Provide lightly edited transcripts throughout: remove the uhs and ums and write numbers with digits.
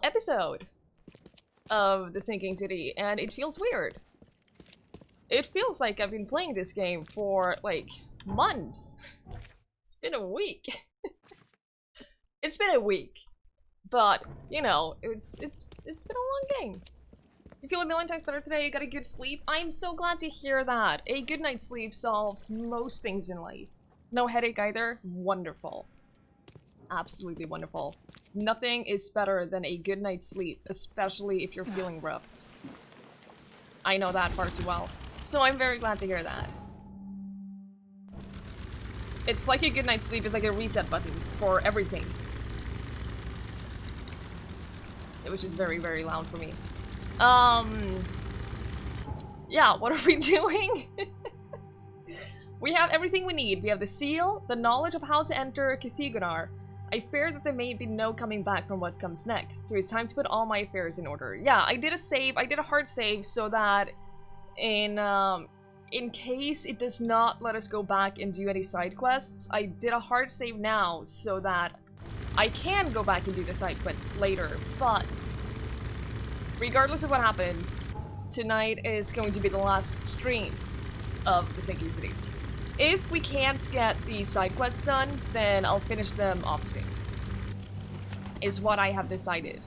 episode of The Sinking City, and it feels weird. It feels like I've been playing this game for, like, months. It's been a week. It's been a week. But, you know, it's been a long game. You feel a million times better today, you got a good sleep? I'm so glad to hear that. A good night's sleep solves most things in life. No headache either? Wonderful. Absolutely wonderful. Nothing is better than a good night's sleep, especially if you're feeling rough. I know that far too well. So I'm very glad to hear that. It's like a good night's sleep is like a reset button for everything. Which is very, very loud for me. Yeah, what are we doing? We have everything we need. We have the seal, the knowledge of how to enter Kithigonar. I fear that there may be no coming back from what comes next, so it's time to put all my affairs in order. Yeah, I did a save, I did a hard save so that in case it does not let us go back and do any side quests, I did a hard save now so that I can go back and do the side quests later, but regardless of what happens, tonight is going to be the last stream of The Sinking City. If we can't get the side quests done, then I'll finish them off screen. Is what I have decided.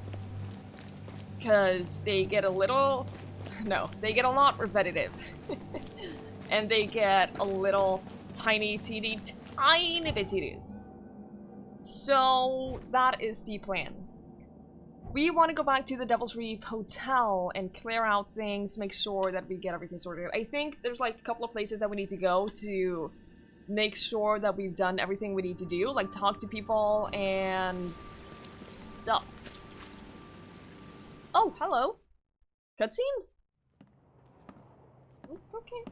Because they get a little... No, they get a lot repetitive. And they get a little tiny bit tedious. So, that is the plan. We want to go back to the Devil's Reef Hotel and clear out things, make sure that we get everything sorted. I think there's like a couple of places that we need to go to make sure that we've done everything we need to do, like talk to people and stuff. Oh, hello. Cutscene? Okay.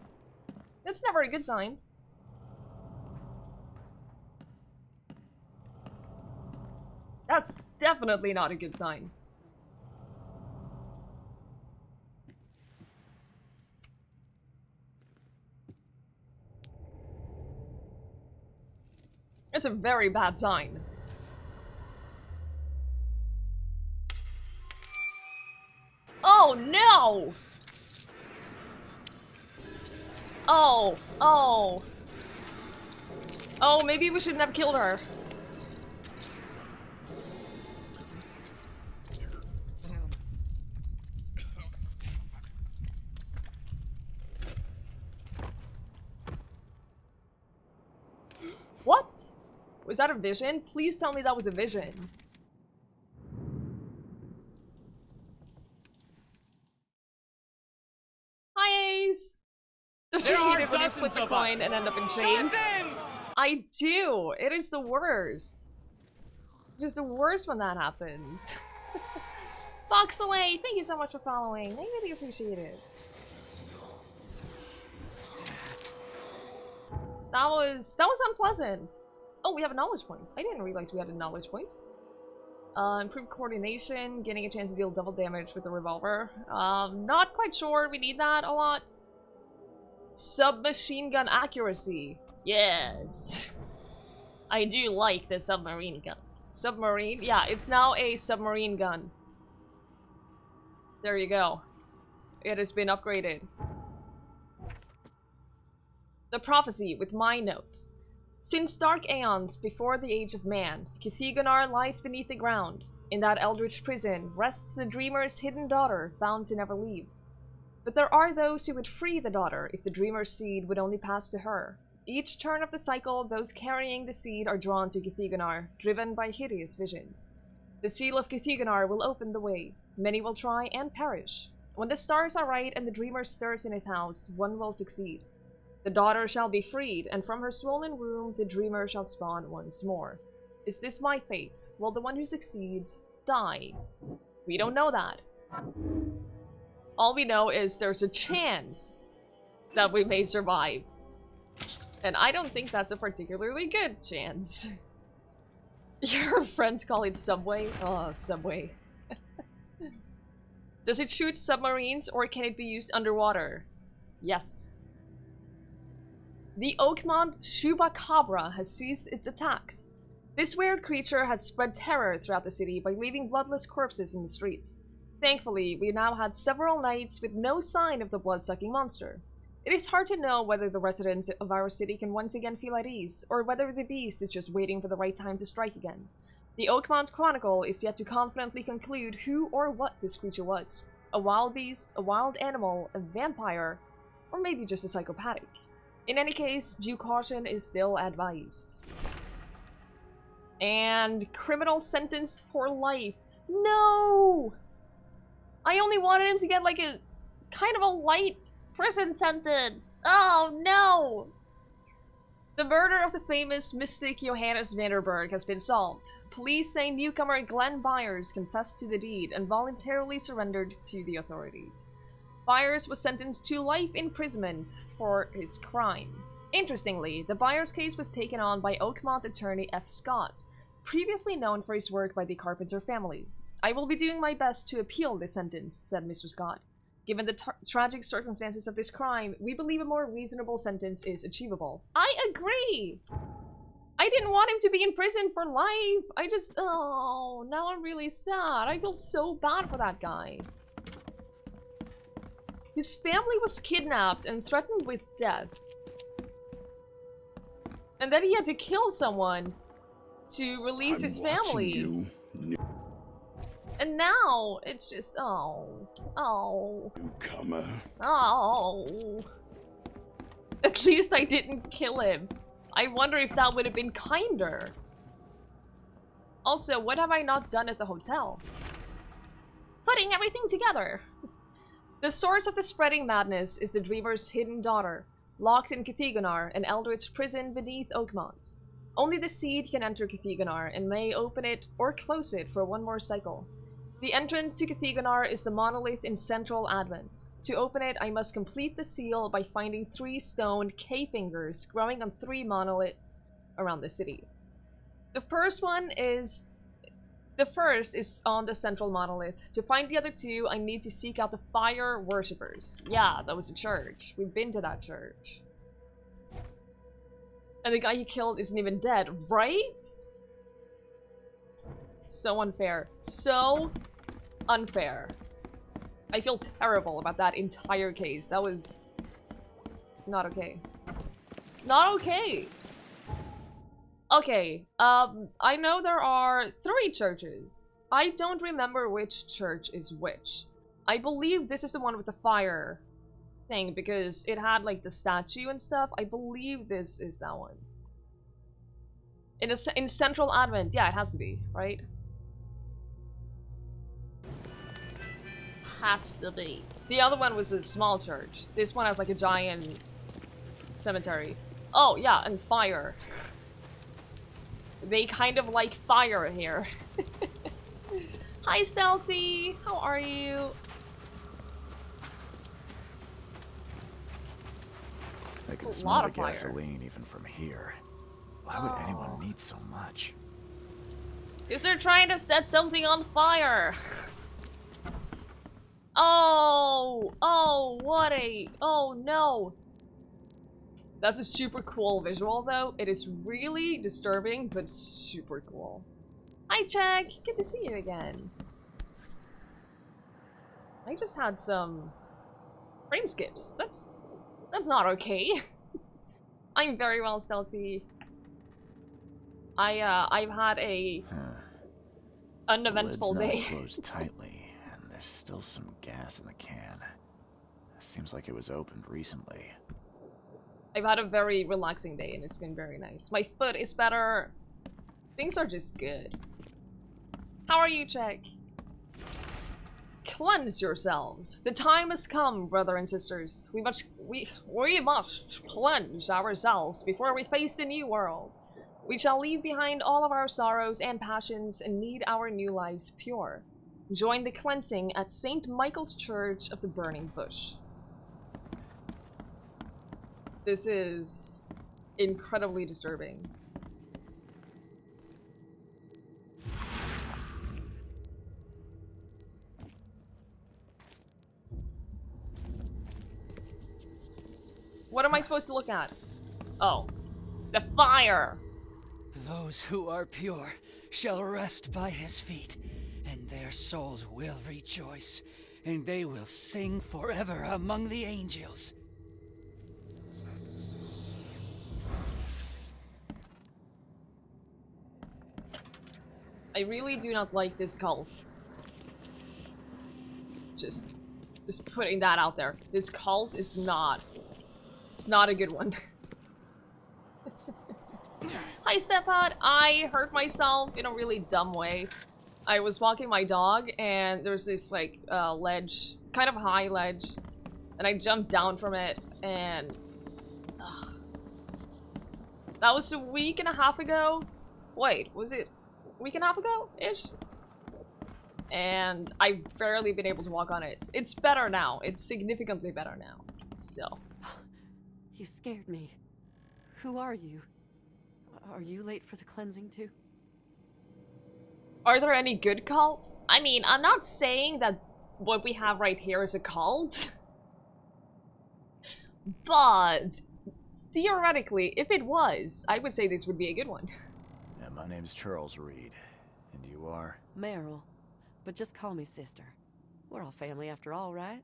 That's never a good sign. That's definitely not a good sign. It's a very bad sign. Oh no! Oh, oh. Oh, maybe we shouldn't have killed her. What? Was that a vision? Please tell me that was a vision. Hi, Ace! Don't you hate it when you flip the coin and end up in chains? I do! It is the worst. It is the worst when that happens. Foxaway, thank you so much for following. I really appreciate it. That was unpleasant. Oh, we have a knowledge point. I didn't realize we had a knowledge point. Improved coordination, getting a chance to deal double damage with the revolver. Not quite sure we need that a lot. Submachine gun accuracy. Yes. I do like the submarine gun. Submarine? Yeah, it's now a submarine gun. There you go. It has been upgraded. The prophecy with my notes. Since dark aeons before the age of man, Kithigonar lies beneath the ground. In that eldritch prison rests the dreamer's hidden daughter, bound to never leave. But there are those who would free the daughter if the dreamer's seed would only pass to her. Each turn of the cycle, those carrying the seed are drawn to Kithigonar, driven by hideous visions. The seal of Kithigonar will open the way. Many will try and perish. When the stars are right and the dreamer stirs in his house, one will succeed. The daughter shall be freed, and from her swollen womb the dreamer shall spawn once more. Is this my fate? Will the one who succeeds die? We don't know that. All we know is there's a chance that we may survive. And I don't think that's a particularly good chance. Your friends call it Subway? Oh, Subway. Does it shoot submarines, or can it be used underwater? Yes. The Oakmont Chupacabra has ceased its attacks. This weird creature had spread terror throughout the city by leaving bloodless corpses in the streets. Thankfully, we now had several nights with no sign of the blood-sucking monster. It is hard to know whether the residents of our city can once again feel at ease, or whether the beast is just waiting for the right time to strike again. The Oakmont Chronicle is yet to confidently conclude who or what this creature was. A wild beast, a wild animal, a vampire, or maybe just a psychopathic. In any case, due caution is still advised. And criminal sentenced for life. No! I only wanted him to get like a kind of a light prison sentence. Oh no! The murder of the famous mystic Johannes Vanderberg has been solved. Police say newcomer Glenn Byers confessed to the deed and voluntarily surrendered to the authorities. Byers was sentenced to life imprisonment for his crime. Interestingly, the Byers case was taken on by Oakmont attorney F. Scott, previously known for his work by the Carpenter family. I will be doing my best to appeal this sentence, said Mr. Scott. Given the tragic circumstances of this crime, we believe a more reasonable sentence is achievable. I agree! I didn't want him to be in prison for life! Oh, now I'm really sad. I feel so bad for that guy. His family was kidnapped and threatened with death. And then he had to kill someone to release his family. And now, it's just, oh. Newcomer. Oh. At least I didn't kill him. I wonder if that would have been kinder. Also, what have I not done at the hotel? Putting everything together. The source of the spreading madness is the Dreamer's hidden daughter, locked in Cathigonar, an eldritch prison beneath Oakmont. Only the seed can enter Cathigonar and may open it or close it for one more cycle. The entrance to Cathigonar is the monolith in Central Advent. To open it, I must complete the seal by finding 3 stone K-fingers growing on 3 monoliths around the city. The first is on the central monolith. To find the other 2, I need to seek out the fire worshippers. Yeah, that was a church. We've been to that church. And the guy he killed isn't even dead, right? So unfair. So unfair. I feel terrible about that entire case. That was... It's not okay. It's not okay! Okay, I know there are 3 churches. I don't remember which church is which. I believe this is the one with the fire thing, because it had, like, the statue and stuff. I believe this is that one. In Central Advent. Yeah, it has to be, right? Has to be. The other one was a small church. This one has, like, a giant cemetery. Oh, yeah, and fire. They kind of like fire here. Hi, Stealthy! How are you? I can smell the gasoline even from here. Why would anyone need so much? Because they're trying to set something on fire! Oh! Oh, what a... Oh, no! That's a super cool visual, though. It is really disturbing, but super cool. Hi, Jack! Good to see you again. I just had some frame skips. That's not okay. I'm very well, Stealthy. I've had a uneventful day. Closed tightly, and there's still some gas in the can. Seems like it was opened recently. I've had a very relaxing day, and it's been very nice. My foot is better. Things are just good. How are you, Jack? Cleanse yourselves. The time has come, brother and sisters. We must cleanse ourselves before we face the new world. We shall leave behind all of our sorrows and passions and lead our new lives pure. Join the cleansing at St. Michael's Church of the Burning Bush. This is incredibly disturbing. What am I supposed to look at? Oh. The fire! Those who are pure shall rest by his feet, and their souls will rejoice, and they will sing forever among the angels. I really do not like this cult. Just putting that out there. This cult is not... It's not a good one. Hi, Stephat. I hurt myself in a really dumb way. I was walking my dog, and there's this, like, ledge, kind of high ledge, and I jumped down from it, and... That was a week and a half ago? Wait, was it a week and a half ago-ish? And I've barely been able to walk on it. It's better now. It's significantly better now. So. You scared me. Who are you? Are you late for the cleansing too? Are there any good cults? I mean, I'm not saying that what we have right here is a cult. But theoretically, if it was, I would say this would be a good one. Yeah, my name's Charles Reed. And you are? Meryl. But just call me sister. We're all family after all, right?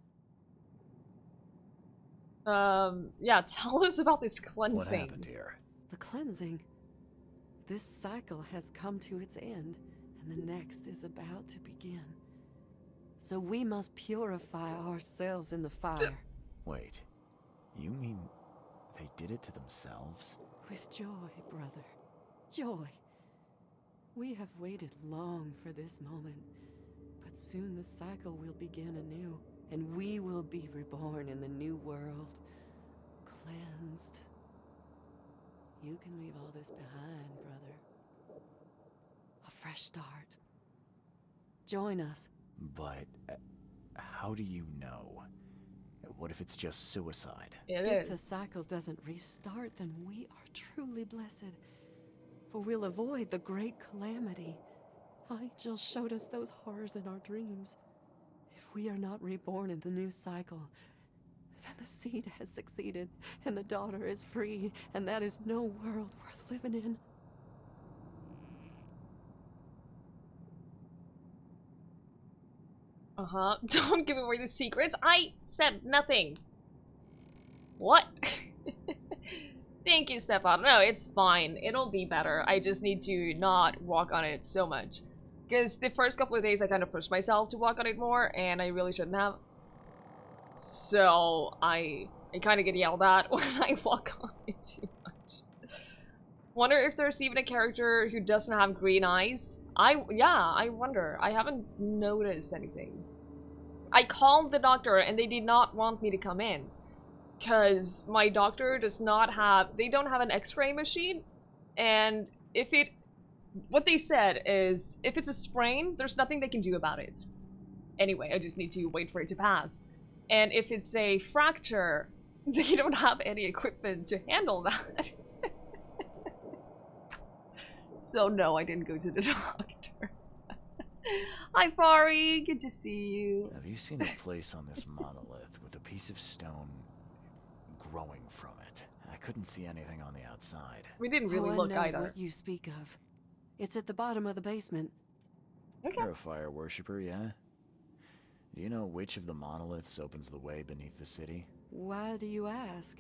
Yeah, tell us about this cleansing. What happened here? The cleansing. This cycle has come to its end, and the next is about to begin. So we must purify ourselves in the fire. Wait, you mean they did it to themselves? With joy, brother. Joy. We have waited long for this moment, but soon the cycle will begin anew, and we will be reborn in the new world, cleansed. You can leave all this behind, brother. A fresh start. Join us. But how do you know? What if it's just suicide? If the cycle doesn't restart, then we are truly blessed. For we'll avoid the great calamity. Angel showed us those horrors in our dreams. If we are not reborn in the new cycle, then the seed has succeeded, and the daughter is free, and that is no world worth living in. Uh-huh. Don't give away the secrets. I said nothing. What? Thank you, Stefan. No, it's fine. It'll be better. I just need to not walk on it so much. Because the first couple of days I kind of pushed myself to walk on it more, and I really shouldn't have. So, I kind of get yelled at when I walk on it too much. Wonder if there's even a character who doesn't have green eyes. Yeah, I wonder. I haven't noticed anything. I called the doctor and they did not want me to come in. Because my doctor does not have... They don't have an x-ray machine. And if it... What they said is, if it's a sprain, there's nothing they can do about it. Anyway, I just need to wait for it to pass. And if it's a fracture, they don't have any equipment to handle that. So no, I didn't go to the doctor. Hi, Fari. Good to see you. Have you seen a place on this monolith with a piece of stone growing from it? I couldn't see anything on the outside. We didn't really I look know either. what you speak of. It's at the bottom of the basement. Okay. You're a fire worshiper, yeah? Do you know which of the monoliths opens the way beneath the city? Why do you ask?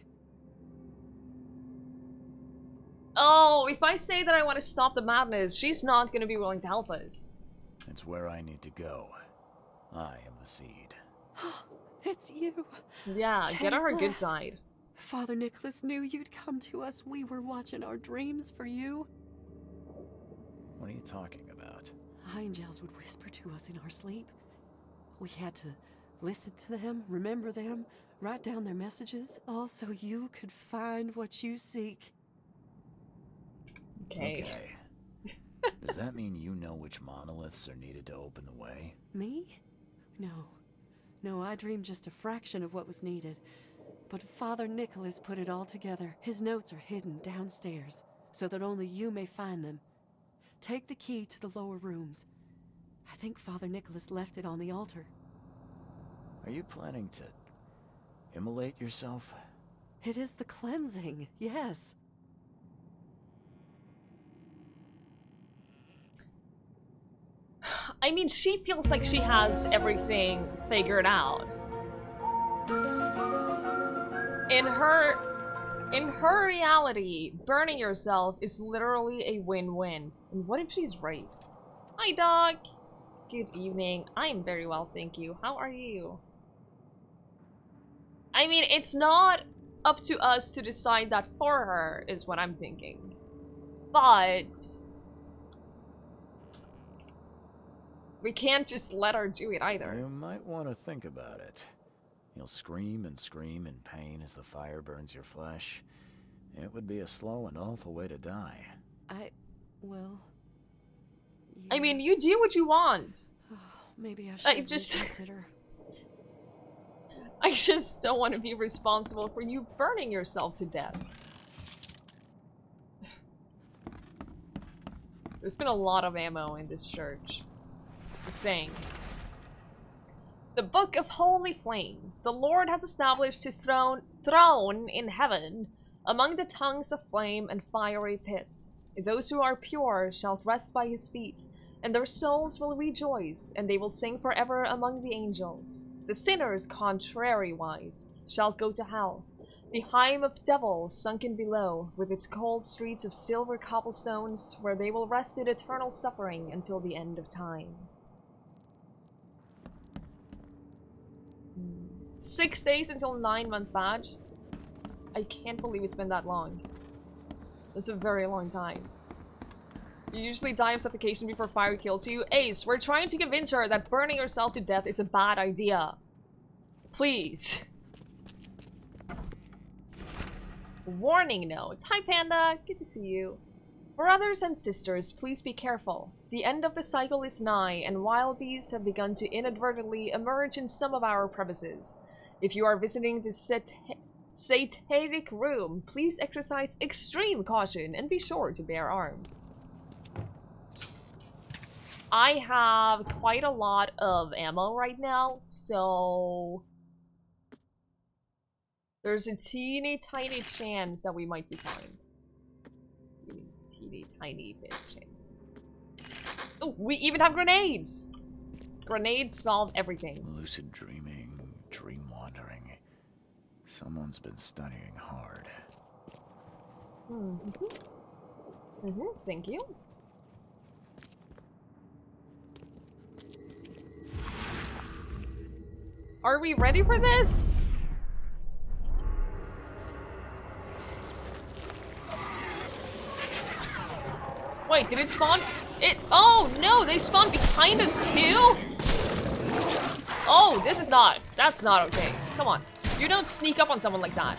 Oh, if I say that I want to stop the madness, she's not going to be willing to help us. It's where I need to go. I am the seed. It's you. Yeah, get on her good bless. side. Father Nicholas knew you'd come to us. We were watching our dreams for you. What are you talking about? Angels would whisper to us in our sleep. We had to listen to them, remember them, write down their messages, all so you could find what you seek. Okay. Does that mean you know which monoliths are needed to open the way? Me? No. No, I dreamed just a fraction of what was needed. But Father Nicholas put it all together. His notes are hidden downstairs, so that only you may find them. Take the key to the lower rooms. I think Father Nicholas left it on the altar. Are you planning to immolate yourself? It is the cleansing, yes. I mean, she feels like she has everything figured out. In her reality, burning yourself is literally a win-win. And what if she's right? Hi, dog! Good evening. I am very well, thank you. How are you? I mean, it's not up to us to decide that for her, is what I'm thinking. But we can't just let her do it either. You might want to think about it. You'll scream and scream in pain as the fire burns your flesh. It would be a slow and awful way to die. Well... I mean, you do what you want. Oh, maybe I should reconsider. I just don't want to be responsible for you burning yourself to death. There's been a lot of ammo in this church. Just saying. The Book of Holy Flame. The Lord has established his throne in heaven, among the tongues of flame and fiery pits. Those who are pure shall rest by his feet, and their souls will rejoice, and they will sing forever among the angels. The sinners, contrariwise, shall go to hell, the Heim of devils sunken below, with its cold streets of silver cobblestones, where they will rest in eternal suffering until the end of time. 6 days until 9-month badge. I can't believe it's been that long. That's a very long time. You usually die of suffocation before fire kills you. Ace, we're trying to convince her that burning yourself to death is a bad idea. Please. Warning note. Hi, Panda. Good to see you. Brothers and sisters, please be careful. The end of the cycle is nigh, and wild beasts have begun to inadvertently emerge in some of our premises. If you are visiting this satanic room, please exercise extreme caution and be sure to bear arms. I have quite a lot of ammo right now, so there's a teeny tiny chance that we might be fine. Teeny tiny bit chance. Oh, we even have grenades! Grenades solve everything. Lucid dreaming, dream wandering. Someone's been studying hard. Thank you. Are we ready for this? Wait, did it spawn? Oh no, they spawned behind us too? Oh, that's not okay. Come on. You don't sneak up on someone like that.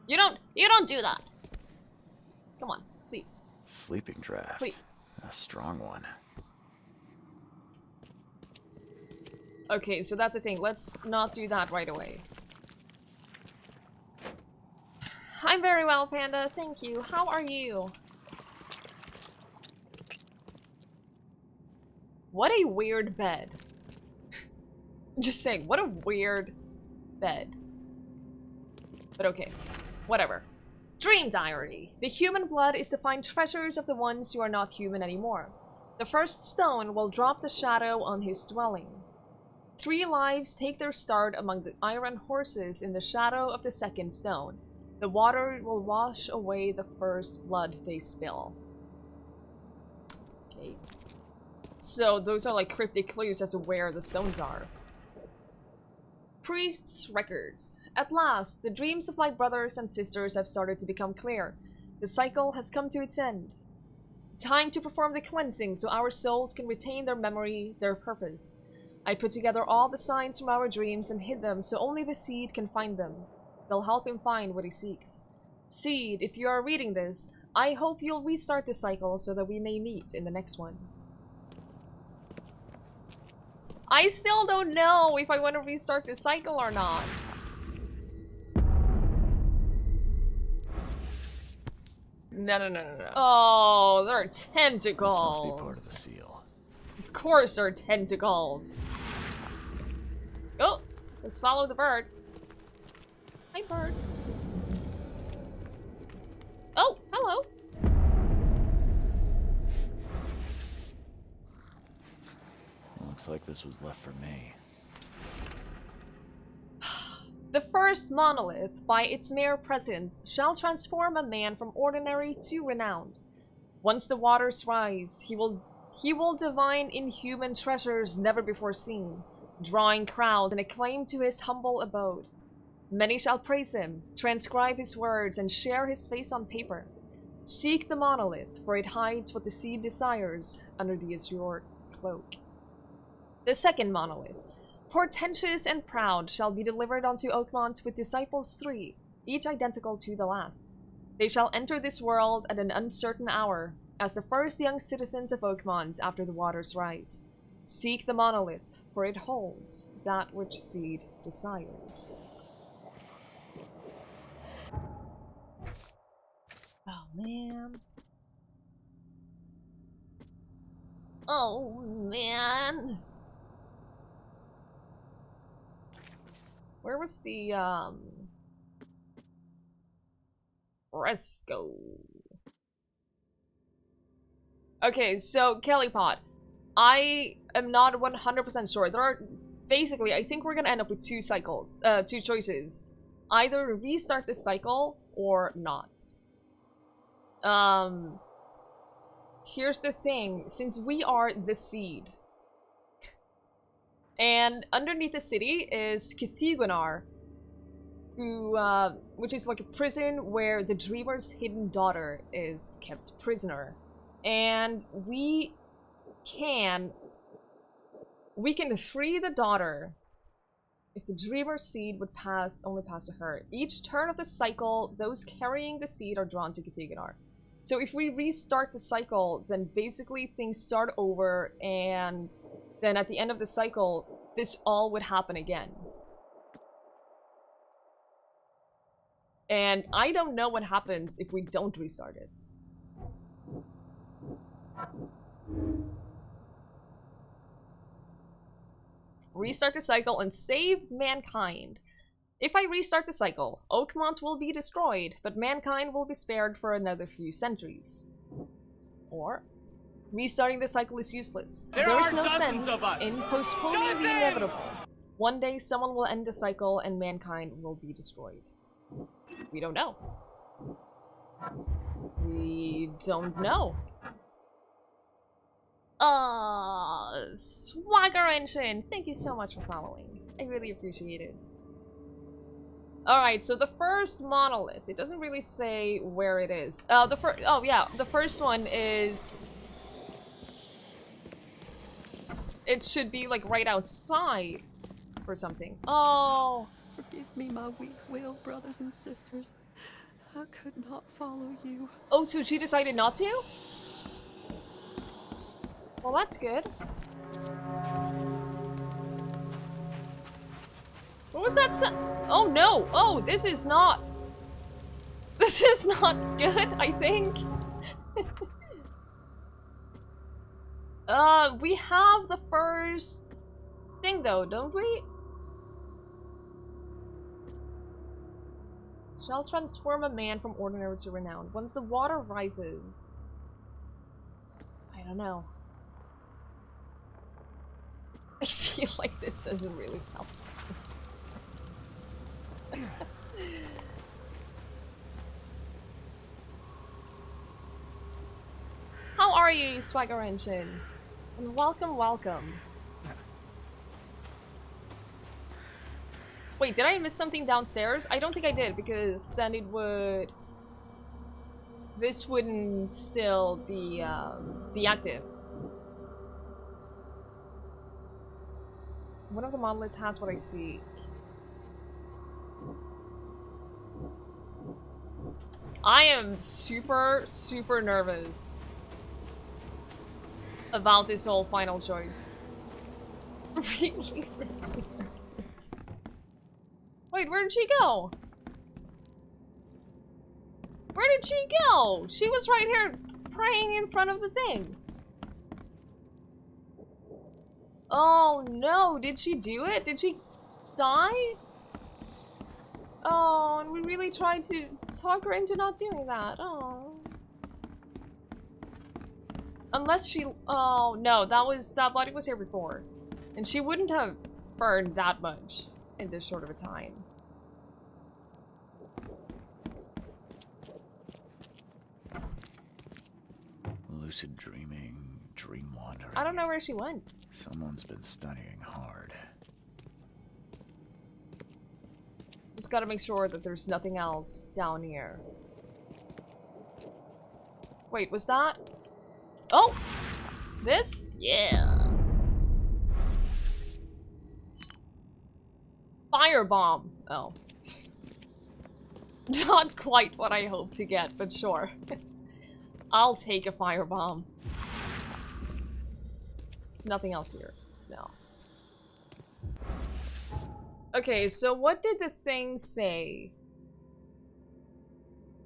You don't do that. Come on, please. Sleeping draft. Please. A strong one. Okay, so that's the thing. Let's not do that right away. I'm very well, Panda. Thank you. How are you? What a weird bed. Just saying, what a weird bed. But okay, whatever. Dream Diary. The human blood is to find treasures of the ones who are not human anymore. The first stone will drop the shadow on his dwelling. 3 lives take their start among the iron horses in the shadow of the second stone. The water will wash away the first blood they spill. Okay. So those are like cryptic clues as to where the stones are. Priest's records. At last, the dreams of my brothers and sisters have started to become clear. The cycle has come to its end. Time to perform the cleansing so our souls can retain their memory, their purpose. I put together all the signs from our dreams and hid them so only the Seed can find them. They'll help him find what he seeks. Seed, if you are reading this, I hope you'll restart the cycle so that we may meet in the next one. I still don't know if I want to restart the cycle or not. No. Oh, there are tentacles. This must be part of the seal. Of course there are tentacles. Oh, let's follow the bird. Hi, bird. Oh, hello. Looks like this was left for me. The first monolith, by its mere presence, shall transform a man from ordinary to renowned. Once the waters rise, he will divine inhuman treasures never before seen, drawing crowds and acclaim to his humble abode. Many shall praise him, transcribe his words, and share his face on paper. Seek the monolith, for it hides what the seed desires under the azure cloak. The second monolith, portentous and proud, shall be delivered unto Oakmont with disciples 3, each identical to the last. They shall enter this world at an uncertain hour, as the first young citizens of Oakmont after the waters rise. Seek the monolith, for it holds that which seed desires. Oh, man. Oh, man. Where was the, Fresco? Okay, so, Kelly Pot. I am not 100% sure. There are, basically, I think we're gonna end up with two choices. Either restart the cycle, or not. Here's the thing. Since we are the seed, and underneath the city is Kithigonar, who, which is like a prison where the dreamer's hidden daughter is kept prisoner. And we can free the daughter if the dreamer's seed would only pass to her. Each turn of the cycle, those carrying the seed are drawn to Kithigonar. So if we restart the cycle, then basically things start over, and then at the end of the cycle, this all would happen again. And I don't know what happens if we don't restart it. Restart the cycle and save mankind. If I restart the cycle, Oakmont will be destroyed, but mankind will be spared for another few centuries. Or, restarting the cycle is useless. There is no sense in postponing the inevitable. One day someone will end the cycle and mankind will be destroyed. We don't know. We don't know. Swagger Engine! Thank you so much for following. I really appreciate it. Alright, so the first monolith. It doesn't really say where it is. The first one is... It should be, like, right outside or something. Oh! Forgive me, my weak will, brothers and sisters. I could not follow you. Oh, so she decided not to? Well, that's good. What was that Oh no! Oh, this is not... This is not good, I think. We have the first thing though, don't we? Shall transform a man from ordinary to renowned. Once the water rises... I don't know. I feel like this doesn't really help. How are you, Swagger Engine? And welcome, welcome. Wait, did I miss something downstairs? I don't think I did, because then it would... This wouldn't still be active. One of the monoliths has what I seek. I am super, super nervous about this whole final choice. Really, really nervous. Wait, where did she go? Where did she go? She was right here praying in front of the thing. Oh no, did she do it? Did she die? Oh, and we really tried to talk her into not doing that. Oh. Unless she... Oh, no, that body was here before. And she wouldn't have burned that much in this short of a time. Lucid dreaming, dream wandering. I don't know where she went. Someone's been studying hard. Just gotta make sure that there's nothing else down here. Wait, was that? Oh! This? Yes! Firebomb! Oh. Not quite what I hoped to get, but sure. I'll take a firebomb. There's nothing else here. No. Okay, so what did the thing say?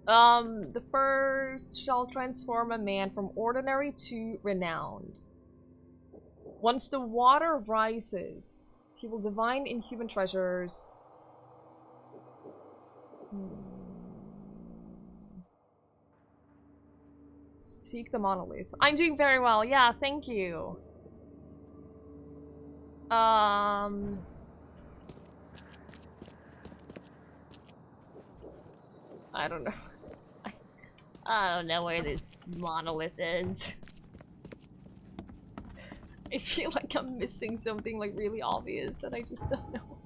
The first shall transform a man from ordinary to renowned. Once the water rises, he will divine inhuman treasures. Seek the monolith. I'm doing very well. Yeah, thank you. I don't know. I don't know where this monolith is. I feel like I'm missing something like really obvious and I just don't know.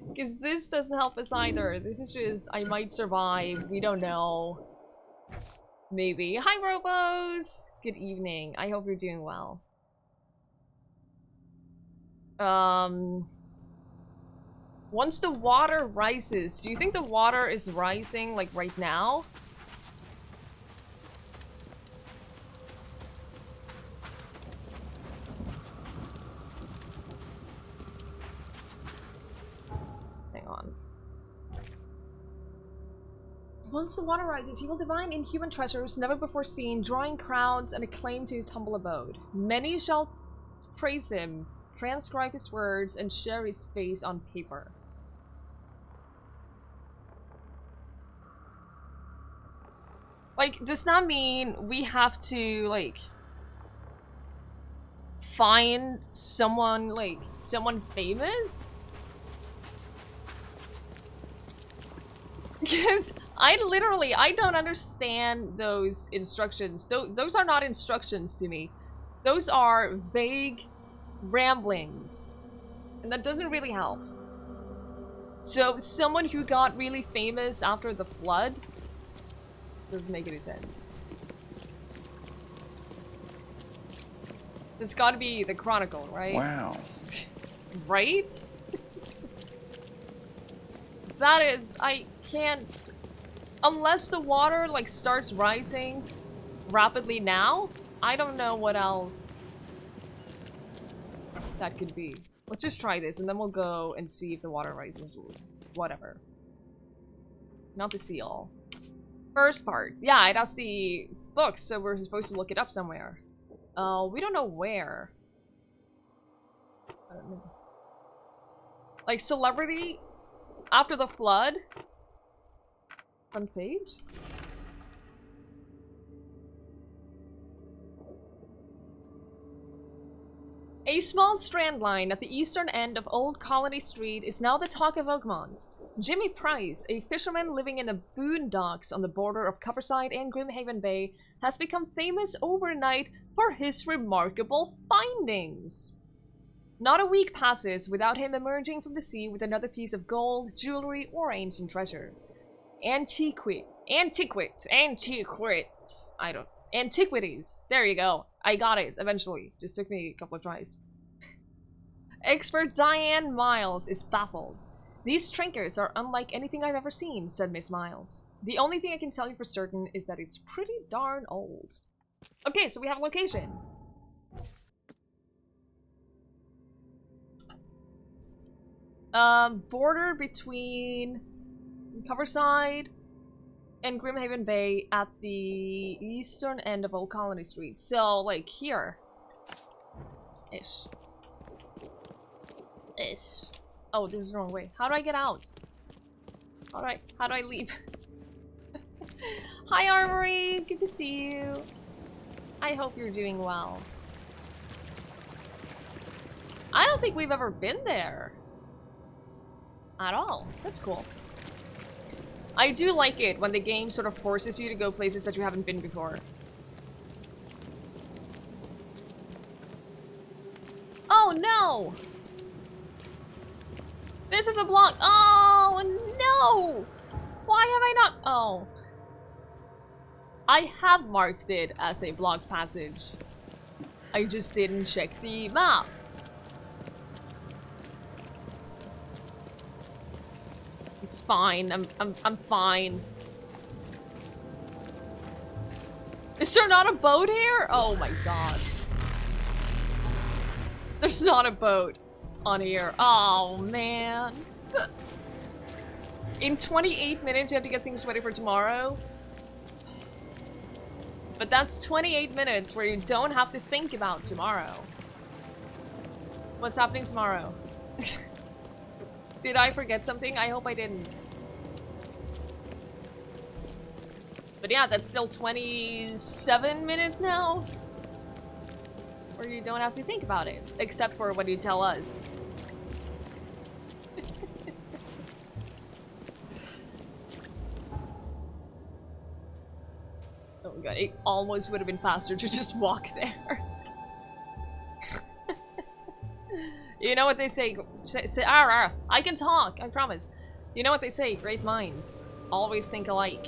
Because this doesn't help us either. This is just, I might survive. We don't know. Maybe. Hi, Robos! Good evening. I hope you're doing well. Once the water rises, do you think the water is rising, like, right now? Hang on. Once the water rises, he will divine inhuman treasures never before seen, drawing crowds and acclaim to his humble abode. Many shall praise him, transcribe his words, and share his face on paper. Like, does that mean we have to, like, find someone, like, someone famous? Because I don't understand those instructions. Those are not instructions to me. Those are vague ramblings. And that doesn't really help. So, someone who got really famous after the flood doesn't make any sense. It's gotta be the Chronicle, right? Wow. Right? That is, I can't... Unless the water, like, starts rising rapidly now, I don't know what else that could be. Let's just try this, and then we'll go and see if the water rises. Whatever. Not the seal. First part. Yeah, it has the book, so we're supposed to look it up somewhere. We don't know where. I don't know. Like, celebrity after the flood? Front page? A small strand line at the eastern end of Old Colony Street is now the talk of Oakmont. Jimmy Price, a fisherman living in the boondocks on the border of Copperside and Grimhaven Bay, has become famous overnight for his remarkable findings. Not a week passes without him emerging from the sea with another piece of gold, jewelry, or ancient treasure. Antiquities. There you go. I got it, eventually. Just took me a couple of tries. Expert Diane Miles is baffled. These trinkets are unlike anything I've ever seen, said Miss Miles. The only thing I can tell you for certain is that it's pretty darn old. Okay, so we have a location. Border between Copperside and Grimhaven Bay at the eastern end of Old Colony Street. So, like, here. Ish. Oh, this is the wrong way. How do I get out? How do I leave? Hi, Armory! Good to see you. I hope you're doing well. I don't think we've ever been there. At all. That's cool. I do like it when the game sort of forces you to go places that you haven't been before. Oh no! This is a block. Oh no! Why have I not? Oh. I have marked it as a blocked passage. I just didn't check the map. It's fine. I'm fine. Is there not a boat here? Oh my god. There's not a boat on here. Oh man. In 28 minutes you have to get things ready for tomorrow. But that's 28 minutes where you don't have to think about tomorrow. What's happening tomorrow? Did I forget something? I hope I didn't. But yeah, that's still 27 minutes now. Where you don't have to think about it. Except for when you tell us. Oh my god, it almost would have been faster to just walk there. You know what they say? I can talk, I promise. You know what they say? Great minds always think alike.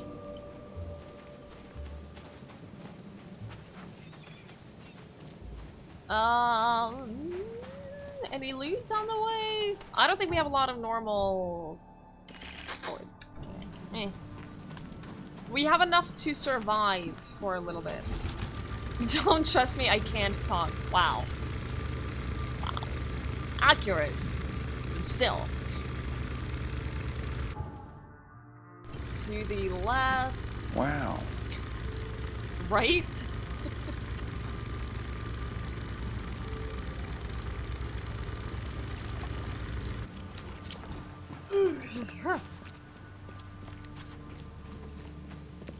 Any loot on the way? I don't think we have a lot of normal bullets. We have enough to survive for a little bit. Don't trust me, I can't talk. Wow. Wow. Accurate. But still. To the left. Wow. Right?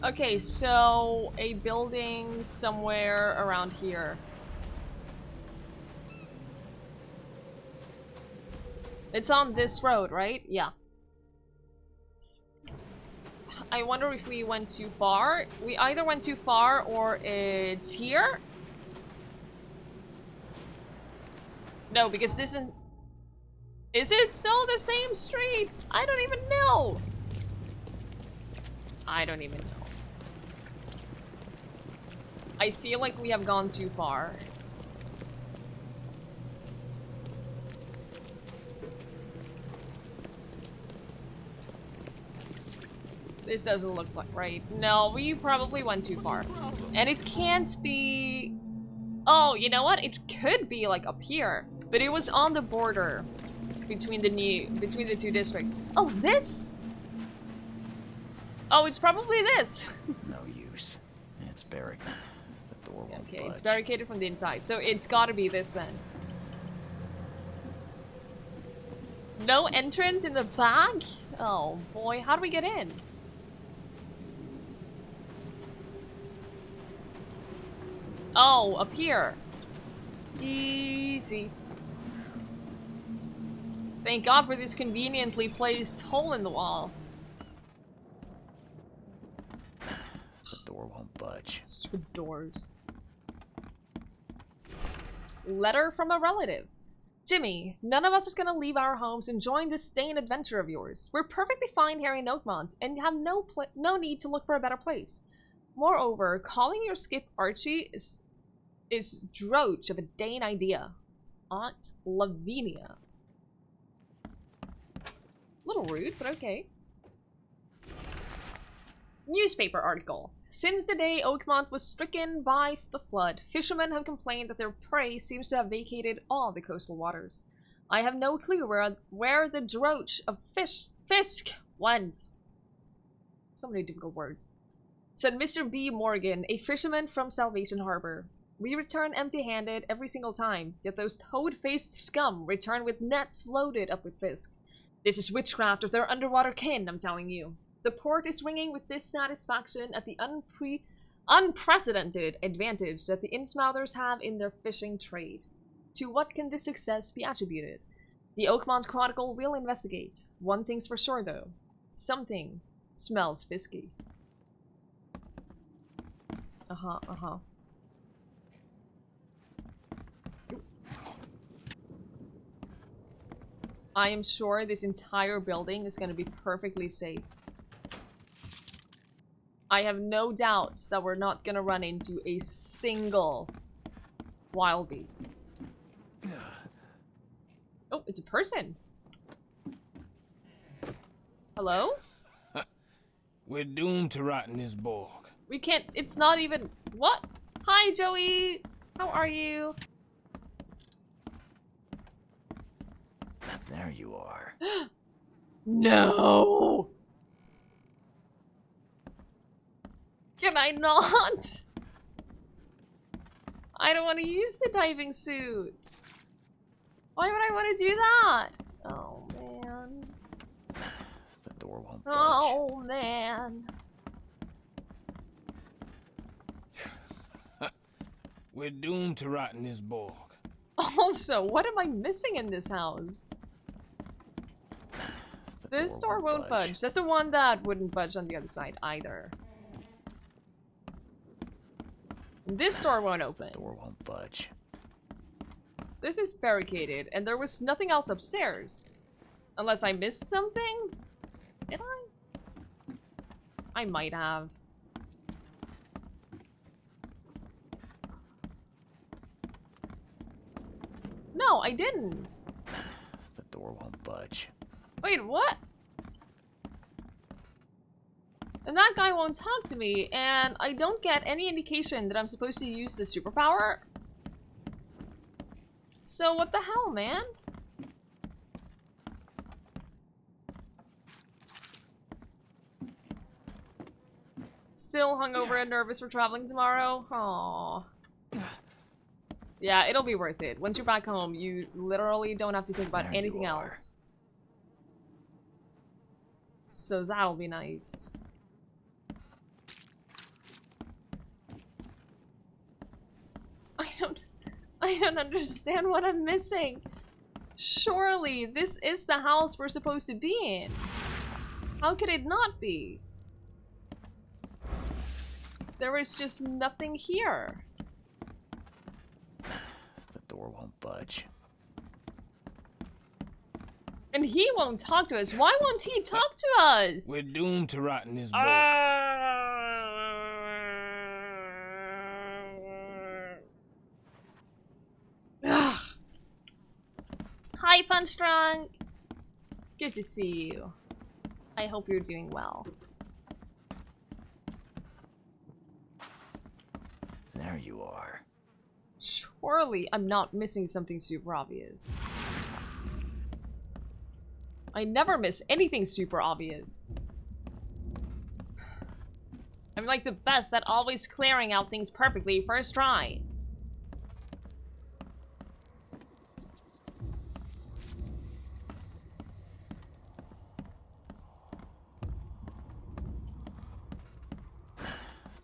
Okay, so a building somewhere around here. It's on this road, right? Yeah. I wonder if we went too far. We either went too far or it's here? No, because this isn't... Is it still the same street? I don't even know. I don't even know. I feel like we have gone too far. This doesn't look like right. No, we probably went too far. And it can't be... Oh, you know what? It could be like up here. But it was on the border between the two districts. Oh, this? Oh, it's probably this. No use. It's barricaded. The door won't Okay, budge. it's barricaded from the inside. So it's gotta be this then. No entrance in the back? Oh boy, how do we get in? Oh, up here. Easy. Thank God for this conveniently placed hole in the wall. The door won't budge. Stupid doors. Letter from a relative. Jimmy, none of us is gonna leave our homes and join this stay and adventure of yours. We're perfectly fine here in Oakmont and have no need to look for a better place. Moreover, calling your skip Archie is droge of a Dane idea. Aunt Lavinia. Little rude, but okay. Newspaper article. Since the day Oakmont was stricken by the flood, fishermen have complained that their prey seems to have vacated all the coastal waters. I have no clue where the droge of fisk went. So many difficult words. Said Mr. B. Morgan, a fisherman from Salvation Harbor. We return empty-handed every single time, yet those toad-faced scum return with nets loaded up with fisk. This is witchcraft of their underwater kin, I'm telling you. The port is ringing with dissatisfaction at the unprecedented advantage that the Innsmouthers have in their fishing trade. To what can this success be attributed? The Oakmont Chronicle will investigate. One thing's for sure, though. Something smells fisky. Uh-huh. I am sure this entire building is going to be perfectly safe. I have no doubts that we're not going to run into a single wild beast. Oh, it's a person. Hello? We're doomed to rot in this bog. We can't, it's not even, what? Hi, Joey. How are you? There you are. No! Can I not? I don't want to use the diving suit. Why would I want to do that? Oh, man. The door won't budge. Oh, man. We're doomed to rot in this bog. Also, what am I missing in this house? The This door won't budge. That's the one that wouldn't budge on the other side either. This door won't open. The door won't budge. This is barricaded, and there was nothing else upstairs. Unless I missed something? Did I? I might have. No, I didn't. The door won't budge. Wait, what? And that guy won't talk to me, and I don't get any indication that I'm supposed to use the superpower. So what the hell, man? Still hungover and nervous for traveling tomorrow? Aww. Yeah, it'll be worth it. Once you're back home, you literally don't have to think about There you anything are. else. So that'll be nice. I don't understand what I'm missing. Surely this is the house we're supposed to be in. How could it not be? There is just nothing here. The door won't budge. And he won't talk to us. Why won't he talk to us? We're doomed to rot in this bog. Ugh. Hi, Punch Drunk. Good to see you. I hope you're doing well. There you are. Surely I'm not missing something super obvious. I never miss anything super obvious. I'm like the best at always clearing out things perfectly first try.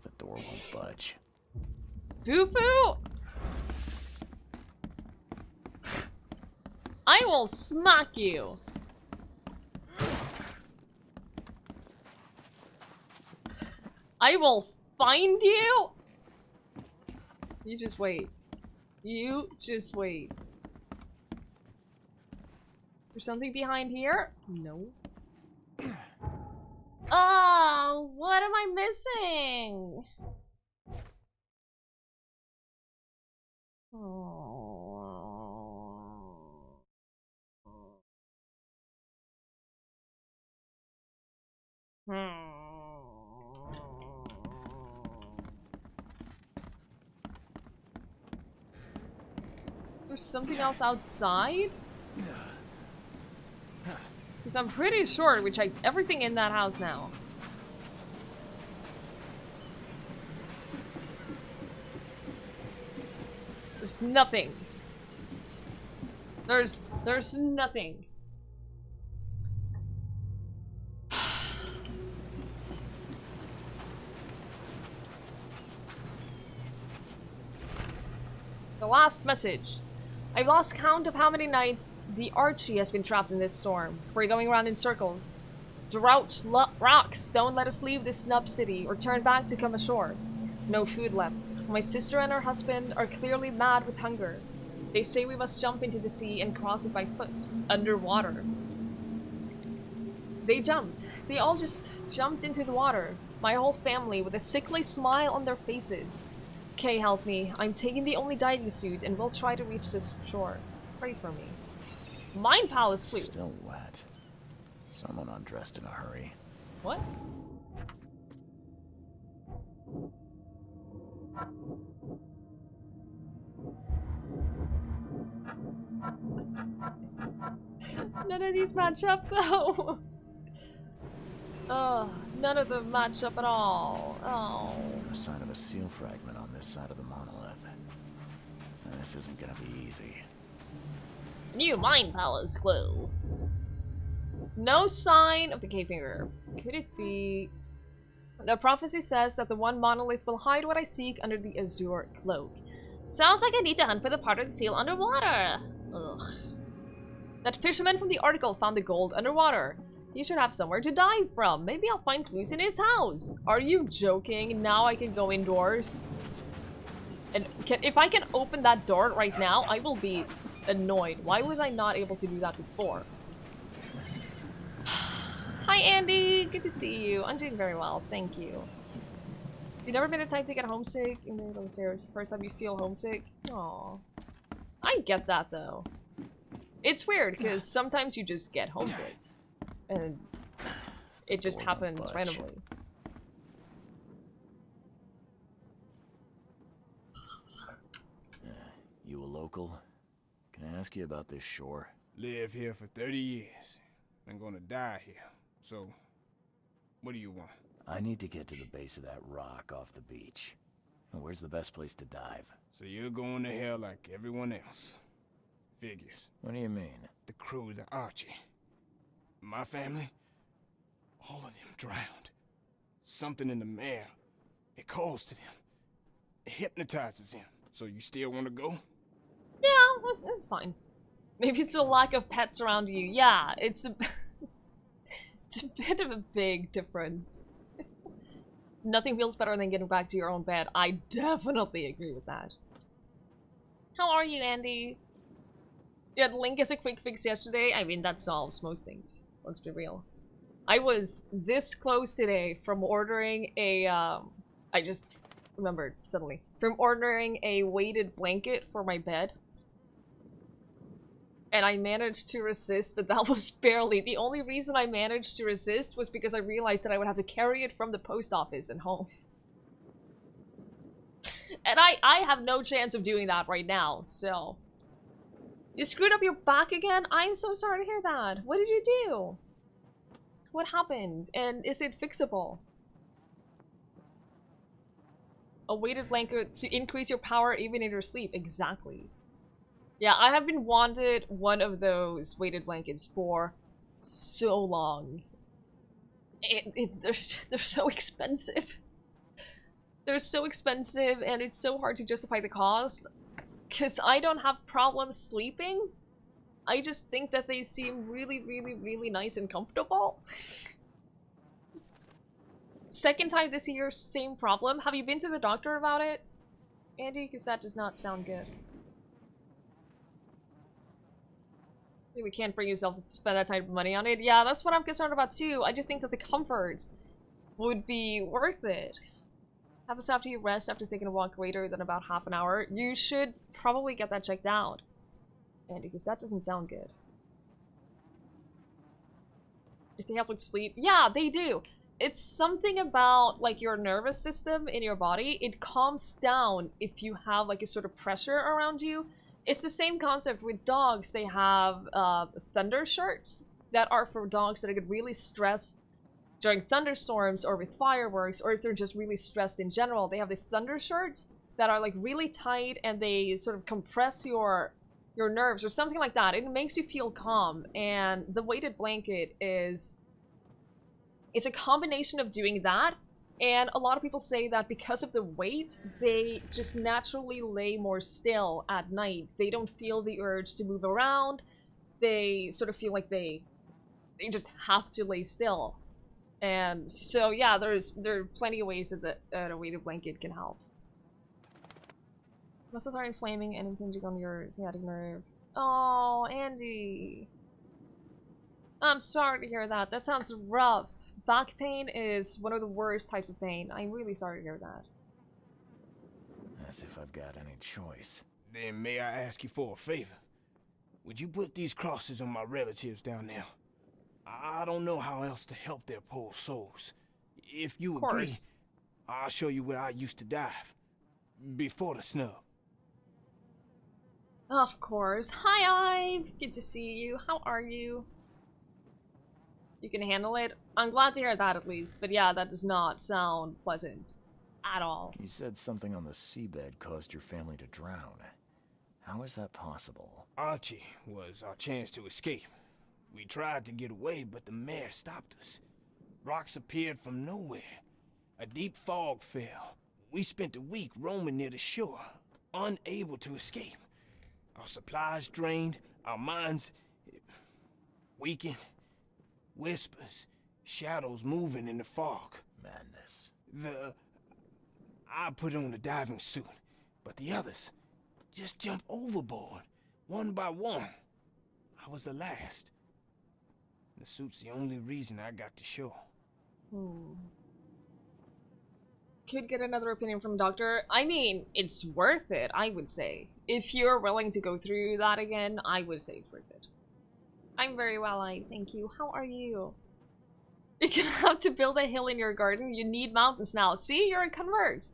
The door won't budge. Boo-boo! I will smack you! I will find you! You just wait. You just wait. There's something behind here? No. Oh, what am I missing? There's something else outside? Because I'm pretty sure we checked everything in that house now. There's nothing. There's nothing. The last message. I've lost count of how many nights the Archie has been trapped in this storm. We're going around in circles. Drought rocks don't let us leave this snub city or turn back to come ashore. No food left. My sister and her husband are clearly mad with hunger. They say we must jump into the sea and cross it by foot, underwater. They jumped. They all just jumped into the water. My whole family with a sickly smile on their faces. Kay, help me. I'm taking the only diving suit and we'll try to reach this shore. Pray for me. Mind Palace clue. Still wet. Someone undressed in a hurry. What? None of these match up though. None of them match up at all. Oh. No sign of a seal fragment on this side of the monolith. This isn't gonna be easy. New Mind Palace clue. No sign of the cave finger. Could it be? The prophecy says that the one monolith will hide what I seek under the azure cloak. Sounds like I need to hunt for the part of the seal underwater. Ugh. That fisherman from the article found the gold underwater. He should have somewhere to dive from. Maybe I'll find clues in his house. Are you joking? Now I can go indoors? And if I can open that door right now, I will be annoyed. Why was I not able to do that before? Hi Andy, good to see you. I'm doing very well, thank you. You've never been a type to get homesick? In the stairs, first time you feel homesick? Aww. I get that though. It's weird because sometimes you just get homesick. And it just happens randomly. You a local? Can I ask you about this shore? Live here for 30 years. I'm gonna die here. So, what do you want? I need to get to the base of that rock off the beach. And where's the best place to dive? So you're going to hell like everyone else. Figures. What do you mean? The crew, the Archie. My family, all of them drowned. Something in the mare. It calls to them. It hypnotizes them. So you still want to go? Yeah, that's fine. Maybe it's a lack of pets around you. Yeah, it's a, it's a bit of a big difference. Nothing feels better than getting back to your own bed. I definitely agree with that. How are you, Andy? You had Link as a quick fix yesterday. I mean, that solves most things. Let's be real. I was this close today from ordering a, I just remembered suddenly. From ordering a weighted blanket for my bed. And I managed to resist, but that was barely. The only reason I managed to resist was because I realized that I would have to carry it from the post office and home. And I have no chance of doing that right now, so... You screwed up your back again? I'm so sorry to hear that. What did you do? What happened? And is it fixable? A weighted blanket to increase your power even in your sleep. Exactly. Yeah, I have been wanted one of those weighted blankets for so long. They're so expensive. They're so expensive and it's so hard to justify the cost. Because I don't have problems sleeping. I just think that they seem really, really, really nice and comfortable. Second time this year, same problem. Have you been to the doctor about it, Andy? Because that does not sound good. We can't bring yourself to spend that type of money on it. Yeah, that's what I'm concerned about too. I just think that the comfort would be worth it. Happens after you rest after taking a walk greater than about half an hour. You should probably get that checked out, Andy, because that doesn't sound good. If they help with sleep, yeah, they do. It's something about like your nervous system in your body. It calms down if you have like a sort of pressure around you. It's the same concept with dogs. They have thunder shirts that are for dogs that get really stressed during thunderstorms or with fireworks, or if they're just really stressed in general. They have these thunder shirts that are like really tight and they sort of compress your nerves or something like that. It makes you feel calm, and the weighted blanket is... It's a combination of doing that And a lot of people say that because of the weight, they just naturally lay more still at night. They don't feel the urge to move around. They sort of feel like they just have to lay still. And so yeah, there are plenty of ways that a weighted blanket can help. Muscles are inflaming and impinging on your sciatic nerve. Oh, Andy. I'm sorry to hear that. That sounds rough. Back pain is one of the worst types of pain. I'm really sorry to hear that. As if I've got any choice. Then may I ask you for a favor? Would you put these crosses on my relatives down there? I don't know how else to help their poor souls. If you agree, I'll show you where I used to dive. Before the snub. Of course. Hi, Ive. Good to see you. How are you? You can handle it? I'm glad to hear that at least. But yeah, that does not sound pleasant. At all. You said something on the seabed caused your family to drown. How is that possible? Archie was our chance to escape. We tried to get away, but the mare stopped us. Rocks appeared from nowhere. A deep fog fell. We spent a week roaming near the shore, unable to escape. Our supplies drained, our minds weakened. Whispers, shadows moving in the fog. Madness. I put on a diving suit, but the others just jumped overboard, one by one. I was the last. The suit's the only reason I got to shore. Could get another opinion from doctor. I mean, it's worth it, I would say. If you're willing to go through that again, I would say it's worth it. I'm very well, thank you. How are you? You're gonna have to build a hill in your garden. You need mountains now. See, you're a convert.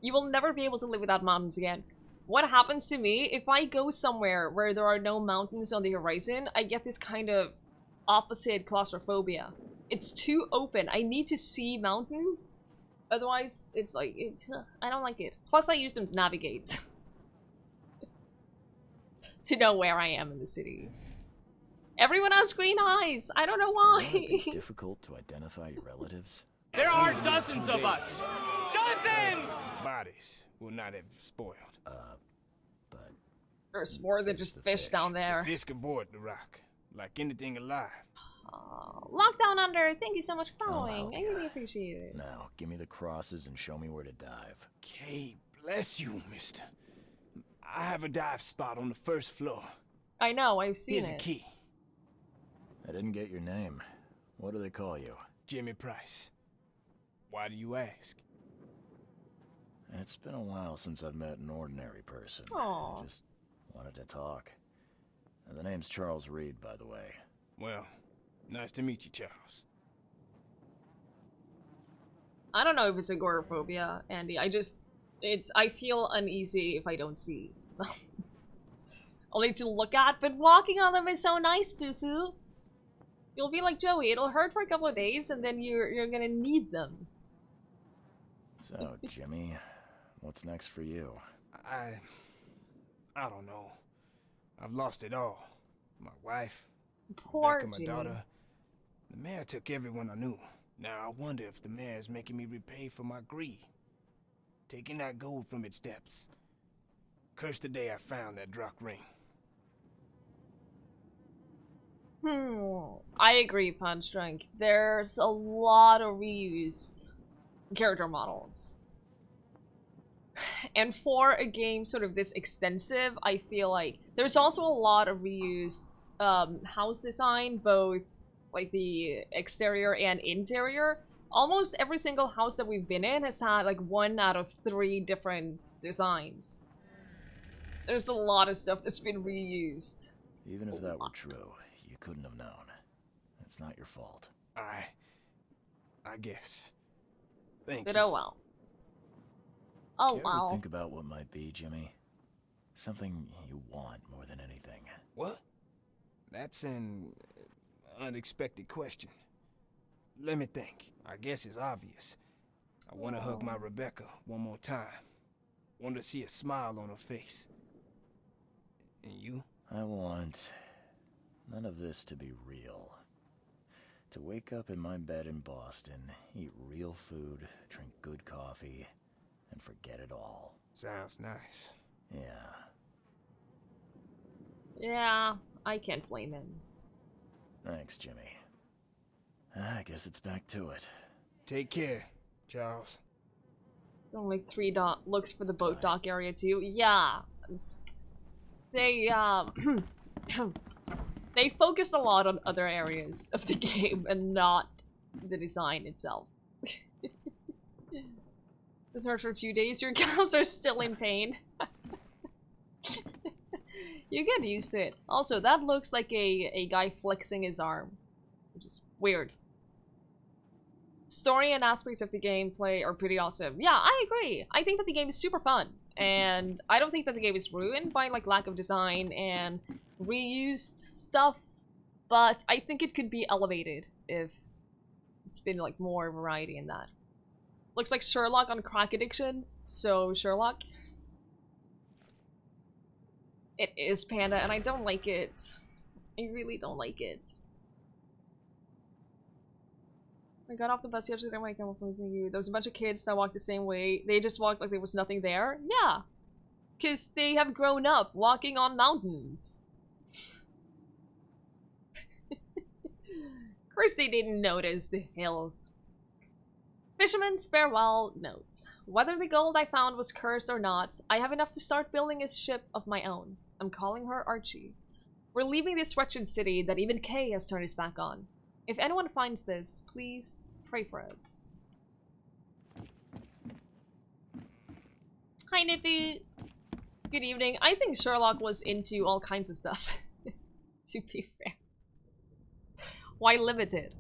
You will never be able to live without mountains again. What happens to me, if I go somewhere where there are no mountains on the horizon, I get this kind of opposite claustrophobia. It's too open. I need to see mountains. Otherwise, it's like, I don't like it. Plus, I use them to navigate. To know where I am in the city. Everyone has green eyes. I don't know why. Won't it be difficult to identify your relatives? There are dozens of us. Dozens! Bodies will not have spoiled. But... There's more than just fish down there. The fish avoid the rock, like anything alive. Lockdown Under, thank you so much for following. I really appreciate it. Now, give me the crosses and show me where to dive. Okay, bless you, mister. I have a dive spot on the first floor. I know, I've seen Here's it. a key. I didn't get your name. What do they call you? Jimmy Price. Why do you ask? It's been a while since I've met an ordinary person. Aww. I just wanted to talk. And the name's Charles Reed, by the way. Well, nice to meet you, Charles. I don't know if it's agoraphobia, Andy. I feel uneasy if I don't see. Only to look at, but walking on them is so nice, Foo-Foo. You'll be like Joey, it'll hurt for a couple of days, and then you're gonna need them. So, Jimmy, what's next for you? I don't know. I've lost it all. My wife, Poor Becca, my Jimmy. daughter. The mayor took everyone I knew. Now I wonder if the mayor is making me repay for my greed. Taking that gold from its depths. Cursed the day I found that Drock ring. I agree, Punch Drunk. There's a lot of reused character models. And for a game sort of this extensive, I feel like there's also a lot of reused house design, both like the exterior and interior. Almost every single house that we've been in has had like 1 out of 3 different designs. There's a lot of stuff that's been reused. Even if that were true, you couldn't have known. It's not your fault. I guess. Thank But you. oh well. Oh Do you ever well. think about what might be, Jimmy? Something you want more than anything. What? That's an unexpected question. Let me think. I guess it's obvious. I want to hug my Rebecca one more time. Want to see a smile on her face. And you? I want none of this to be real. To wake up in my bed in Boston, eat real food, drink good coffee, and forget it all. Sounds nice. Yeah. Yeah, I can't blame him. Thanks, Jimmy. I guess it's back to it. Take care, Charles. Only 3 looks for the boat dock area too. Yeah. They, they focused a lot on other areas of the game and not the design itself. This hurt for a few days, your calves are still in pain. You get used to it. Also, that looks like a guy flexing his arm, which is weird. Story and aspects of the gameplay are pretty awesome. Yeah, I agree. I think that the game is super fun, and I don't think that the game is ruined by like lack of design and reused stuff, but I think it could be elevated if it's been like more variety in that. Looks like Sherlock on crack addiction, so Sherlock. It is Panda, and I don't like it. I really don't like it. I got off the bus yesterday, I'm like, I'm opposing you. There was a bunch of kids that walked the same way. They just walked like there was nothing there. Yeah. Because they have grown up walking on mountains. Of course they didn't notice the hills. Fisherman's farewell notes. Whether the gold I found was cursed or not, I have enough to start building a ship of my own. I'm calling her Archie. We're leaving this wretched city that even Kay has turned his back on. If anyone finds this, please pray for us. Hi, Nippy. Good evening. I think Sherlock was into all kinds of stuff, to be fair. Why limited?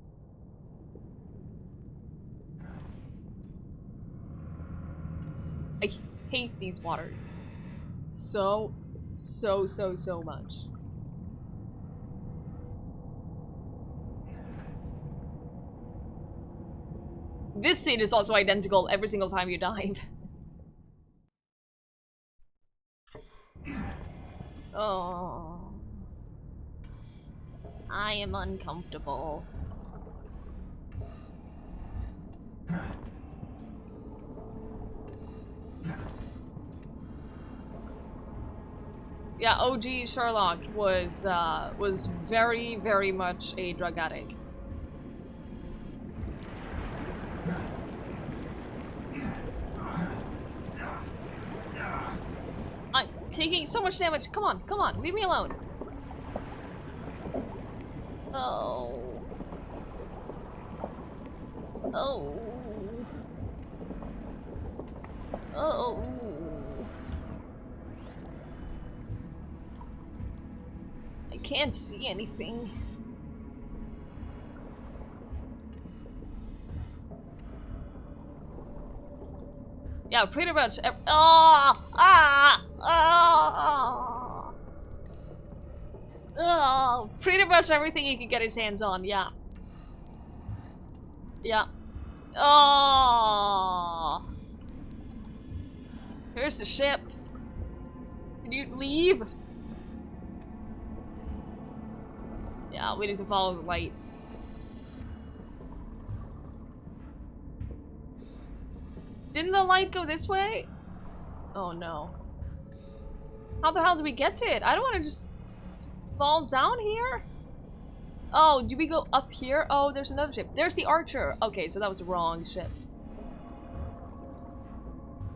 I hate these waters. So much. This scene is also identical every single time you dive. Oh. I am uncomfortable. Yeah, OG Sherlock was very much a drug addict. I'm taking so much damage. Come on, leave me alone. Oh. Oh. Oh. I can't see anything. Yeah, pretty much. Pretty much everything he could get his hands on. Yeah. Yeah. Oh. Here's the ship. Can you leave? Yeah, we need to follow the lights. Didn't the light go this way? Oh no. How the hell do we get to it? I don't want to just fall down here. Oh, do we go up here? Oh, there's another ship. There's the Archer. Okay, so that was the wrong ship.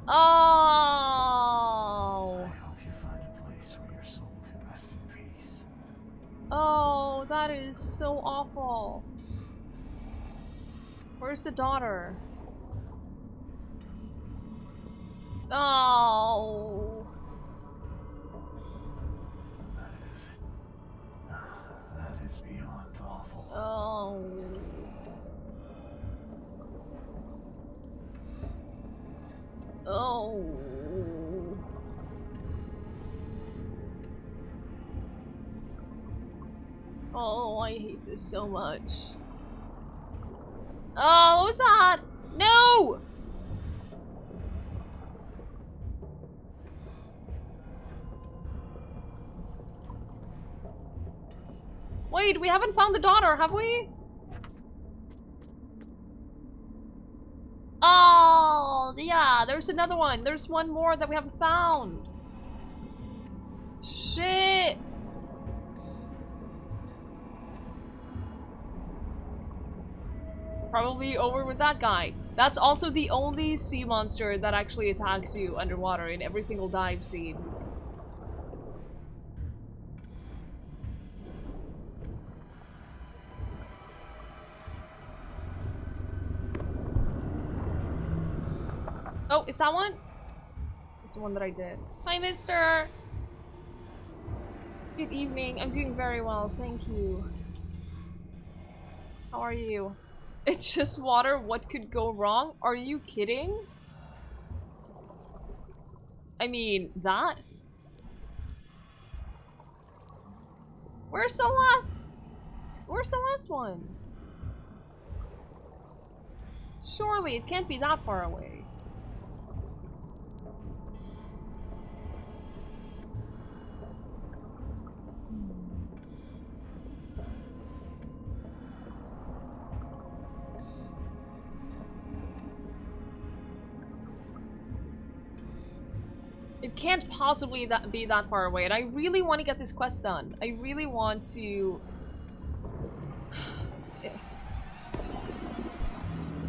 Oh. I hope you find a place where your soul can rest in peace. Oh, that is so awful. Where's the daughter? Oh. That is beyond awful. Oh. Oh. Oh, I hate this so much. Oh, what was that? No! Wait, we haven't found the daughter, have we? world! Yeah, there's another one. There's one more that we haven't found. Shit! Probably over with that guy. That's also the only sea monster that actually attacks you underwater in every single dive scene. Oh, is that one? It's the one that I did. Hi, mister! Good evening. I'm doing very well, thank you. How are you? It's just water. What could go wrong? Are you kidding? I mean, that? Where's the last one? Surely it can't be that far away. It can't possibly be that far away, and I really want to get this quest done. I really want to...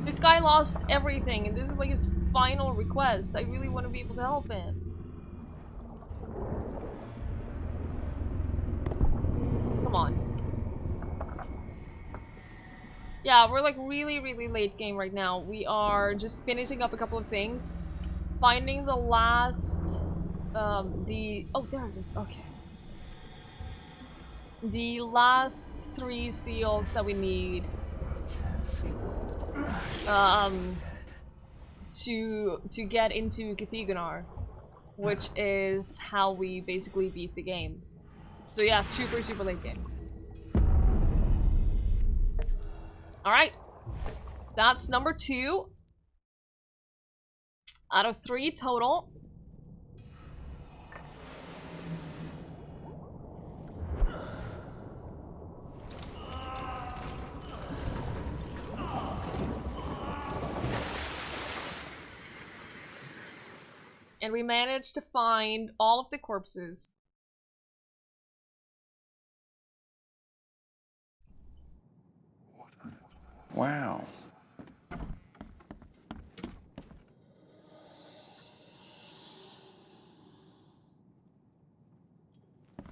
This guy lost everything, and this is like his final request. I really want to be able to help him. Come on. Yeah, we're like really late game right now. We are just finishing up a couple of things. Finding the last, oh, there it is, okay. The last 3 seals that we need, to get into Cathegonar, which is how we basically beat the game. So yeah, super late game. Alright, that's number 2. Out of 3 total. And we managed to find all of the corpses. Wow.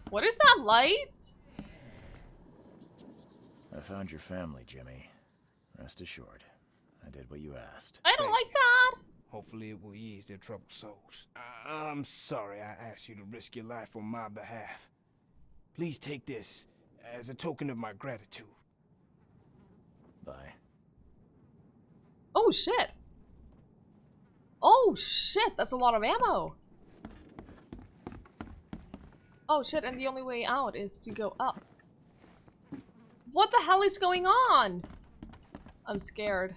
What is that light? I found your family, Jimmy. Rest assured, I did what you asked. I don't like that. Hopefully it will ease their troubled souls. I'm sorry I asked you to risk your life on my behalf. Please take this as a token of my gratitude. Bye. Oh shit. Oh shit, that's a lot of ammo. Oh shit, and the only way out is to go up. What the hell is going on? I'm scared.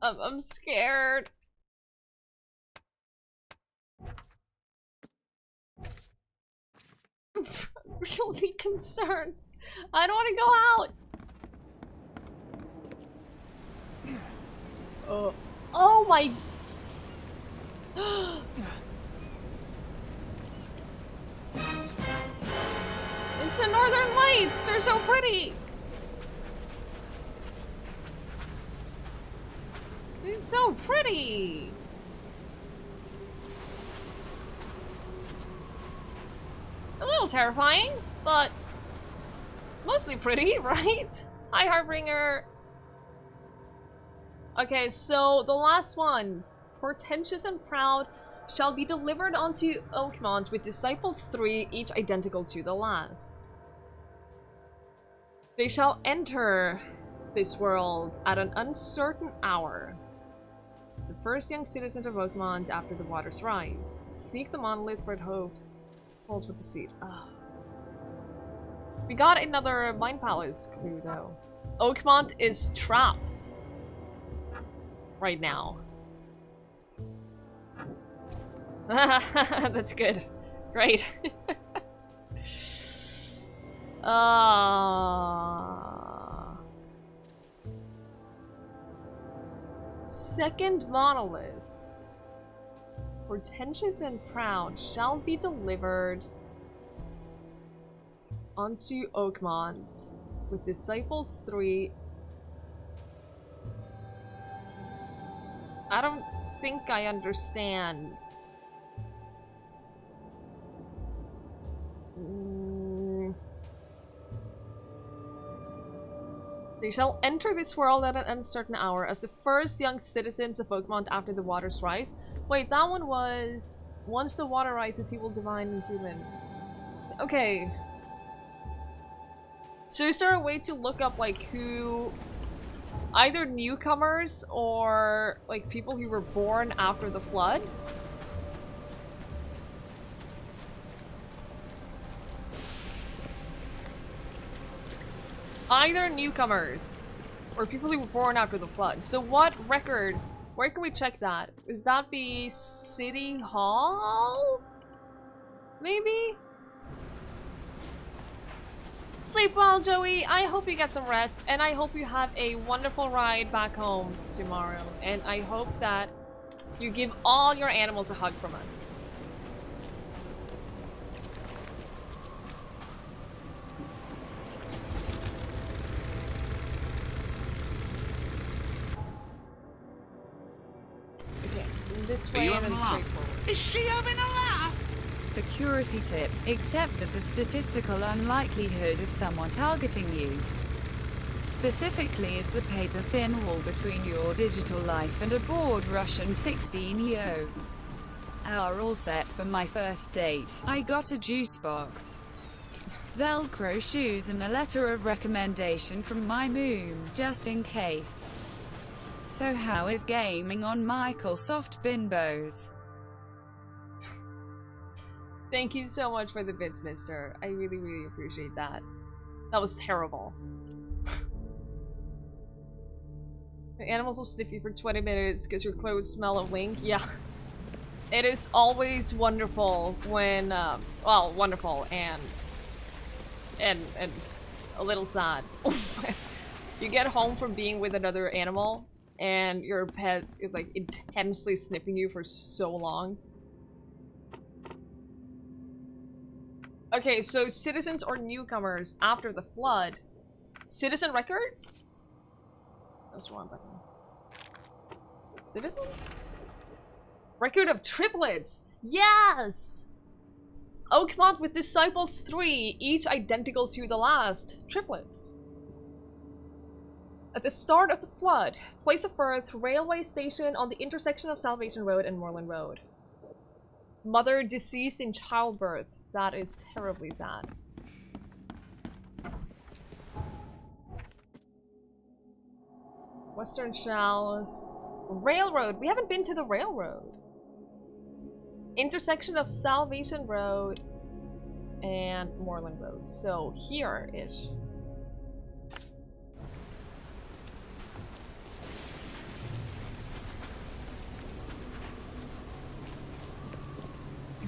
I'm scared. I'm really concerned. I don't want to go out. Oh my. It's the Northern Lights. They're so pretty. It's so pretty. A little terrifying, but mostly pretty, right? Hi, Harbinger. Okay, so the last one. Portentous and proud shall be delivered unto Oakmont with disciples 3, each identical to the last. They shall enter this world at an uncertain hour. As the first young citizens of Oakmont after the waters rise. Seek the monolith for it hopes. Holds with the seed. Oh. We got another Mind Palace clue though. Oakmont is trapped. Right now. That's good. Great. Second monolith. Portentous and proud shall be delivered unto Oakmont with disciples 3. I don't think I understand. They shall enter this world at an uncertain hour as the first young citizens of Oakmont after the waters rise. Wait, that one was... Once the water rises, he will divine and human. Okay. So is there a way to look up, like, who... Either newcomers or, like, people who were born after the flood? Either newcomers or people who were born after the flood. So what records? Where can we check that? Is that the City Hall? Maybe? Sleep well, Joey. I hope you get some rest, and I hope you have a wonderful ride back home tomorrow. And I hope that you give all your animals a hug from us. This way and then straight forward. Is she having a laugh? Security tip. Accept that the statistical unlikelihood of someone targeting you specifically is the paper-thin wall between your digital life and a bored Russian 16-year-old. Are all set for my first date. I got a juice box, Velcro shoes, and a letter of recommendation from my mom, just in case. So how is gaming on Microsoft Bimbos? Thank you so much for the bits, mister. I really, really appreciate that. That was terrible. The animals will sniff you for 20 minutes because your clothes smell of wink. Yeah. It is always wonderful when, well, wonderful and a little sad. You get home from being with another animal and your pet is like intensely sniffing you for so long. Okay, so citizens or newcomers after the flood. Citizen records? That's wrong button. Citizens? Record of triplets! Yes! Oakmont with disciples 3, each identical to the last. Triplets. At the start of the flood, place of birth, railway station on the intersection of Salvation Road and Moreland Road. Mother deceased in childbirth. That is terribly sad. Western Shallows. Railroad. We haven't been to the railroad. Intersection of Salvation Road and Moreland Road. So here-ish.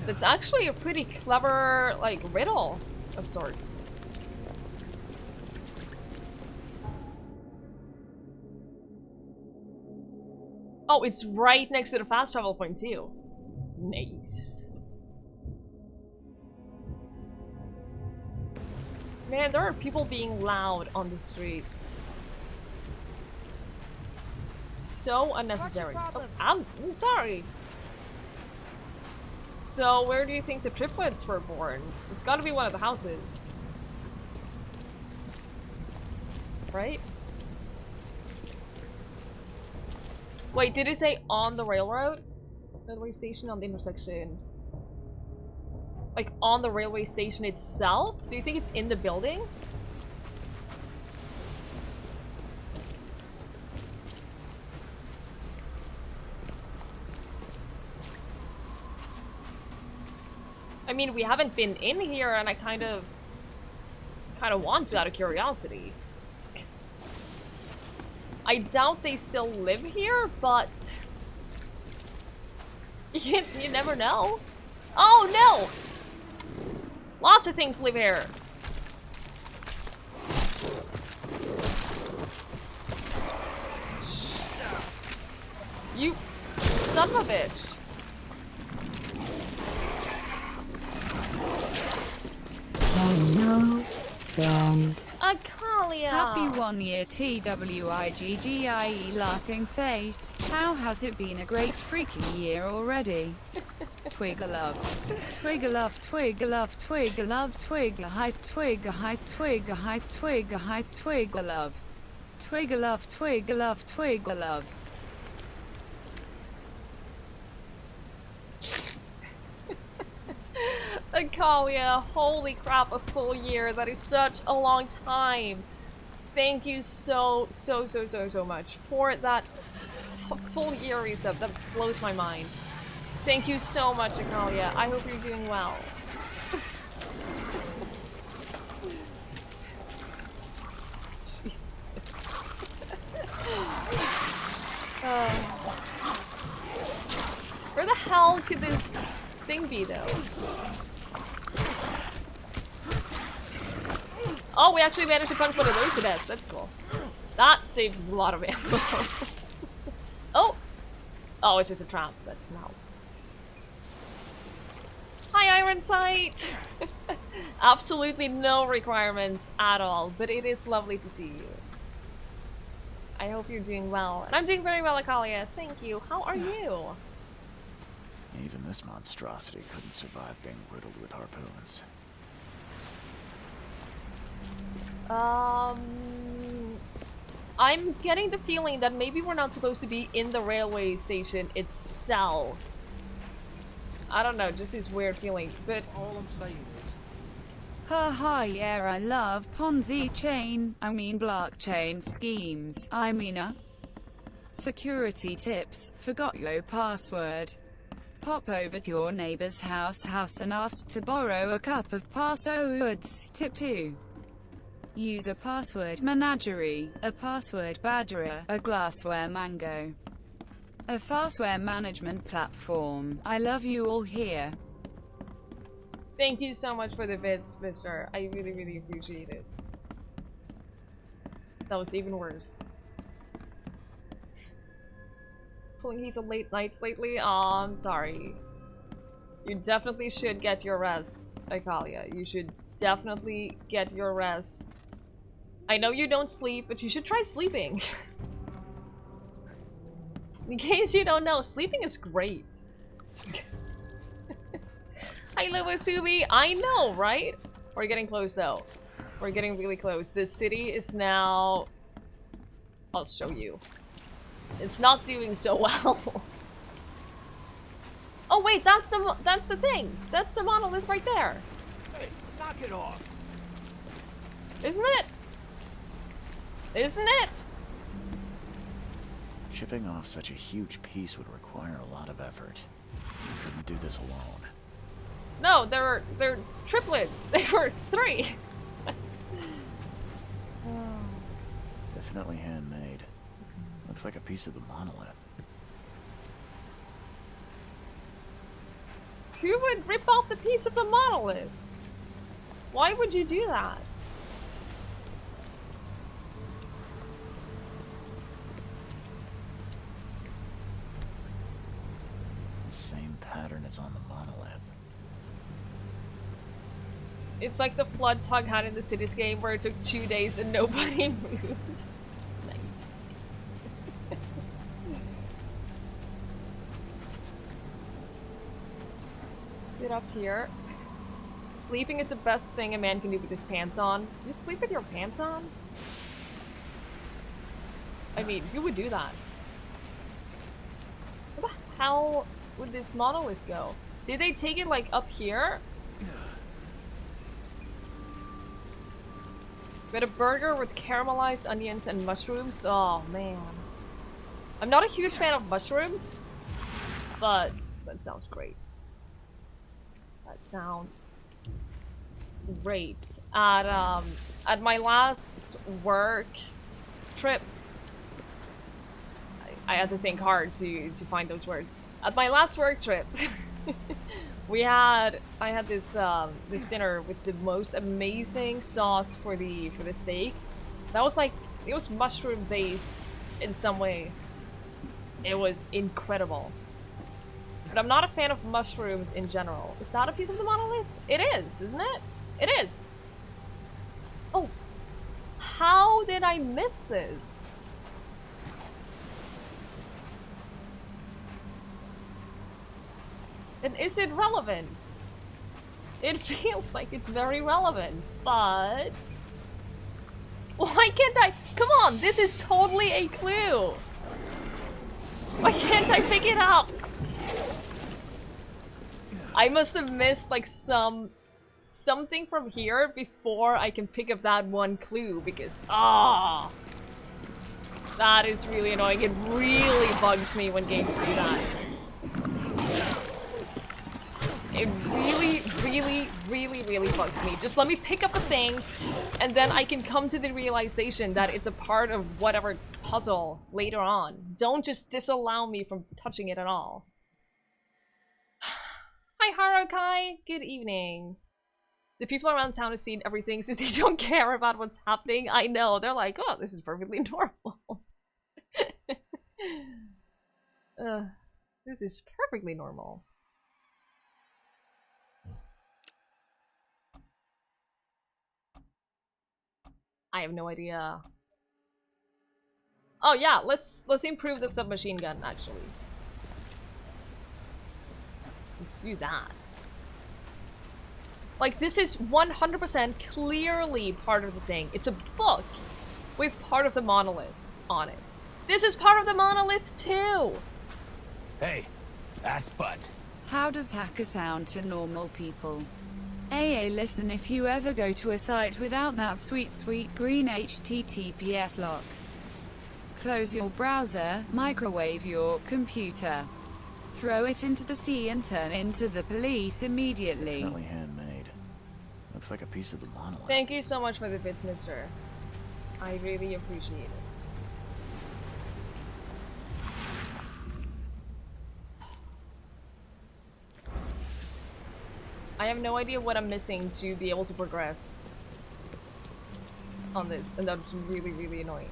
That's actually a pretty clever, like, riddle of sorts. Oh, it's right next to the fast travel point too. Nice. Man, there are people being loud on the streets. So unnecessary. Oh, I'm sorry. So, where do you think the triplets were born? It's gotta be one of the houses. Right? Wait, did it say on the railroad? Railway station on the intersection. Like, on the railway station itself? Do you think it's in the building? I mean, we haven't been in here, and I kind of want to out of curiosity. I doubt they still live here, but you never know. Oh no! Lots of things live here. son of a bitch! Hello, friend. Akalia! Happy 1 year TWIGGIE laughing face. How has it been a great freaking year already? Twigger love. Twigger love, twigger love, twigger love, twigger hype, twigger hype, twigger hype, twigger hype, twigger love. Twigger love, twigger love, twigger love. Akalia, holy crap, a full year. That is such a long time. Thank you so much for that full year resub. That blows my mind. Thank you so much, Akalia. I hope you're doing well. Jesus. Where the hell could this thing be, though? Oh, we actually managed to punch one of those to death. That's cool. That saves us a lot of ammo. Oh! Oh, it's just a trap. That doesn't help. Hi, Iron Sight! Absolutely no requirements at all, but it is lovely to see you. I hope you're doing well. And I'm doing very well, Akalia. Thank you. How are you? Even this monstrosity couldn't survive being riddled with harpoons. I'm getting the feeling that maybe we're not supposed to be in the railway station itself. I don't know, just this weird feeling, but All I'm saying is, Haha, yeah, I love Ponzi blockchain schemes. Security tips. Forgot your password. Pop over to your neighbor's house and ask to borrow a cup of passwords. Tip 2. Use a password menagerie, a password badgerer, a glassware mango, a fastware management platform. I love you all here. thank you so much for the bits, mister. I really appreciate it. That was even worse. Pulling he's on late nights lately? Aw, I'm sorry. You definitely should get your rest, Akalia. You should definitely get your rest. I know you don't sleep, but you should try sleeping. In case you don't know, sleeping is great. Hi, Lewasubi. I know, right? We're getting close, though. We're getting really close. This city is now... I'll show you. It's not doing so well. Oh wait, that's the thing. That's the monolith right there. hey, knock it off. Isn't it? Isn't it? Chipping off such a huge piece would require a lot of effort. You couldn't do this alone. No, they're triplets. They were 3. Definitely handmade. Looks like a piece of the monolith. Who would rip off the piece of the monolith? Why would you do that? The same pattern as on the monolith. It's like the flood Tug had in the Cities game where it took 2 days and nobody moved. Nice. Sit up here. Sleeping is the best thing a man can do with his pants on. You sleep with your pants on? I mean, who would do that? Where the hell would this monolith go? Did they take it like up here? We had a burger with caramelized onions and mushrooms. Oh man. I'm not a huge fan of mushrooms, but that sounds great. That sounds great. At my last work trip, I had to think hard to find those words. At my last work trip, I had this this dinner with the most amazing sauce for the steak. That was like, it was mushroom based in some way. It was incredible. but I'm not a fan of mushrooms in general. Is that a piece of the monolith? It is, isn't it? It is. Oh. How did I miss this? And is it relevant? It feels like it's very relevant, but... Why can't I? Come on, this is totally a clue. Why can't I pick it up? I must have missed like something from here before I can pick up that one clue because that is really annoying. It really bugs me when games do that. It really bugs me. Just let me pick up the thing, and then I can come to the realization that it's a part of whatever puzzle later on. Don't just disallow me from touching it at all. Hi Harukai, good evening. The people around town have seen everything since they don't care about what's happening. I know, they're like, oh, this is perfectly normal. This is perfectly normal. I have no idea. Oh yeah, let's improve the submachine gun actually. Let's do that. Like this is 100% clearly part of the thing. It's a book with part of the monolith on it. This is part of the monolith too. Hey, ass butt. How does hacker sound to normal people? AA, listen, if you ever go to a site without that sweet green HTTPS lock, close your browser, microwave your computer, throw it into the sea and turn into the police immediately. Definitely handmade. Looks like a piece of the monolith. Thank you so much for the bits, mister. I really appreciate it. I have no idea what I'm missing to be able to progress on this, and that's really annoying.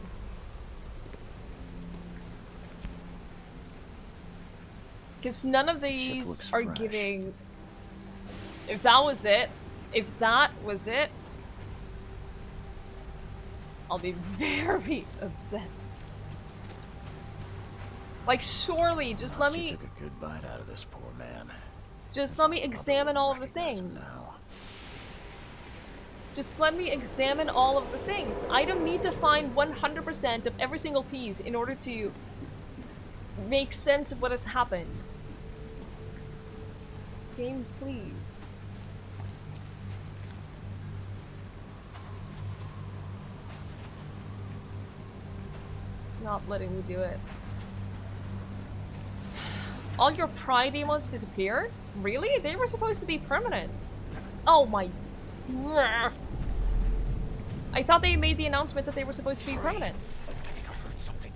Because none of these are fresh. giving... If that was it, I'll be very upset. Like, surely, just let me... took a good bite out of this poor man. Just let me examine all of the things. Just let me examine all of the things. I don't need to find 100% of every single piece in order to make sense of what has happened. Game, please. It's not letting me do it. All your pride emotes disappeared? Really? They were supposed to be permanent. Oh my... I thought they made the announcement that they were supposed to be permanent. I think I heard something.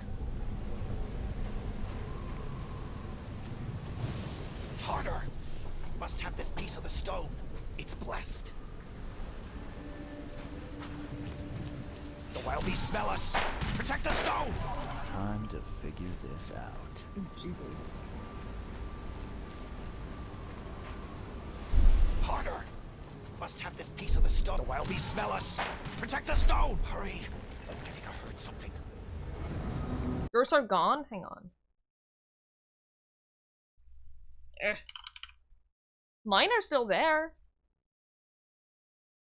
Harder! We must have this piece of the stone. It's blessed. The wild beasts smell us. Protect the stone! Time to figure this out. Jesus. Harder! We must have this piece of the stone. The wild beasts smell us. Protect the stone! Hurry! I think I heard something. Yours are gone? Hang on. Ugh. Mine are still there.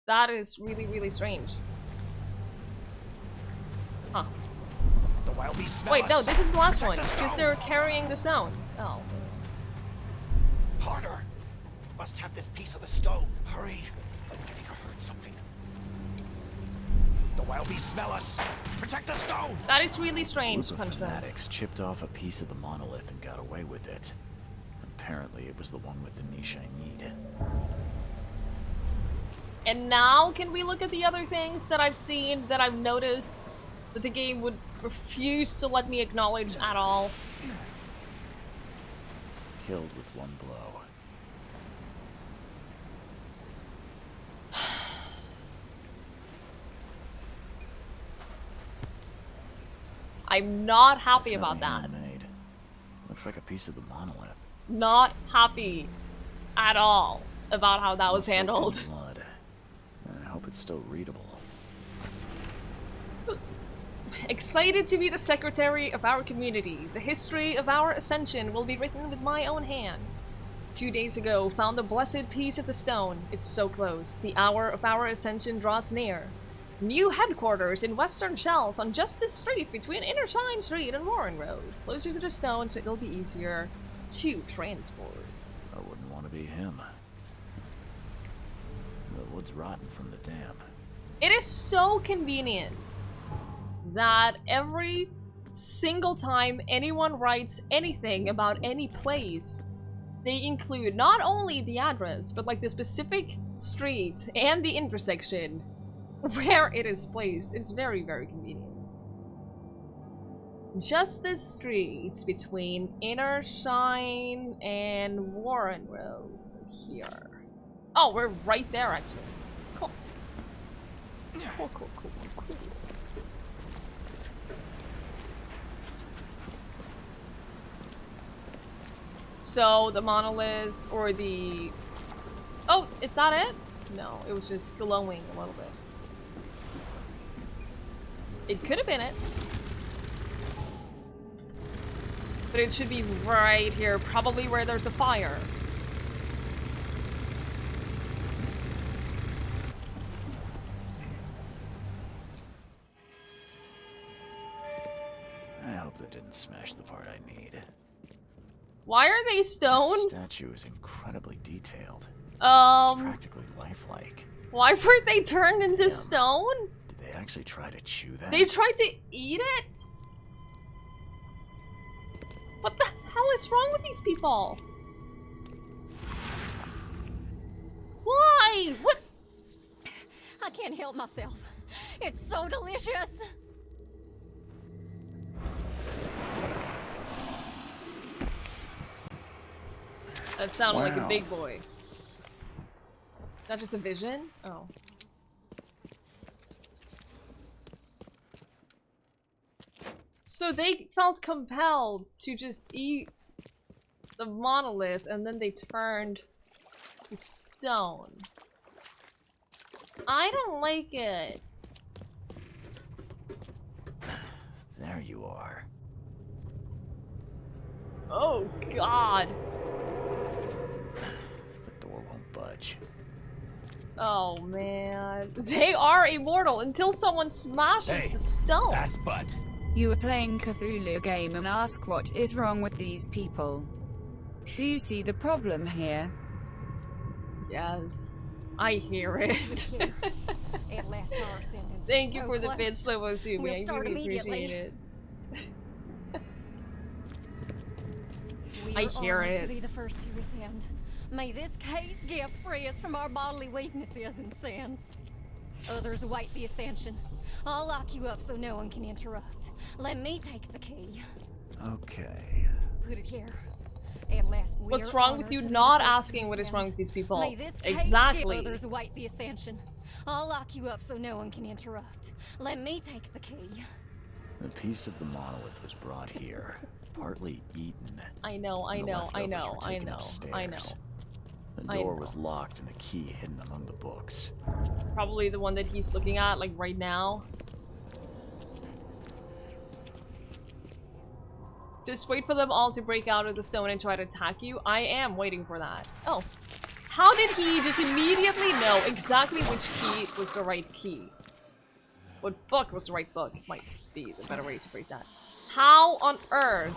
That is really strange. Huh. The wild beasts smell Wait, us. no, this is the last one. Protect the Because stone. they're carrying the stone. Oh. Harder! We must have this piece of the stone. Hurry! I think I heard something. The wild beasts smell us. Protect the stone! That is really strange, Group of Punchman. fanatics chipped off a piece of the monolith and got away with it. Apparently it was the one with the niche I need. And now can we look at the other things that I've seen, that I've noticed, that the game would refuse to let me acknowledge at all? Killed with one blow. I'm not happy about Definitely that. handmade. Looks like a piece of the monolith. Not happy at all about how that was Soaked in handled. blood. I hope it's still readable. Excited to be the secretary of our community. The history of our ascension will be written with my own hand. 2 days ago, found the blessed piece of the stone. It's so close. The hour of our ascension draws near. New headquarters in Western Shells on just this street between Innershine Street and Warren Road. Closer to the stone, so it'll be easier to transport. I wouldn't want to be him. The wood's rotten from the damp. It is so convenient that every single time anyone writes anything about any place, they include not only the address, but like the specific street and the intersection where it is placed. It's very, very convenient. Just this street between Innershine and Warren Road. So here. Oh, we're right there actually. Cool. Cool, cool, cool, cool, cool. So the monolith or the... Oh, it's not it? No, it was just glowing a little bit. It could have been it. But it should be right here, probably where there's a fire. I hope they didn't smash the part I need. Why are they stone? The statue is incredibly detailed. It's Um, practically lifelike. why were they turned into stone? Did they actually try to chew that? They tried to eat it? What the hell is wrong with these people? Why? What? I can't help myself. It's so delicious. That sounded like a Wow. big boy. Not just a vision? Oh. So they felt compelled to just eat the monolith and then they turned to stone. I don't like it. There you are. Oh god. The door won't budge. Oh man. They are immortal until someone smashes the stone. Fast butt. You are playing Cthulhu game and ask what is wrong with these people. Do you see the problem here? Yes. I hear it. At last our sentence. Thank you So for the close. bit, Slow Sumi. We'll I start really immediately. appreciate it. We I are hear honored it. to be the first to ascend. May this case gift free us from our bodily weaknesses and sins. Others await the ascension. I'll lock you up so no one can interrupt. Let me take the key. Okay. Put it here. At last, we What's are wrong with honored you to be not the first to asking what is ascend. wrong with these people? May this case Exactly. give others await the ascension. I'll lock you up so no one can interrupt. Let me take the key. The piece of the monolith was brought here, partly eaten. I know, I and the know, I leftovers know, were I taken know, upstairs. I know. The I door know. was locked and the key hidden among the books. Probably the one that he's looking at, like, right now. Just wait for them all to break out of the stone and try to attack you. I am waiting for that. Oh. How did he just immediately know exactly which key was the right key? What book was the right book? Might be the better way to phrase that. How on earth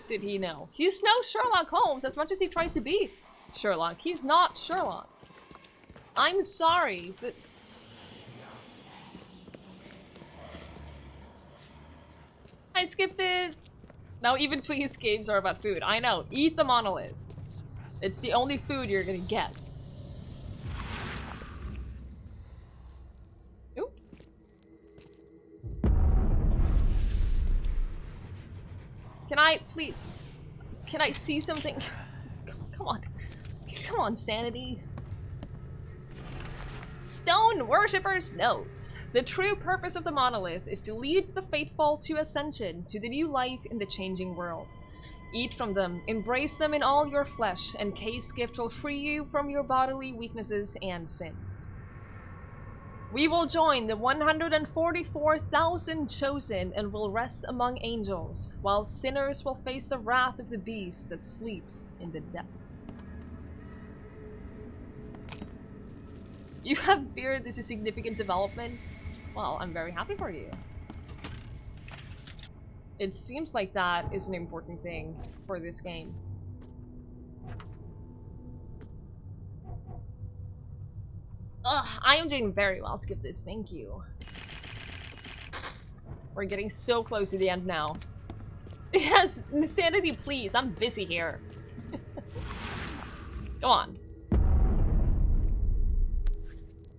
did he know? He's no Sherlock Holmes as much as he tries to be Sherlock. He's not Sherlock. I'm sorry, but... I skipped this! Now even Twiggie's games are about food. I know. Eat the monolith. It's the only food you're gonna get. Ooh. Can I, please? Can I see something? Come on. Come on, sanity. Stone Worshippers notes, the true purpose of the monolith is to lead the faithful to ascension, to the new life in the changing world. Eat from them, embrace them in all your flesh, and Kay's gift will free you from your bodily weaknesses and sins. We will join the 144,000 chosen and will rest among angels, while sinners will face the wrath of the beast that sleeps in the depths. You have feared this is significant development? Well, I'm very happy for you. It seems like that is an important thing for this game. Ugh, I am doing very well. Skip this, thank you. We're getting so close to the end now. Yes, insanity please, I'm busy here. Go on.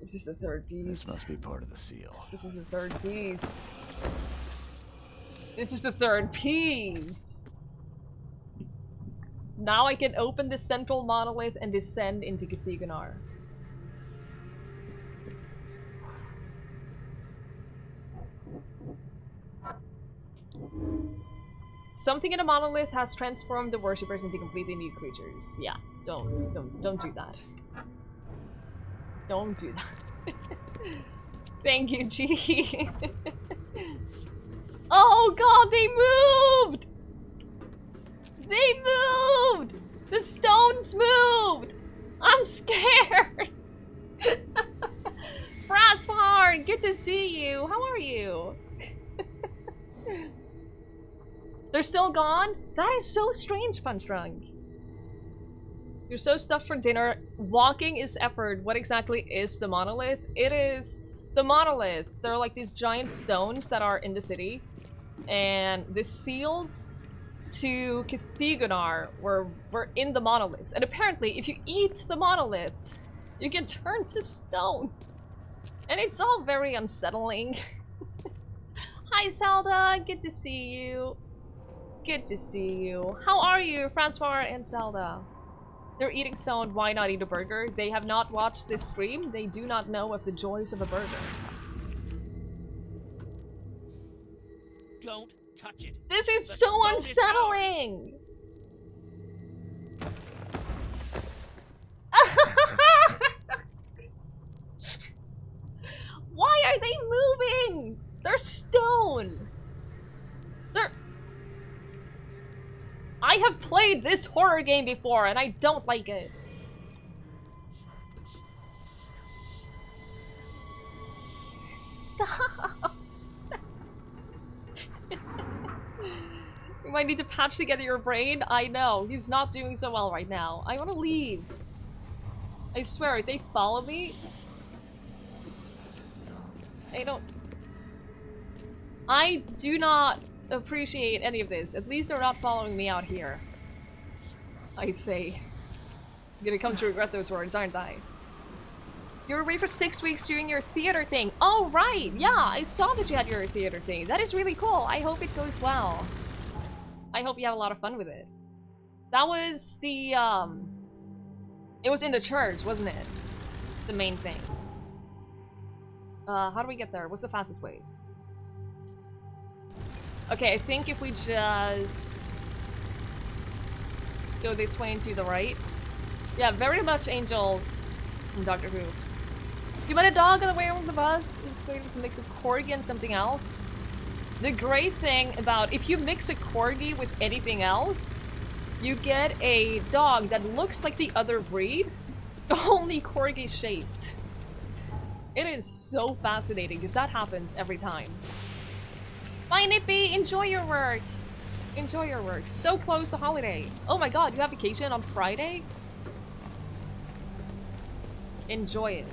This is the third piece. This must be part of the seal. This is the third piece. This is the third piece! Now I can open the central monolith and descend into Cathigonar. Something in a monolith has transformed the worshippers into completely new creatures. Yeah, don't do that. Don't do that. Thank you, G. Oh god, they moved! They moved! The stones moved! I'm scared! Frostfar, good to see you. How are you? They're still gone? That is so strange, Punchdrunk. You're so stuffed for dinner. Walking is effort. What exactly is the monolith? It is the monolith. They're like these giant stones that are in the city. And the seals to Cathigonar were in the monoliths. And apparently, if you eat the monoliths, you can turn to stone. And it's all very unsettling. Hi, Zelda. Good to see you. Good to see you. How are you, Francois and Zelda? They're eating stone. Why not eat a burger? They have not watched this stream. They do not know of the joys of a burger. Don't touch it. This is so unsettling! Why are they moving? They're stone! I have played this horror game before and I don't like it. Stop! You might need to patch together your brain. I know, he's not doing so well right now. I want to leave. I swear, if they follow me... I do not appreciate any of this. At least they're not following me out here. I say. I'm gonna come to regret those words, aren't I? You were away for 6 weeks doing your theater thing. Oh, right! Yeah, I saw that you had your theater thing. That is really cool. I hope it goes well. I hope you have a lot of fun with it. That was the, it was in the church, wasn't it? The main thing. How do we get there? What's the fastest way? Okay, I think if we just go this way and to the right. Yeah, very much angels from Doctor Who. You met a dog on the way on the bus. It's a mix of corgi and something else. The great thing about if you mix a corgi with anything else, you get a dog that looks like the other breed, only corgi shaped. It is so fascinating because that happens every time. Bye, Nippy! Enjoy your work! Enjoy your work. So close to holiday. Oh my god, you have vacation on Friday? Enjoy it.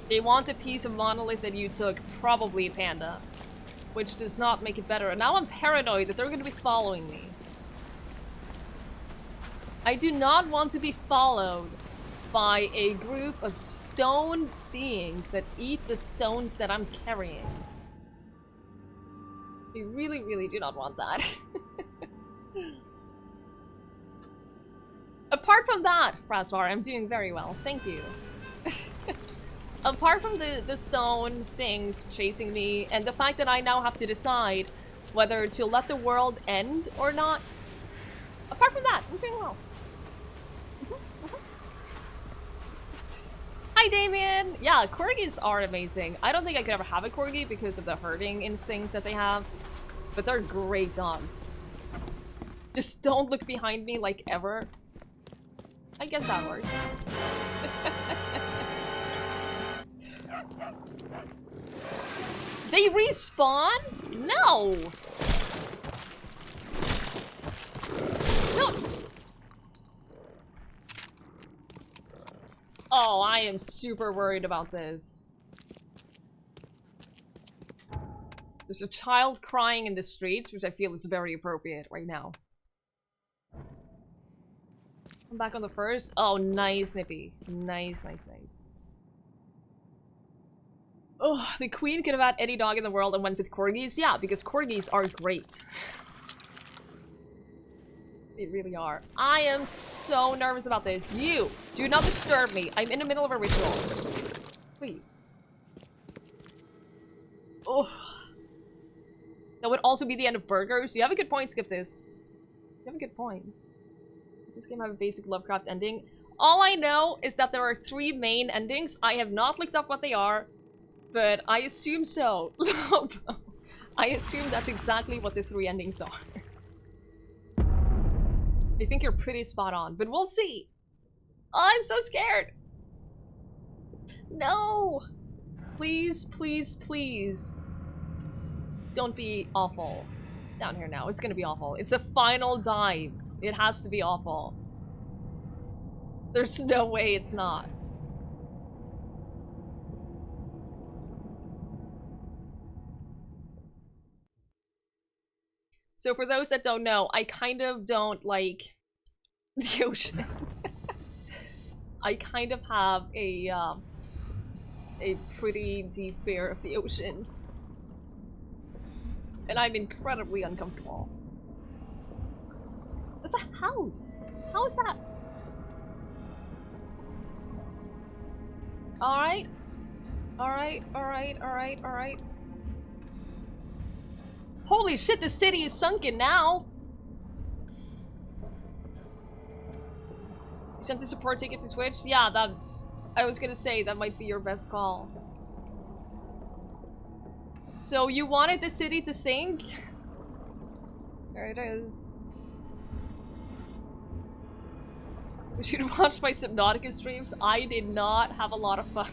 They want a piece of monolith that you took, probably Panda. Which does not make it better. And now I'm paranoid that they're gonna be following me. I do not want to be followed by a group of stone beings that eat the stones that I'm carrying. I really, really do not want that. Apart from that, Frasvar, I'm doing very well. Thank you. Apart from the stone things chasing me, and the fact that I now have to decide, whether to let the world end or not. Apart from that, I'm doing well. Hi, Damien! Yeah, corgis are amazing. I don't think I could ever have a corgi because of the herding instincts that they have, but they're great dogs. Just don't look behind me, like, ever. I guess that works. They respawn? No! No! Oh, I am super worried about this. There's a child crying in the streets, which I feel is very appropriate right now. I'm back on the first. Oh, nice, Nippy. Nice, nice, nice. Oh, the queen could have had any dog in the world and went with corgis? Yeah, because corgis are great. They really are. I am so nervous about this. You, do not disturb me. I'm in the middle of a ritual. Please. Oh. That would also be the end of burgers. You have a good point, skip this. You have a good point. Does this game have a basic Lovecraft ending? All I know is that there are 3 main endings. I have not looked up what they are, but I assume so. I assume that's exactly what the 3 endings are. I think you're pretty spot on, but we'll see. Oh, I'm so scared. No. Please, please, please. Don't be awful. Down here now. It's gonna be awful. It's a final dive. It has to be awful. There's no way it's not. So for those that don't know, I kind of don't like the ocean. I kind of have a pretty deep fear of the ocean. And I'm incredibly uncomfortable. That's a house! How is that? Alright. Alright, alright, alright, alright. Holy shit, the city is sunken now! You sent the support ticket to Twitch? Yeah, that... I was gonna say, that might be your best call. So, you wanted the city to sink? There it is. You should watch my Subnautica streams. I did not have a lot of fun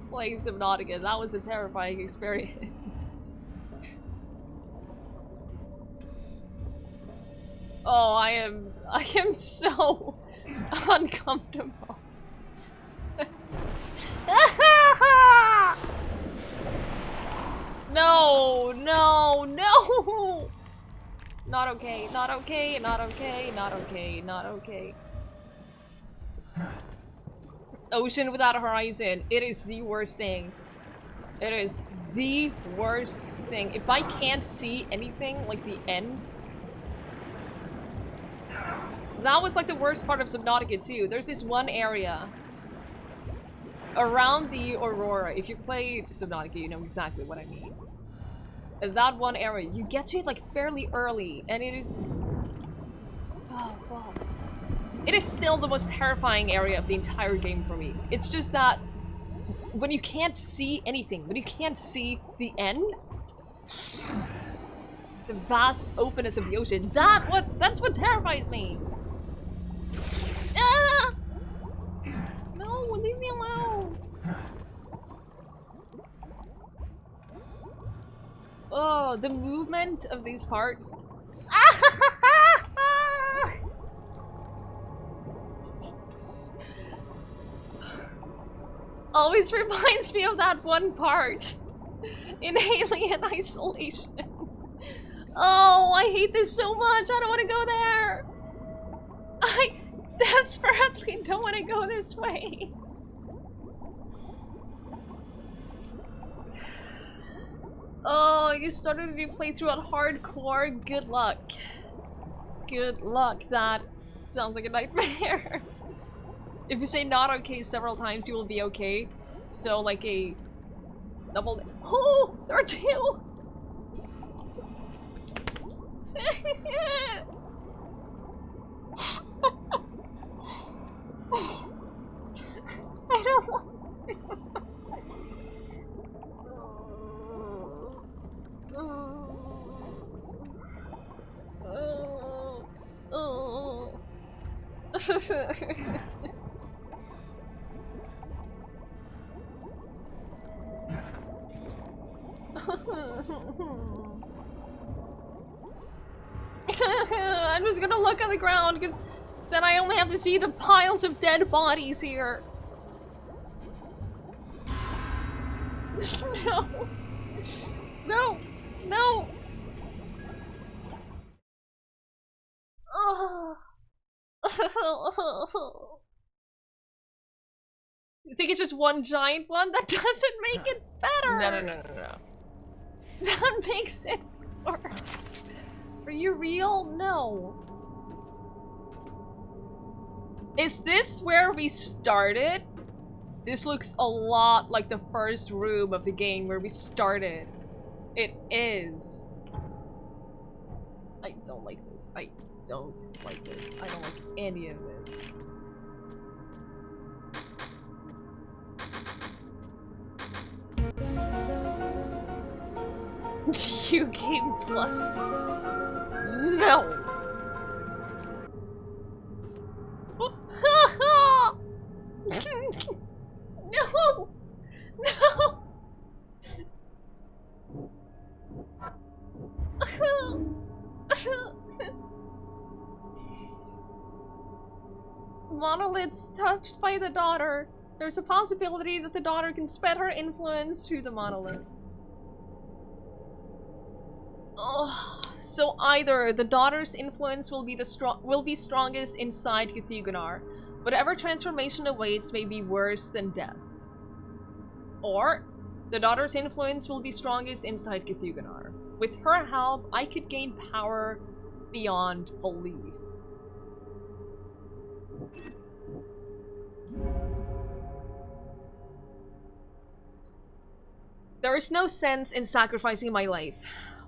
playing Subnautica. That was a terrifying experience. Oh, I am so uncomfortable. No, no, no! Not okay, not okay, not okay, not okay, not okay. Ocean without a horizon. It is the worst thing. It is the worst thing. If I can't see anything, like the end. That was like the worst part of Subnautica too. There's this one area around the Aurora. If you play Subnautica, you know exactly what I mean. That one area, you get to it like fairly early, and it is... Oh, balls. It is still the most terrifying area of the entire game for me. It's just that when you can't see anything, when you can't see the end, the vast openness of the ocean, that's what terrifies me. Ah! No, leave me alone. Oh, the movement of these parts. Always reminds me of that one part in Alien Isolation. Oh, I hate this so much. I don't want to go there. I desperately don't want to go this way. Oh, you started a new playthrough on hardcore. Good luck. Good luck. That sounds like a nightmare. If you say not okay several times, you will be okay. So, like a double... Oh! There are 2! I don't want I'm just gonna look at the ground because then I only have to see the piles of dead bodies here. No. No. No. Oh. You think it's just one giant one? That doesn't make it better. No. That makes it worse. Are you real? No. Is this where we started? This looks a lot like the first room of the game where we started. It is. I don't like this. I don't like this. I don't like any of this. You Game Plus. No. No. No. Monoliths touched by the daughter. There's a possibility that the daughter can spread her influence to the monoliths. Oh, so either the daughter's influence will be strongest inside Cthulhunar. Whatever transformation awaits may be worse than death. Or the daughter's influence will be strongest inside Cthulhunar. With her help, I could gain power beyond belief. There is no sense in sacrificing my life.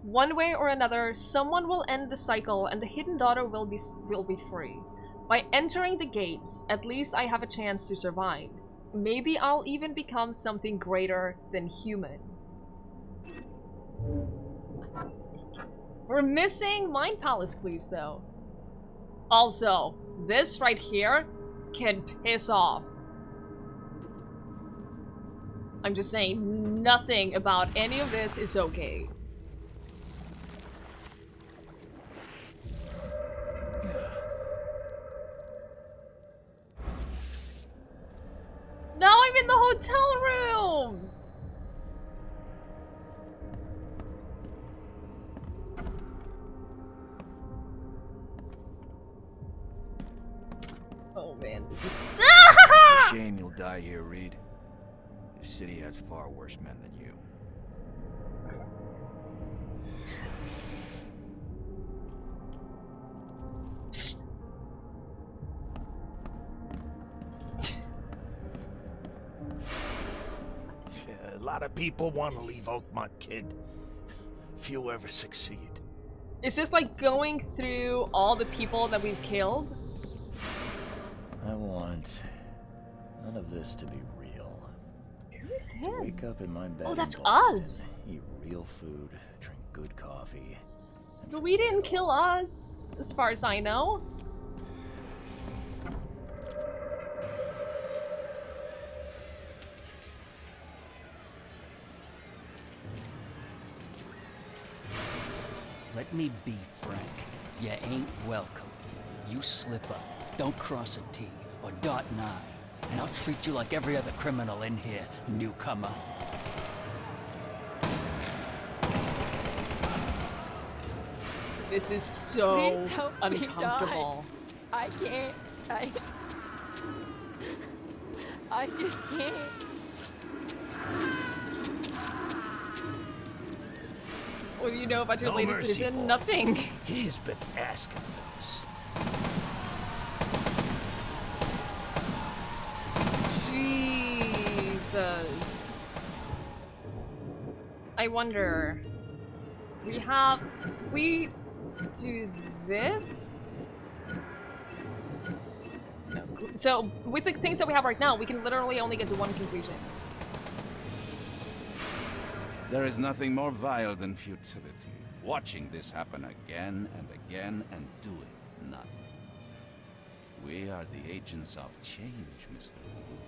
One way or another, someone will end the cycle and the hidden daughter will be free. By entering the gates, at least I have a chance to survive. Maybe I'll even become something greater than human. We're missing Mind Palace clues though. Also, this right here can piss off. I'm just saying, nothing about any of this is okay. Now I'm in the hotel room! Oh man, this is... It's a shame you'll die here, Reed. This city has far worse men than you. A lot of people want to leave Oakmont, kid. Few ever succeed. Is this like going through all the people that we've killed? I want none of this to be real. Who's him? Wake up in my bed. Oh, that's in Boston, us. Eat real food, drink good coffee. But we didn't kill us, as far as I know. Let me be frank. You ain't welcome. You slip up, don't cross a T or dot an I, and I'll treat you like every other criminal in here, newcomer. This is so Please help uncomfortable. Me die. I can't. I just can't. What do you know about your No latest mercy, edition? boy. Nothing. He's been asking for this. Jesus. I wonder. We do this. So, with the things that we have right now, we can literally only get to one conclusion. There is nothing more vile than futility. Watching this happen again and again and doing nothing. We are the agents of change, Mr. Wood.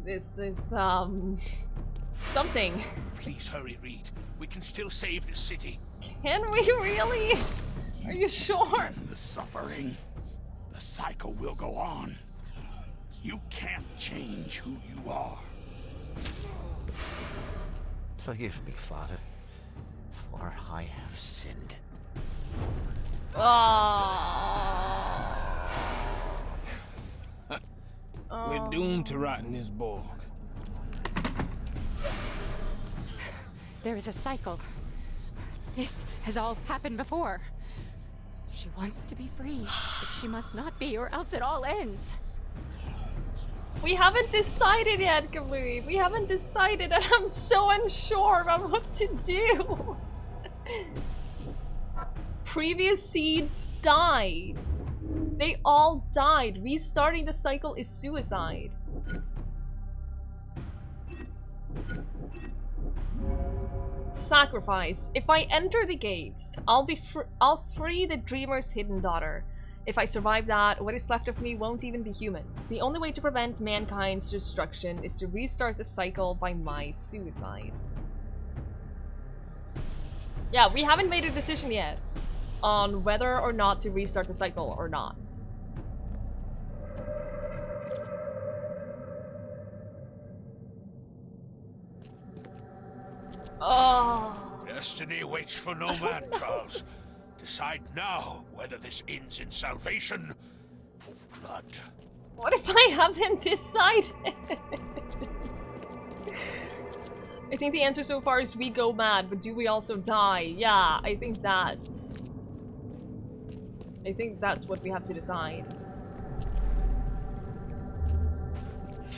This is, something. Please hurry, Reed. We can still save the city. Can we really? Are you sure? And the suffering. The cycle will go on. You can't change who you are. Forgive me, Father, for I have sinned. We're doomed to rot in this borg. There is a cycle. This has all happened before. She wants to be free, but she must not be, or else it all ends. We haven't decided yet, Kamui. We haven't decided, and I'm so unsure about what to do. Previous seeds died. They all died. Restarting the cycle is suicide. Sacrifice. If I enter the gates, I'll free the dreamer's hidden daughter. If I survive that, what is left of me won't even be human. The only way to prevent mankind's destruction is to restart the cycle by my suicide. Yeah, we haven't made a decision yet on whether or not to restart the cycle or not. Oh. Destiny waits for no man, Charles. Decide now whether this ends in salvation or blood. What if I haven't decided? I think the answer so far is we go mad, but do we also die? Yeah, I think that's what we have to decide.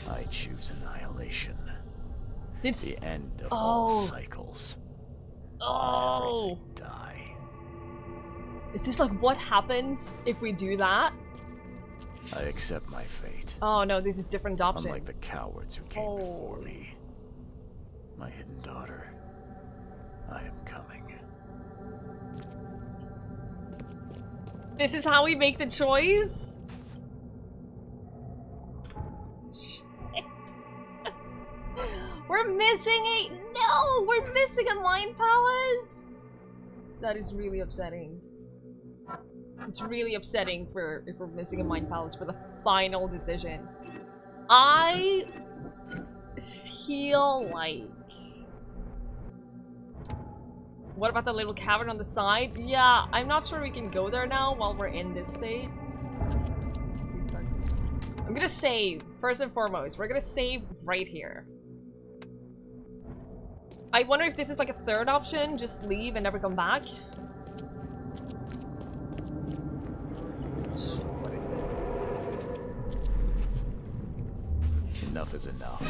I choose annihilation. It's the end of all cycles. Oh. Everything die. Is this like what happens if we do that? I accept my fate. Oh no, this is different options. Unlike the cowards who came before me. My hidden daughter. I am coming. This is how we make the choice? Shit. We're missing a- No! We're missing a mind palace! That is really upsetting. It's really upsetting if we're missing a mind palace for the final decision. I feel like... What about the little cavern on the side? Yeah, I'm not sure we can go there now while we're in this state. I'm gonna save, first and foremost. We're gonna save right here. I wonder if this is like a third option, just leave and never come back. Shit, what is this? Enough is enough.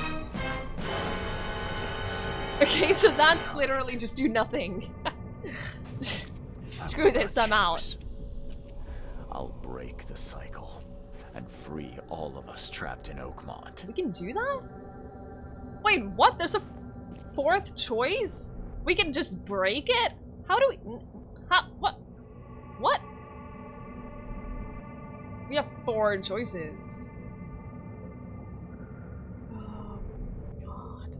Okay, so that's literally just do nothing. Screw this, I'm out. I'll break the cycle and free all of us trapped in Oakmont. We can do that? Wait, what? There's a fourth choice? We can just break it? How do we... How... What? What? We have 4 choices. Oh, God.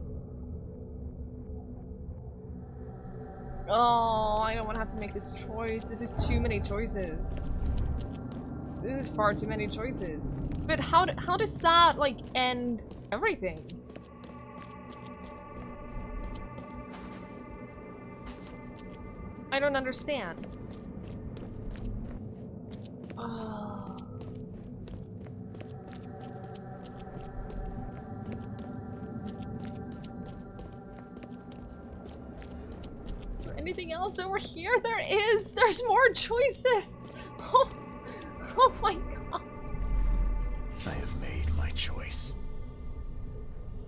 Oh, I don't want to have to make this choice. This is too many choices. This is far too many choices. But how does that, like, end everything? I don't understand. Oh. Is there anything else over here? There is! There's more choices! Oh, oh my god. choice.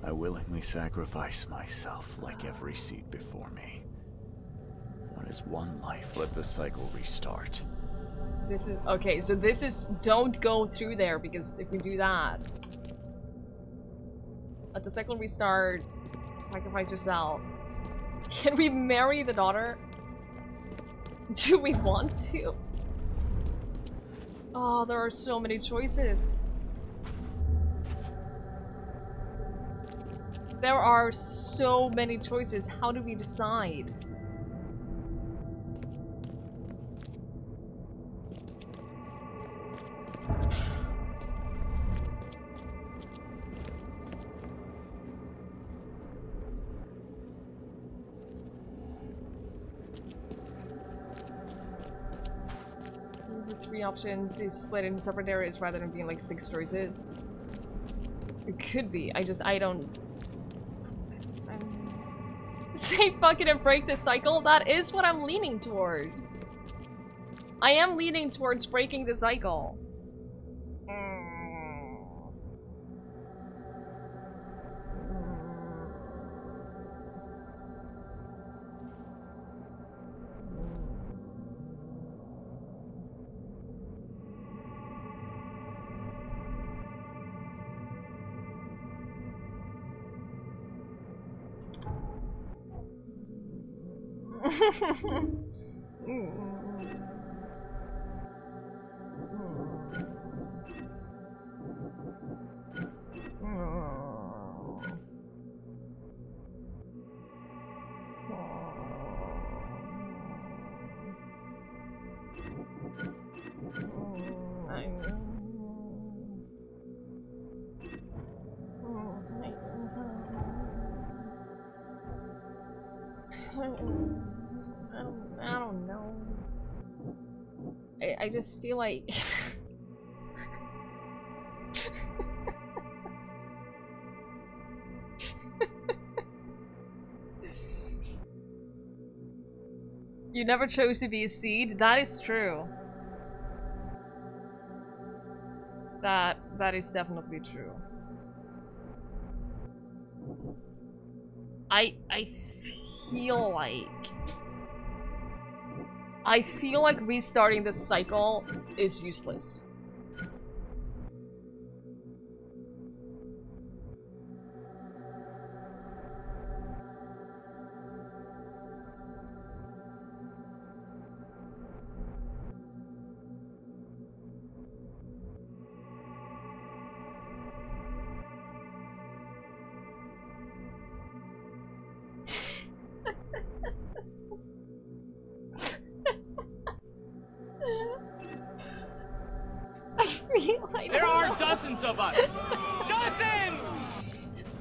I willingly sacrifice myself like every seed before me. What is one life? Let the cycle restart. This is okay, so this is don't go through there because if we do that. Let the cycle restart. Sacrifice yourself. Can we marry the daughter? Do we want to? Oh, there are so many choices. There are so many choices. How do we decide? These are 3 options. They split into separate areas rather than being like 6 choices. It could be. I don't... Say fuck it and break the cycle? That is what I'm leaning towards. I am leaning towards breaking the cycle. I don't know. I just feel like you never chose to be a seed. That is true. That is definitely true. I feel like restarting this cycle is useless. There are dozens of us! Dozens!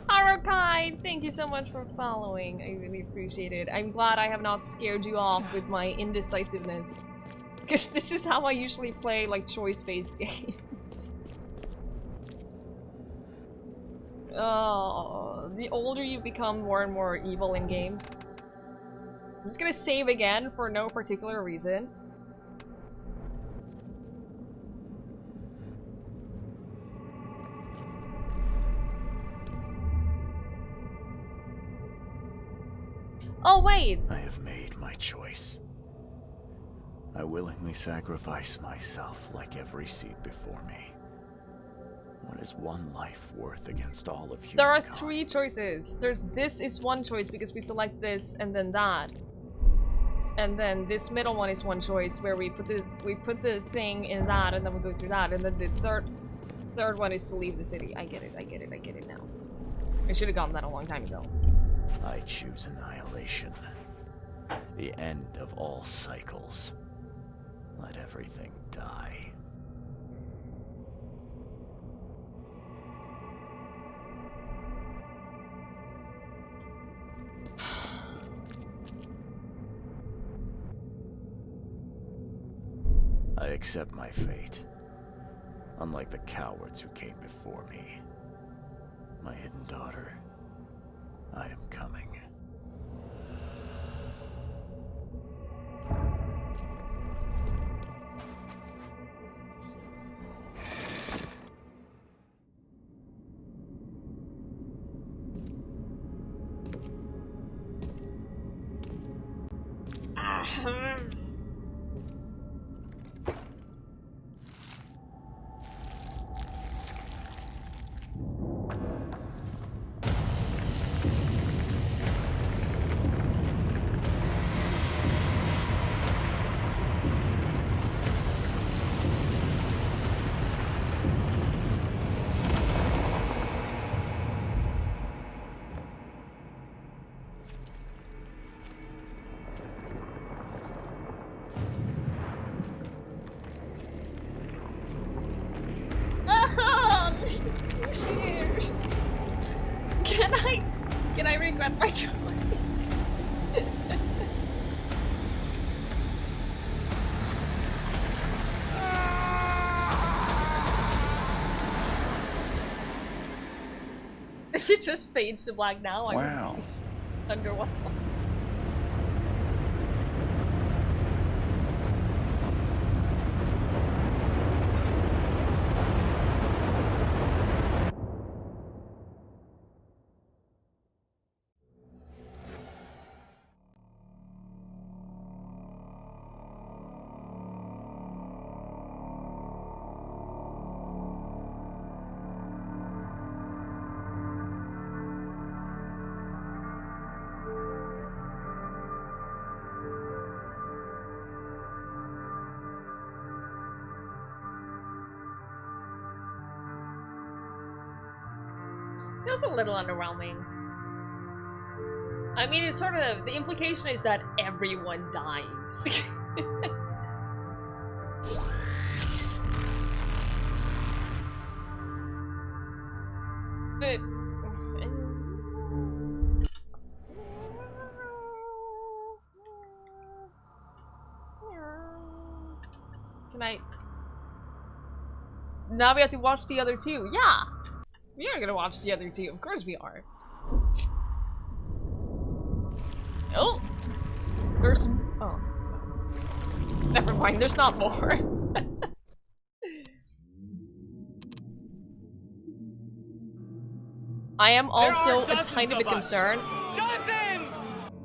Harukai, thank you so much for following. I really appreciate it. I'm glad I have not scared you off with my indecisiveness. Because this is how I usually play, like, choice-based games. Oh, the older you become, more and more evil in games. I'm just gonna save again for no particular reason. Oh, wait! I have made my choice. I willingly sacrifice myself like every seed before me. What is one life worth against all of humankind? There are 3 choices. There's this is one choice because we select this and then that. And then this middle one is one choice where we put this thing in that and then we go through that. And then the third one is to leave the city. I get it now. I should have gotten that a long time ago. I choose annihilation. The end of all cycles. Let everything die. I accept my fate. Unlike the cowards who came before me. My hidden daughter. I am coming. Can I regret my choice? If it just fades to black now, Wow. I'm underwhelmed. It was a little underwhelming. I mean, it's sort of, the implication is that everyone dies. But... Can I... Now we have to watch the other two. Yeah! We are gonna watch the other two. Of course we are. Oh! There's... Oh. Never mind, there's not more. I am also a tiny bit concerned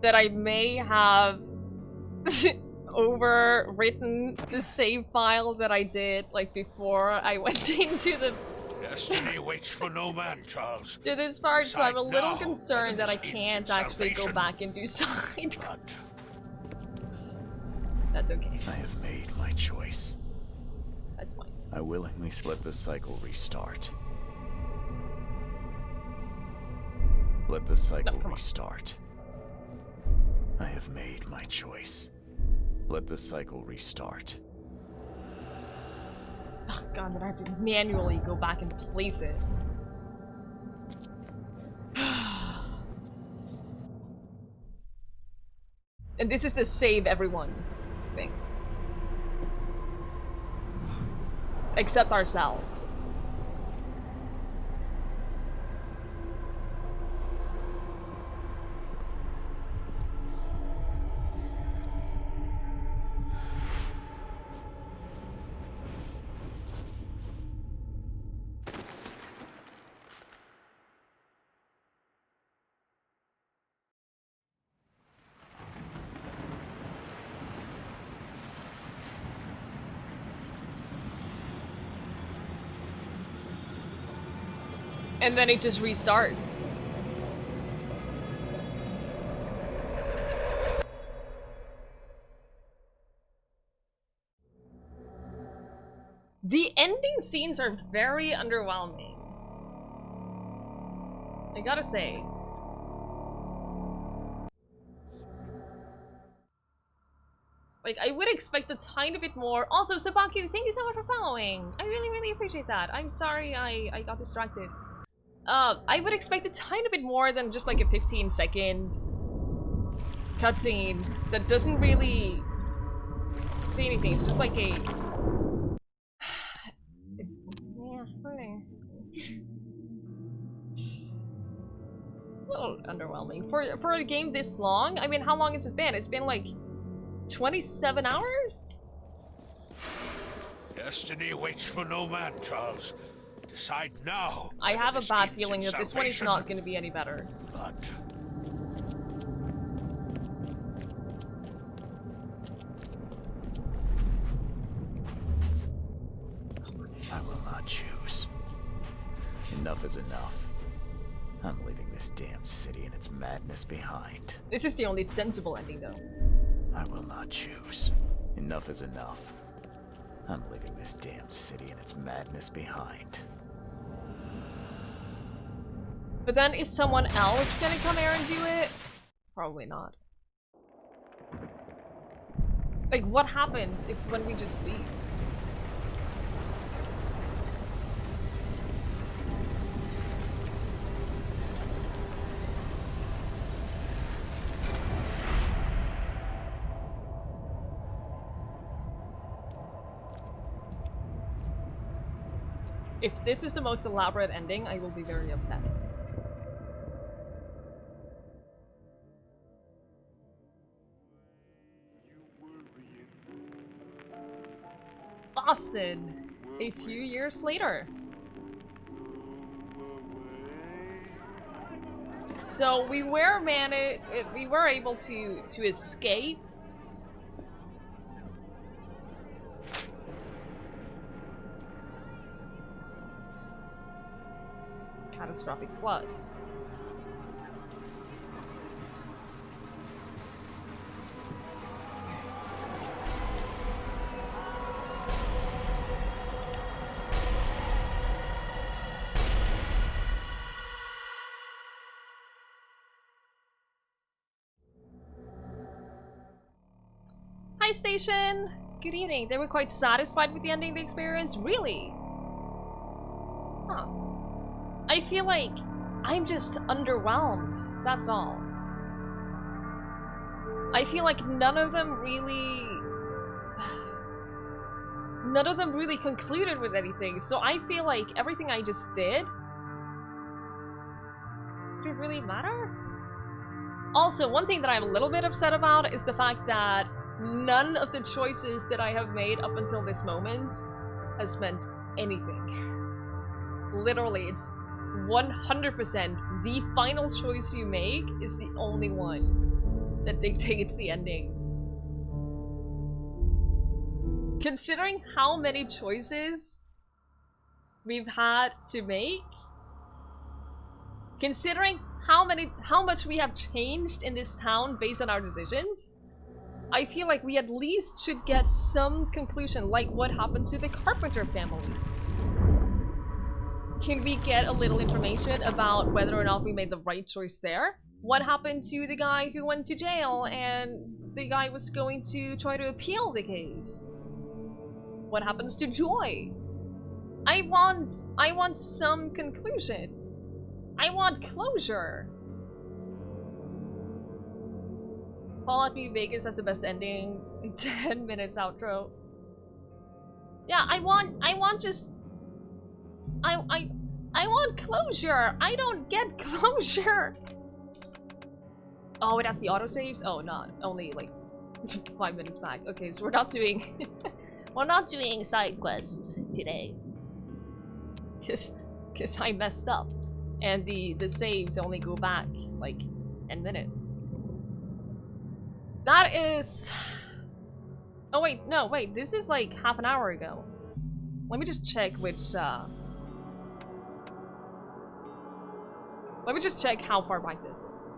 that I may have overwritten the save file that I did like before I went into the Destiny waits for no man, Charles. to this part, so I'm a Decide little now concerned that I whether this can't ends actually in go salvation. back and do side. That's okay. I have made my choice. That's fine. I willingly let the cycle restart. Let the cycle restart. I have made my choice. Let the cycle restart. Oh god, then I have to manually go back and place it. And this is the save everyone thing. Except ourselves. And then it just restarts. The ending scenes are very underwhelming. I gotta say. Like, I would expect a tiny bit more. Also, Sabaku, thank you so much for following. I really, really appreciate that. I'm sorry I got distracted. I would expect a tiny bit more than just like a 15-second cutscene that doesn't really say anything. It's just like a... A little underwhelming. For a game this long? I mean, how long has it been? It's been like 27 hours? Destiny waits for no man, Charles. Decide now. I have a this bad ends feeling in that this one is salvation. not going to be any better. But not choose. Enough is enough. I'm leaving this damn city and its madness behind. This is the only sensible ending, though. I will not choose. Enough is enough. I'm leaving this damn city and its madness behind. But then is someone else gonna come here and do it? Probably not. Like, what happens when we just leave? If this is the most elaborate ending, I will be very upset. Boston, a few years later. So we were able to escape. Catastrophic flood. Hi, Station! Good evening. They were quite satisfied with the ending they experienced? Really? Huh. I feel like I'm just underwhelmed. That's all. I feel like none of them really concluded with anything, so I feel like everything I just did it really matter? Also, one thing that I'm a little bit upset about is the fact that none of the choices that I have made up until this moment has meant anything. Literally, it's 100% the final choice you make is the only one that dictates the ending. Considering how many choices we've had to make, considering how much we have changed in this town based on our decisions, I feel like we at least should get some conclusion, like what happens to the Carpenter family. Can we get a little information about whether or not we made the right choice there? What happened to the guy who went to jail and the guy was going to try to appeal the case? What happens to Joy? I want some conclusion. I want closure. Fallout New Vegas has the best ending. 10 minutes outro. Yeah, I want closure. I don't get closure. Oh, it has the autosaves? Oh, not only like 5 minutes back. Okay, so we're not doing we're not doing side quests today. Cause I messed up. And the saves only go back like 10 minutes. That is... Oh wait, no, wait, this is like half an hour ago. Let me just check which, Let me just check how far back this is.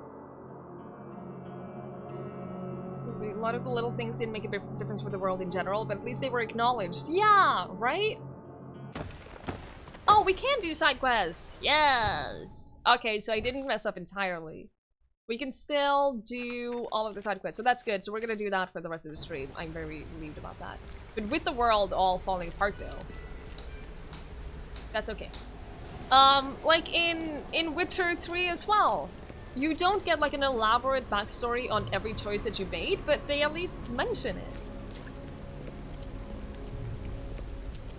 So a lot of the little things didn't make a difference for the world in general, but at least they were acknowledged. Yeah, right? Oh, we can do side quests! Yes! Okay, so I didn't mess up entirely. We can still do all of the side quests, so that's good. So we're gonna do that for the rest of the stream. I'm very relieved about that. But with the world all falling apart, though, that's okay. Like in Witcher 3 as well. You don't get like an elaborate backstory on every choice that you made, but they at least mention it.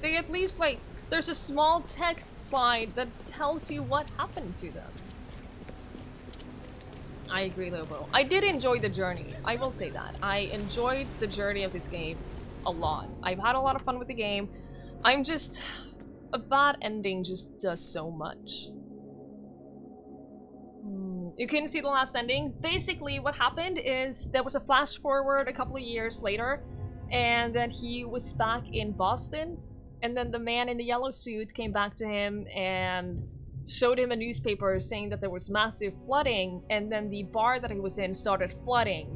They at least like, there's a small text slide that tells you what happened to them. I agree, Lobo. I did enjoy the journey. I will say that. I enjoyed the journey of this game a lot. I've had a lot of fun with the game. I'm just... A bad ending just does so much. You couldn't see the last ending. Basically, what happened is there was a flash forward a couple of years later, and then he was back in Boston, And then the man in the yellow suit came back to him and showed him a newspaper saying that there was massive flooding, and then the bar that he was in started flooding.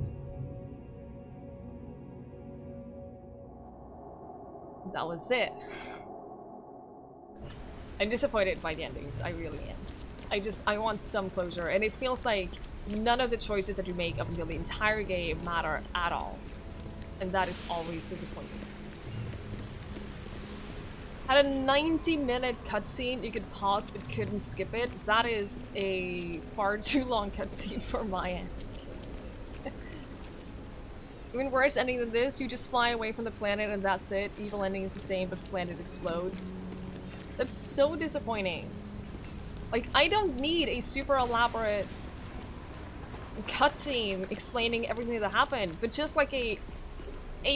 That was it. I'm disappointed by the endings, I really am. I want some closure, and it feels like none of the choices that you make up until the entire game matter at all. And that is always disappointing. Had a 90-minute cutscene you could pause but couldn't skip it. That is a far too long cutscene for my end. I mean, worse ending than this, you just fly away from the planet and that's it. Evil ending is the same, but the planet explodes. That's so disappointing. Like, I don't need a super elaborate cutscene explaining everything that happened, but just like a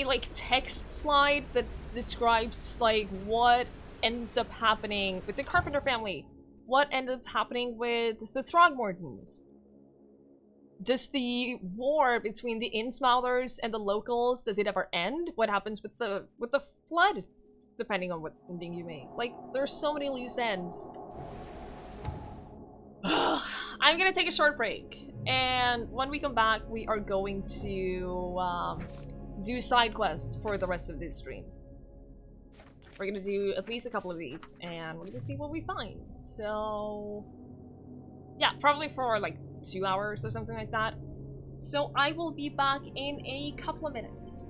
like text slide that describes like what ends up happening with the Carpenter family, what ended up happening with the Throgmortons. Does the war between the Innsmouthers and the locals, does it ever end? What happens with the flood, depending on what ending you make? Like, there's so many loose ends. I'm gonna take a short break, and when we come back, we are going to do side quests for the rest of this stream. We're gonna do at least a couple of these, and we're gonna see what we find. So, yeah, probably for like 2 hours or something like that. So I will be back in a couple of minutes.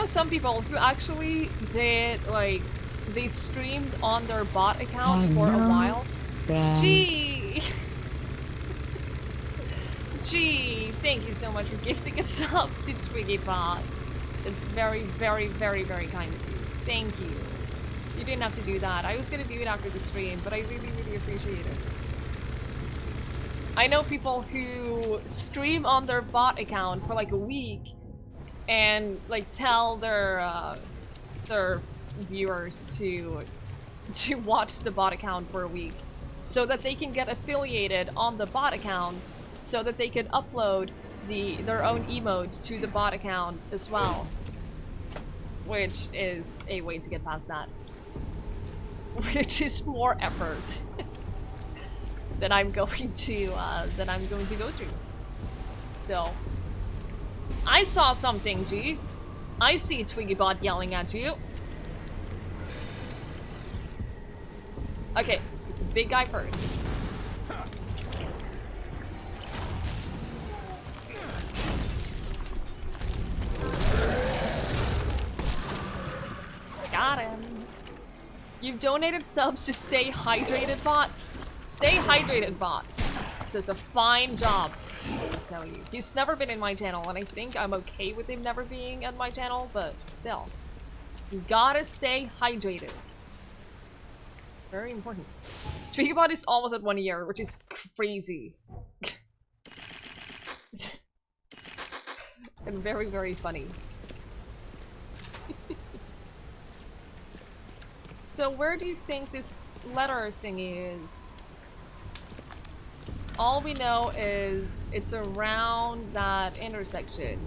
some people who actually did, like, they streamed on their bot account for a while. Gee! Gee, thank you so much for gifting a sub to Twiggie Bot. It's very, very, very, very kind of you. Thank you. You didn't have to do that. I was gonna do it after the stream, but I really, really appreciate it. I know people who stream on their bot account for like a week and like tell their viewers to watch the bot account for a week so that they can get affiliated on the bot account so that they can upload their own emotes to the bot account as well, which is a way to get past that, which is more effort that I'm going to go through. So I saw something, G. I see TwiggieBot yelling at you. Okay, big guy first. Got him. You've donated subs to Stay Hydrated Bot. Stay Hydrated Bot does a fine job, I tell you. He's never been in my channel, and I think I'm okay with him never being on my channel, but still. You gotta stay hydrated. Very important. TwiggieBot is almost at 1 year, which is crazy. And very, very funny. So where do you think this letter thing is? All we know is it's around that intersection.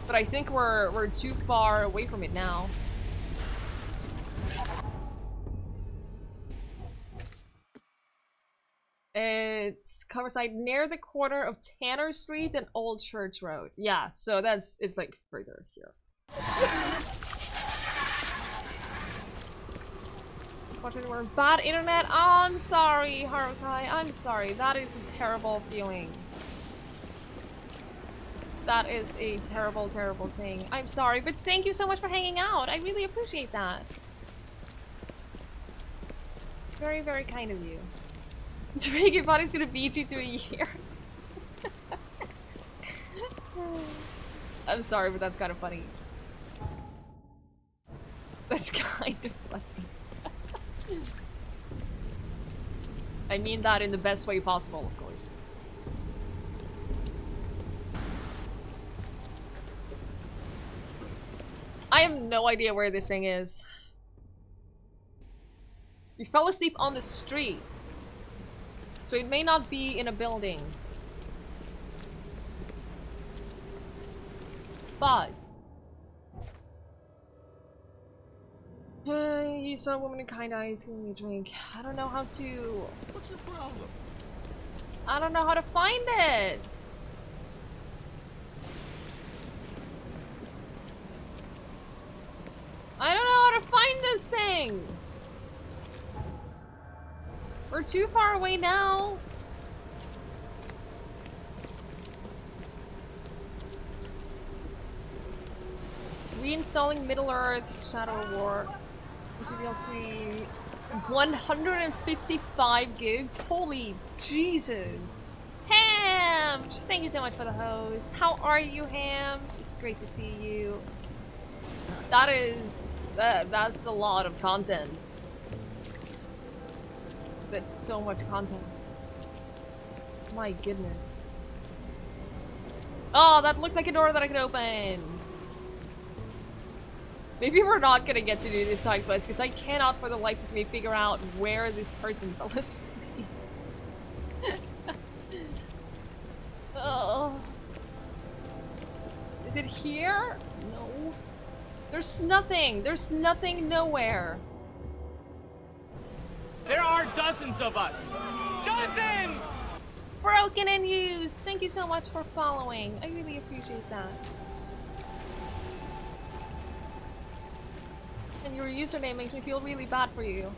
But I think we're too far away from it now. It's Coverside near the corner of Tanner Street and Old Church Road. Yeah, so it's like further here. Bad internet. Oh, I'm sorry, Harukai. I'm sorry. That is a terrible feeling. That is a terrible, terrible thing. I'm sorry, but thank you so much for hanging out. I really appreciate that. Very, very kind of you. TwiggieBot gonna beat you to a year. I'm sorry, but that's kind of funny. That's kind of funny. I mean that in the best way possible, of course. I have no idea where this thing is. You fell asleep on the street, so it may not be in a building. But you saw a woman in kind eyes giving me a drink. I don't know how to. What's your problem? I don't know how to find it. I don't know how to find this thing. We're too far away now. Reinstalling Middle-earth Shadow War. DLC 155 gigs. Holy Jesus. Hams! Thank you so much for the host. How are you, Hams? It's great to see you. That's a lot of content. That's so much content. My goodness. Oh, that looked like a door that I could open. Maybe we're not gonna get to do this side quest because I cannot for the life of me figure out where this person fell asleep. Oh. Is it here? No. There's nothing. There's nothing nowhere. There are dozens of us. Dozens! Broken and used. Thank you so much for following. I really appreciate that. And your username makes me feel really bad for you.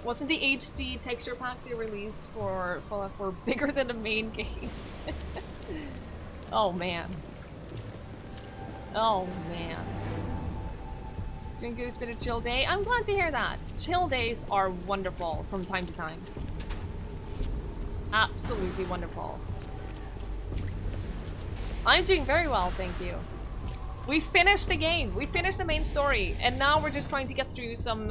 Wasn't the HD texture packs they released for Fallout 4 bigger than the main game? Oh man. Oh man. It's been good, it's been a chill day. I'm glad to hear that. Chill days are wonderful from time to time. Absolutely wonderful. I'm doing very well, thank you. We finished the game. We finished the main story, and now we're just trying to get through some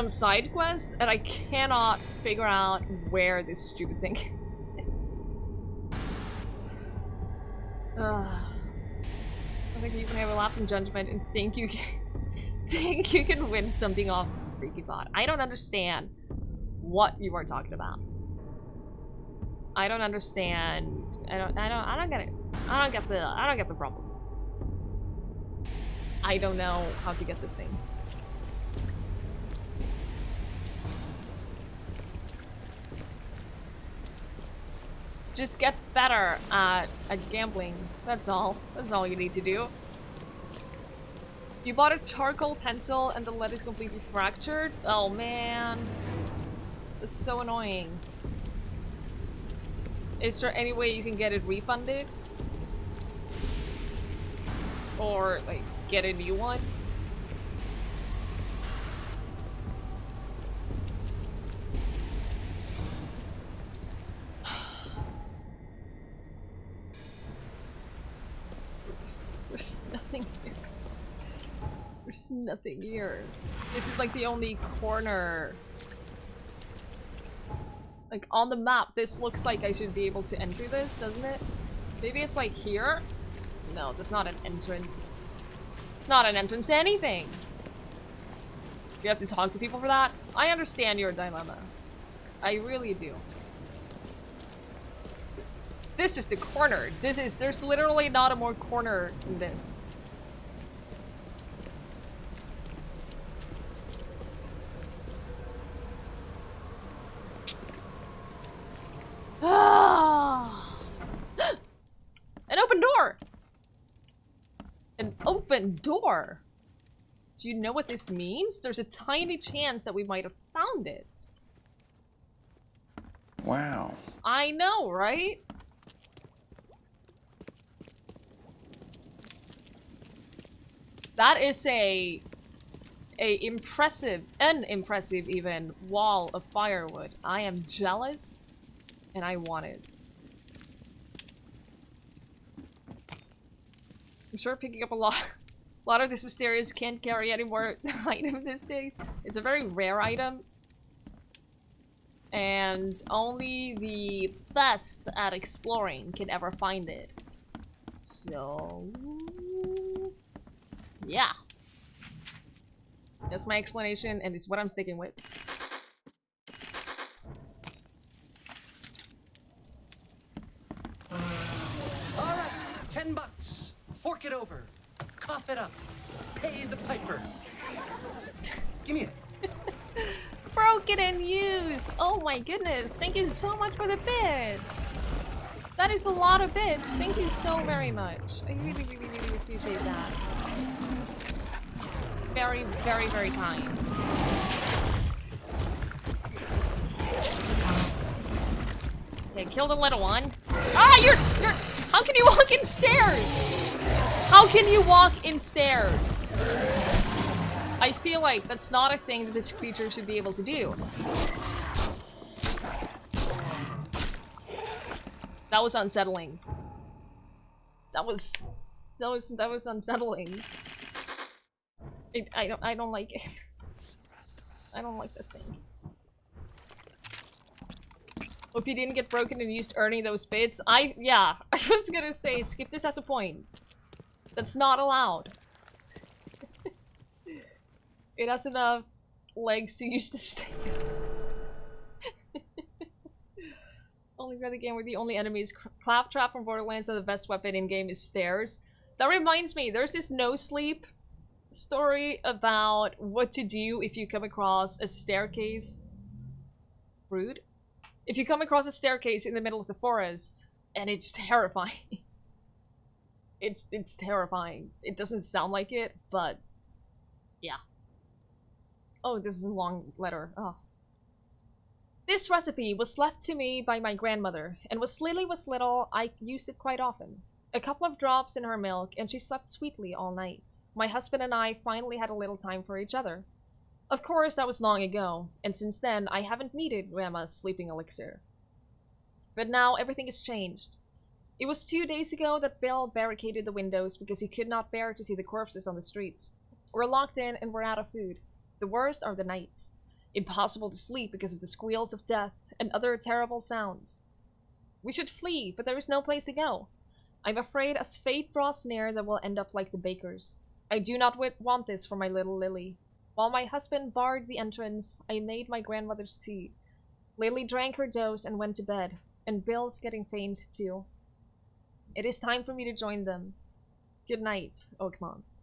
side quests, and I cannot figure out where this stupid thing is. I think you can have a lapse in judgment and think you can win something off Freaky Bot. I don't understand what you are talking about. I don't understand. I don't get it. I don't get the problem. I don't know how to get this thing. Just get better at gambling. That's all. That's all you need to do. You bought a charcoal pencil and the lead is completely fractured? Oh man. That's so annoying. Is there any way you can get it refunded? Or, like, get a new one? There's nothing here. There's nothing here. This is like the only corner. Like on the map, this looks like I should be able to enter this, doesn't it? Maybe it's like here? No, that's not an entrance. It's not an entrance to anything. You have to talk to people for that? I understand your dilemma. I really do. This is the corner. There's literally not a more corner than this. Ah! An open door! An open door? Do you know what this means? There's a tiny chance that we might have found it. Wow. I know, right? That is an impressive even wall of firewood. I am jealous, and I want it. I'm sure picking up a lot of this mysterious can't carry any more item these days. It's a very rare item, and only the best at exploring can ever find it. So yeah. That's my explanation, and it's what I'm sticking with. Alright, $10. Fork it over. Cough it up. Pay the piper. Give me it. Broken and used! Oh my goodness, thank you so much for the bits! That is a lot of bits, thank you so very much. I really, really, really appreciate that. Very, very, very kind. Okay, kill the little one. Ah, you're, how can you walk in stairs? How can you walk in stairs? I feel like that's not a thing that this creature should be able to do. That was unsettling. That was unsettling. I don't like it. I don't like that thing. Hope you didn't get broken and used earning those bits. Yeah, I was gonna say, skip this as a point. That's not allowed. It has enough legs to use the stairs. Only for the game where the only enemy is Claptrap from Borderlands and the best weapon in game is stairs. That reminds me, there's this no sleep story about what to do if you come across a staircase. Rude. If you come across a staircase in the middle of the forest, and it's terrifying. It's terrifying. It doesn't sound like it, but yeah. Oh, this is a long letter. Oh, This recipe was left to me by my grandmother, and when Lily was little, I used it quite often. A couple of drops in her milk, and she slept sweetly all night. My husband and I finally had a little time for each other. Of course, that was long ago, and since then, I haven't needed Grandma's sleeping elixir. But now, everything has changed. It was 2 days ago that Bill barricaded the windows because he could not bear to see the corpses on the streets. We're locked in and we're out of food. The worst are the nights. Impossible to sleep because of the squeals of death and other terrible sounds. We should flee, but there is no place to go. I'm afraid as fate draws near that we'll end up like the bakers. I do not want this for my little Lily. While my husband barred the entrance, I made my grandmother's tea. Lily drank her dose and went to bed, and Bill's getting faint too. It is time for me to join them. Good night, Oakmont.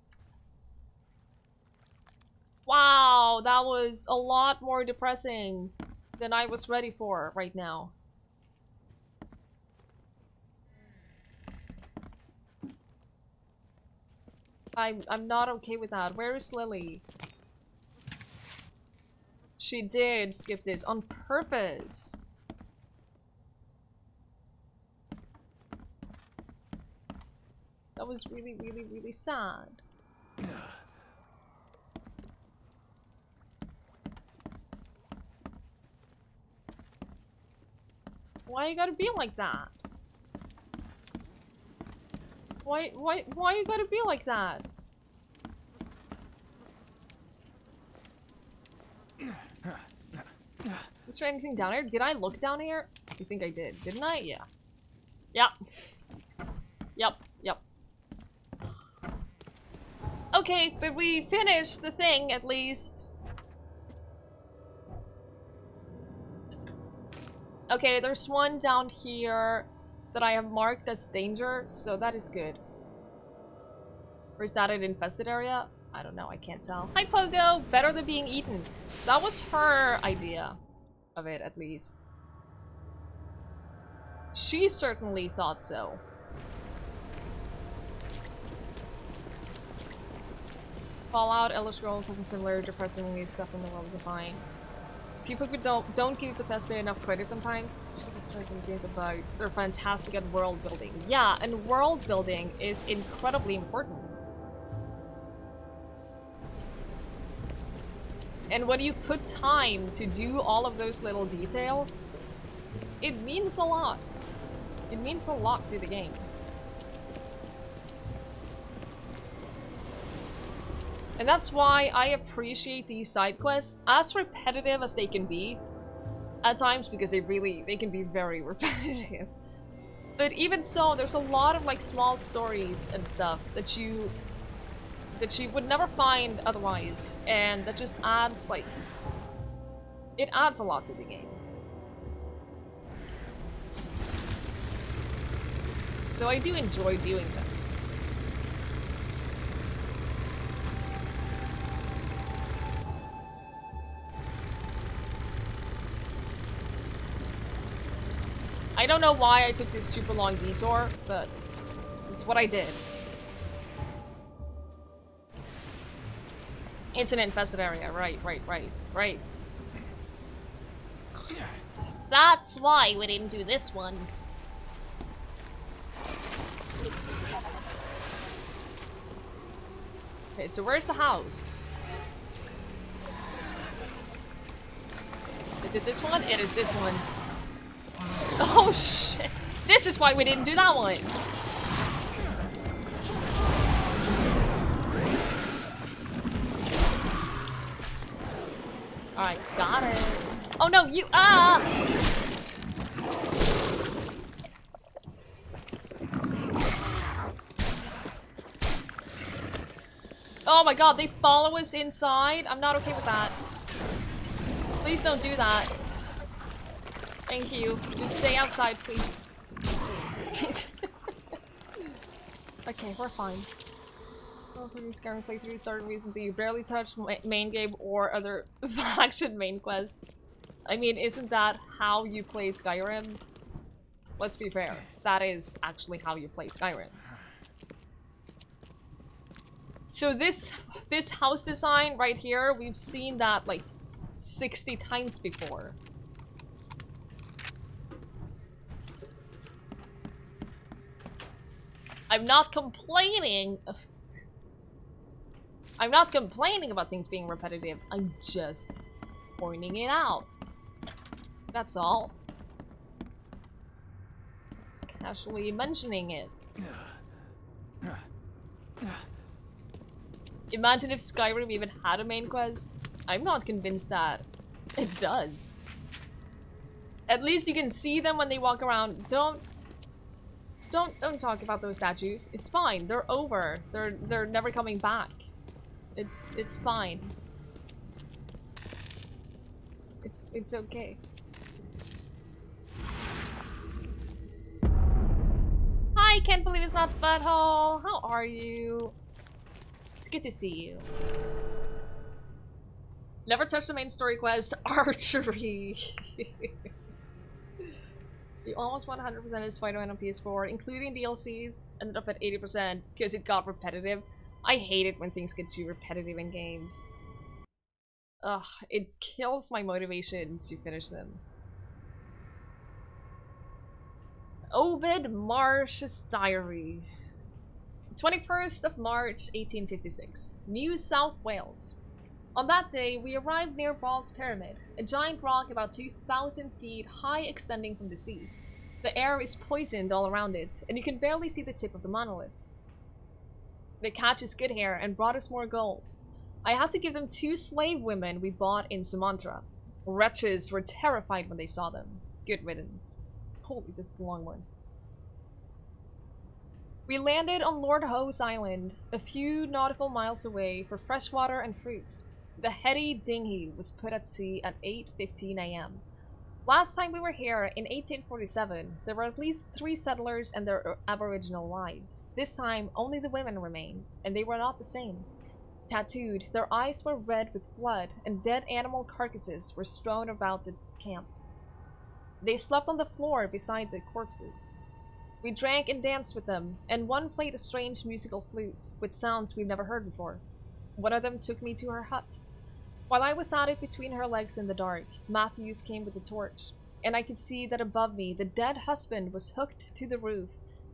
Wow, that was a lot more depressing than I was ready for right now. I'm not okay with that. Where is Lily? She did skip this on purpose. That was really, really, really sad. Why you gotta be like that? Why you gotta be like that? Is there anything down here? Did I look down here? I think I did, didn't I? Yeah. Yep. Yep. Okay, but we finished the thing, at least. Okay, there's one down here that I have marked as danger, so that is good. Or is that an infested area? I don't know, I can't tell. Hi, Pogo! Better than being eaten. That was her idea of it, at least. She certainly thought so. Fallout, Elder Scrolls has a similar depressingly stuff in the world defying. People who don't give Bethesda enough credit sometimes. Should be striking games about. They're fantastic at world building. Yeah, and world building is incredibly important. And when you put time to do all of those little details, it means a lot. It means a lot to the game. And that's why I appreciate these side quests, as repetitive as they can be at times, because they can be very repetitive. But even so, there's a lot of like small stories and stuff that you would never find otherwise, and that just adds like, it adds a lot to the game. So I do enjoy doing them. I don't know why I took this super long detour, but it's what I did. It's an infested area, right. That's why we didn't do this one. Okay, so where's the house? Is it this one? It is this one. Oh shit! This is why we didn't do that one! Alright, got it. Oh no, you- ah! Oh my god, they follow us inside? I'm not okay with that. Please don't do that. Thank you. Just stay outside, please. Okay, we're fine. Oh, Skyrim playthrough started recently. You barely touched main game or other faction main quests. I mean, isn't that how you play Skyrim? Let's be fair. That is actually how you play Skyrim. So this house design right here, we've seen that like 60 times before. I'm not complaining. I'm not complaining about things being repetitive. I'm just pointing it out. That's all. Casually mentioning it. Imagine if Skyrim even had a main quest. I'm not convinced that it does. At least you can see them when they walk around. Don't talk about those statues. It's fine. They're over. They're never coming back. It's fine. It's okay. Hi, can't believe it's not Butthole. How are you? It's good to see you. Never touched the main story quest. Archery. You almost 100% is Spider-Man on PS4, including DLCs. Ended up at 80% because it got repetitive. I hate it when things get too repetitive in games. Ugh, it kills my motivation to finish them. Obed Marsh's Diary. 21st of March, 1856. New South Wales. On that day, we arrived near Ball's Pyramid, a giant rock about 2,000 feet high extending from the sea. The air is poisoned all around it, and you can barely see the tip of the monolith. They catch us good here and brought us more gold. I had to give them 2 slave women we bought in Sumatra. Wretches were terrified when they saw them. Good riddance. Holy, this is a long one. We landed on Lord Howe's Island, a few nautical miles away, for fresh water and fruit. The heady dinghy was put at sea at 8:15 a.m. Last time we were here, in 1847, there were at least 3 settlers and their aboriginal wives. This time, only the women remained, and they were not the same. Tattooed, their eyes were red with blood, and dead animal carcasses were strewn about the camp. They slept on the floor beside the corpses. We drank and danced with them, and one played a strange musical flute, with sounds we'd never heard before. One of them took me to her hut. While I was at it between her legs in the dark, Matthews came with a torch, and I could see that above me the dead husband was hooked to the roof,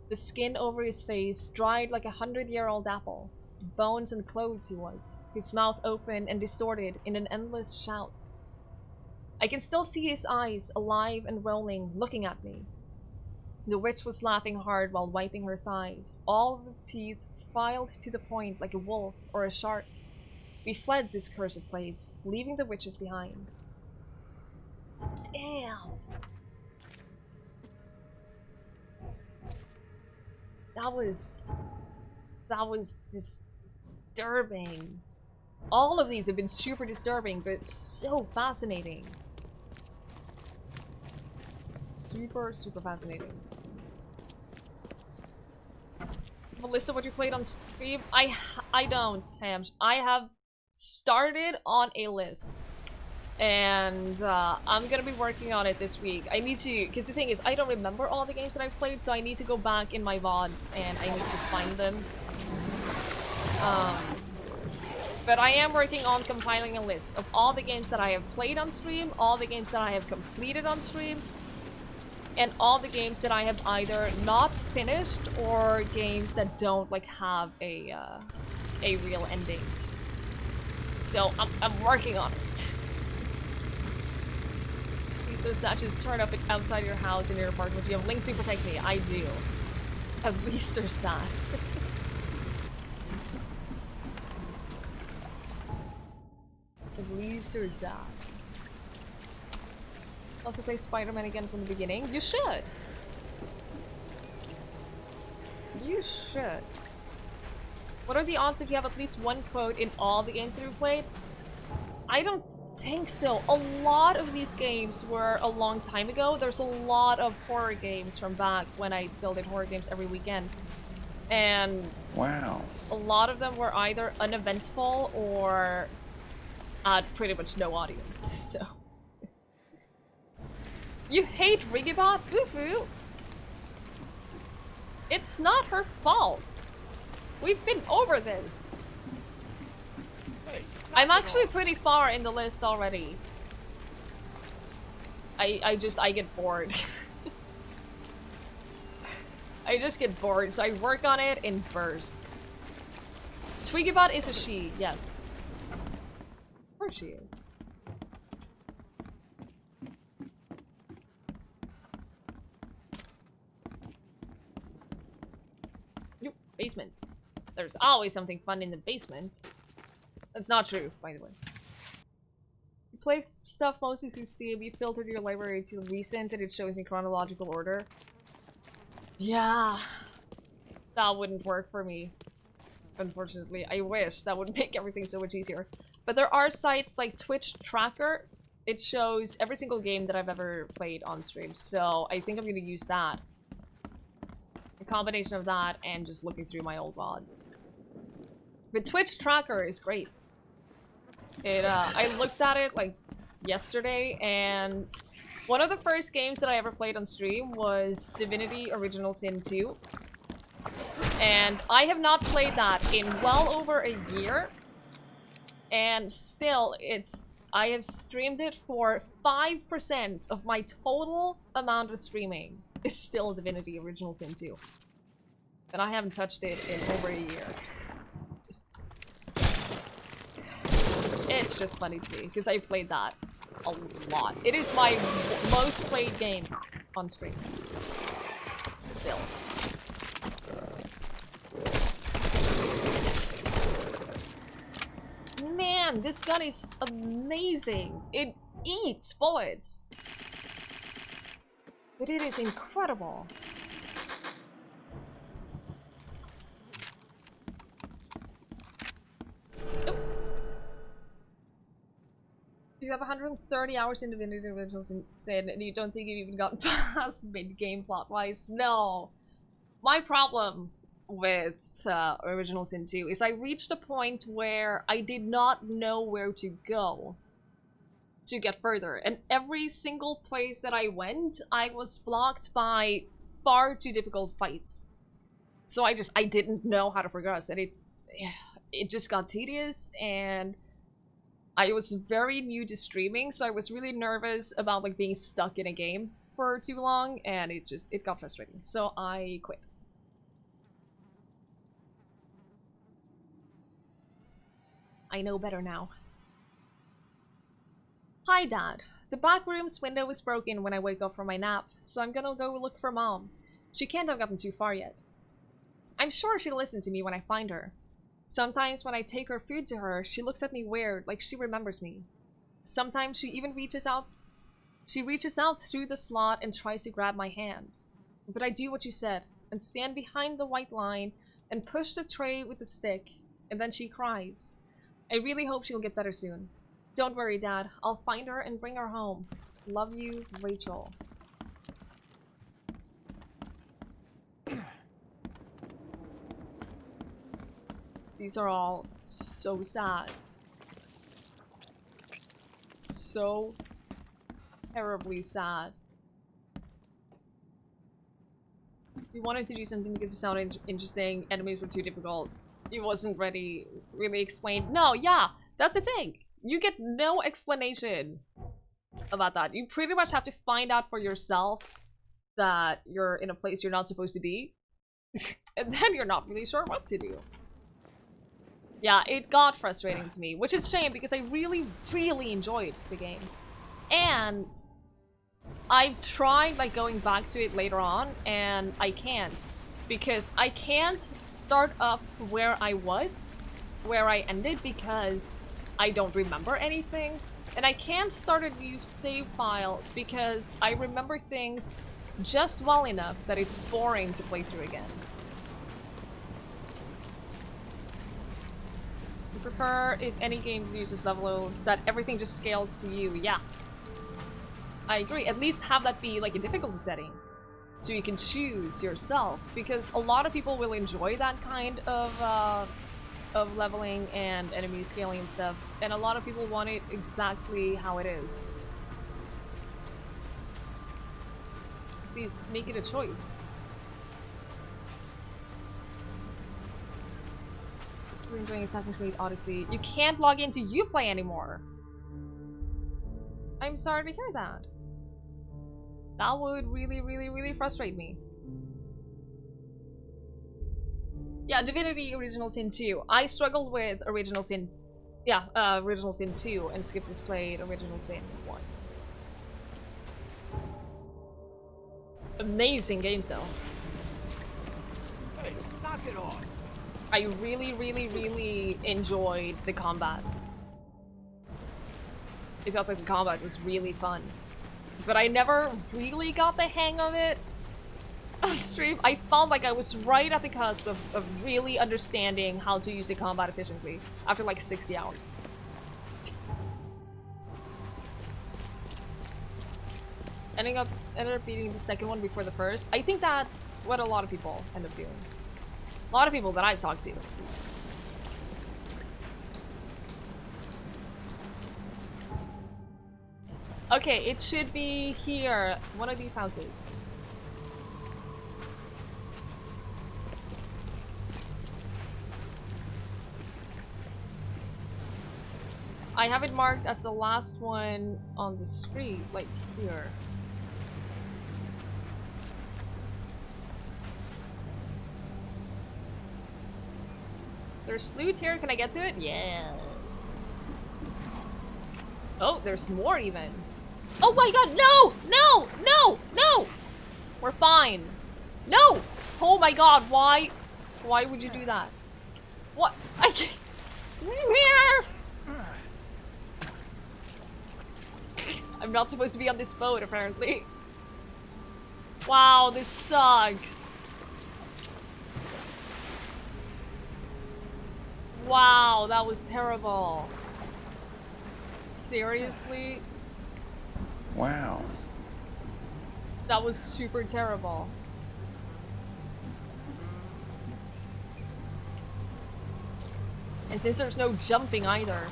the skin over his face dried like a 100-year-old apple. Bones and clothes he was, his mouth open and distorted in an endless shout. I can still see his eyes, alive and rolling, looking at me. The witch was laughing hard while wiping her thighs, all the teeth filed to the point like a wolf or a shark. We fled this cursed place, leaving the witches behind. Damn! That was disturbing. All of these have been super disturbing, but so fascinating. Super, super fascinating. Melissa, what you played on stream? I don't, Hams. I have started on a list. And I'm gonna be working on it this week. I need to, because the thing is, I don't remember all the games that I've played, so I need to go back in my VODs and I need to find them. But I am working on compiling a list of all the games that I have played on stream, all the games that I have completed on stream, and all the games that I have either not finished or games that don't like have a real ending. So I'm working on it. Please, those statues turn up outside your house in your apartment. You have Link to protect me. I do. At least there's that. At least there's that. I'll have to play Spider-Man again from the beginning. You should. You should. What are the odds if you have at least one quote in all the games that you've played? I don't think so. A lot of these games were a long time ago. There's a lot of horror games from back when I still did horror games every weekend. And wow, a lot of them were either uneventful or had pretty much no audience, so. You hate Rigibot? Woohoo! It's not her fault. We've been over this. I'm actually pretty far in the list already. I get bored. I just get bored, so I work on it in bursts. Twiggiebot is a she, yes. Of course she is. Nope, basement. There's always something fun in the basement. That's not true, by the way. You play stuff mostly through Steam, you filtered your library to recent and it shows in chronological order. Yeah. That wouldn't work for me. Unfortunately. I wish. That would make everything so much easier. But there are sites like Twitch Tracker. It shows every single game that I've ever played on stream. So I think I'm going to use that. A combination of that and just looking through my old VODs. But Twitch Tracker is great. I looked at it like yesterday, and one of the first games that I ever played on stream was Divinity Original Sin 2. And I have not played that in well over a year. And still, I have streamed it for 5% of my total amount of streaming is still Divinity Original Sin 2. And I haven't touched it in over a year. It's just funny to me, because I played that a lot. It is my most played game on stream. Still. Man, this gun is amazing. It eats bullets. But it is incredible. You have 130 hours in Divinity Original Sin, and you don't think you've even gotten past mid-game plot-wise? No. My problem with Original Sin 2 is I reached a point where I did not know where to go to get further. And every single place that I went, I was blocked by far too difficult fights. So I didn't know how to progress, and it just got tedious, and I was very new to streaming, so I was really nervous about like being stuck in a game for too long, and it got frustrating. So I quit. I know better now. Hi, Dad. The back room's window was broken when I wake up from my nap, so I'm gonna go look for Mom. She can't have gotten too far yet. I'm sure she'll listen to me when I find her. Sometimes when I take her food to her, she looks at me weird, like she remembers me. Sometimes she even reaches out through the slot and tries to grab my hand. But I do what you said, and stand behind the white line and push the tray with the stick, and then she cries. I really hope she'll get better soon. Don't worry, Dad. I'll find her and bring her home. Love you, Rachel. These are all so sad. So terribly sad. We wanted to do something because it sounded interesting. Enemies were too difficult. It wasn't really explained. No, yeah, that's the thing. You get no explanation about that. You pretty much have to find out for yourself that you're in a place you're not supposed to be. And then you're not really sure what to do. Yeah, it got frustrating to me, which is a shame because I really, really enjoyed the game. And I've tried like going back to it later on, and I can't. Because I can't start up where I was, where I ended, because I don't remember anything. And I can't start a new save file because I remember things just well enough that it's boring to play through again. I prefer if any game uses levels that everything just scales to you. Yeah. I agree. At least have that be like a difficulty setting. So you can choose yourself, because a lot of people will enjoy that kind of leveling and enemy scaling and stuff, and a lot of people want it exactly how it is. Please make it a choice. We're enjoying Assassin's Creed Odyssey. You can't log into Uplay anymore. I'm sorry to hear that. That would really, really, really frustrate me. Yeah, Divinity Original Sin 2. I struggled with Original Sin... Yeah, Original Sin 2 and skipped this played Original Sin 1. Amazing games though. Hey, knock it off. I really enjoyed the combat. It felt like the combat was really fun. But I never really got the hang of it on stream. I felt like I was right at the cusp of really understanding how to use the combat efficiently after like 60 hours. Ended up beating the second one before the first. I think that's what a lot of people end up doing. A lot of people that I've talked to. Okay, it should be here. One of these houses. I have it marked as the last one on the street, like here. There's loot here. Can I get to it? Yes. Oh, there's more even. Oh my god, no! No! No! No! We're fine. No! Oh my god, why? Why would you do that? What? I can't... I'm not supposed to be on this boat, apparently. Wow, this sucks. Wow, that was terrible. Seriously? Wow. That was super terrible. And since there's no jumping either.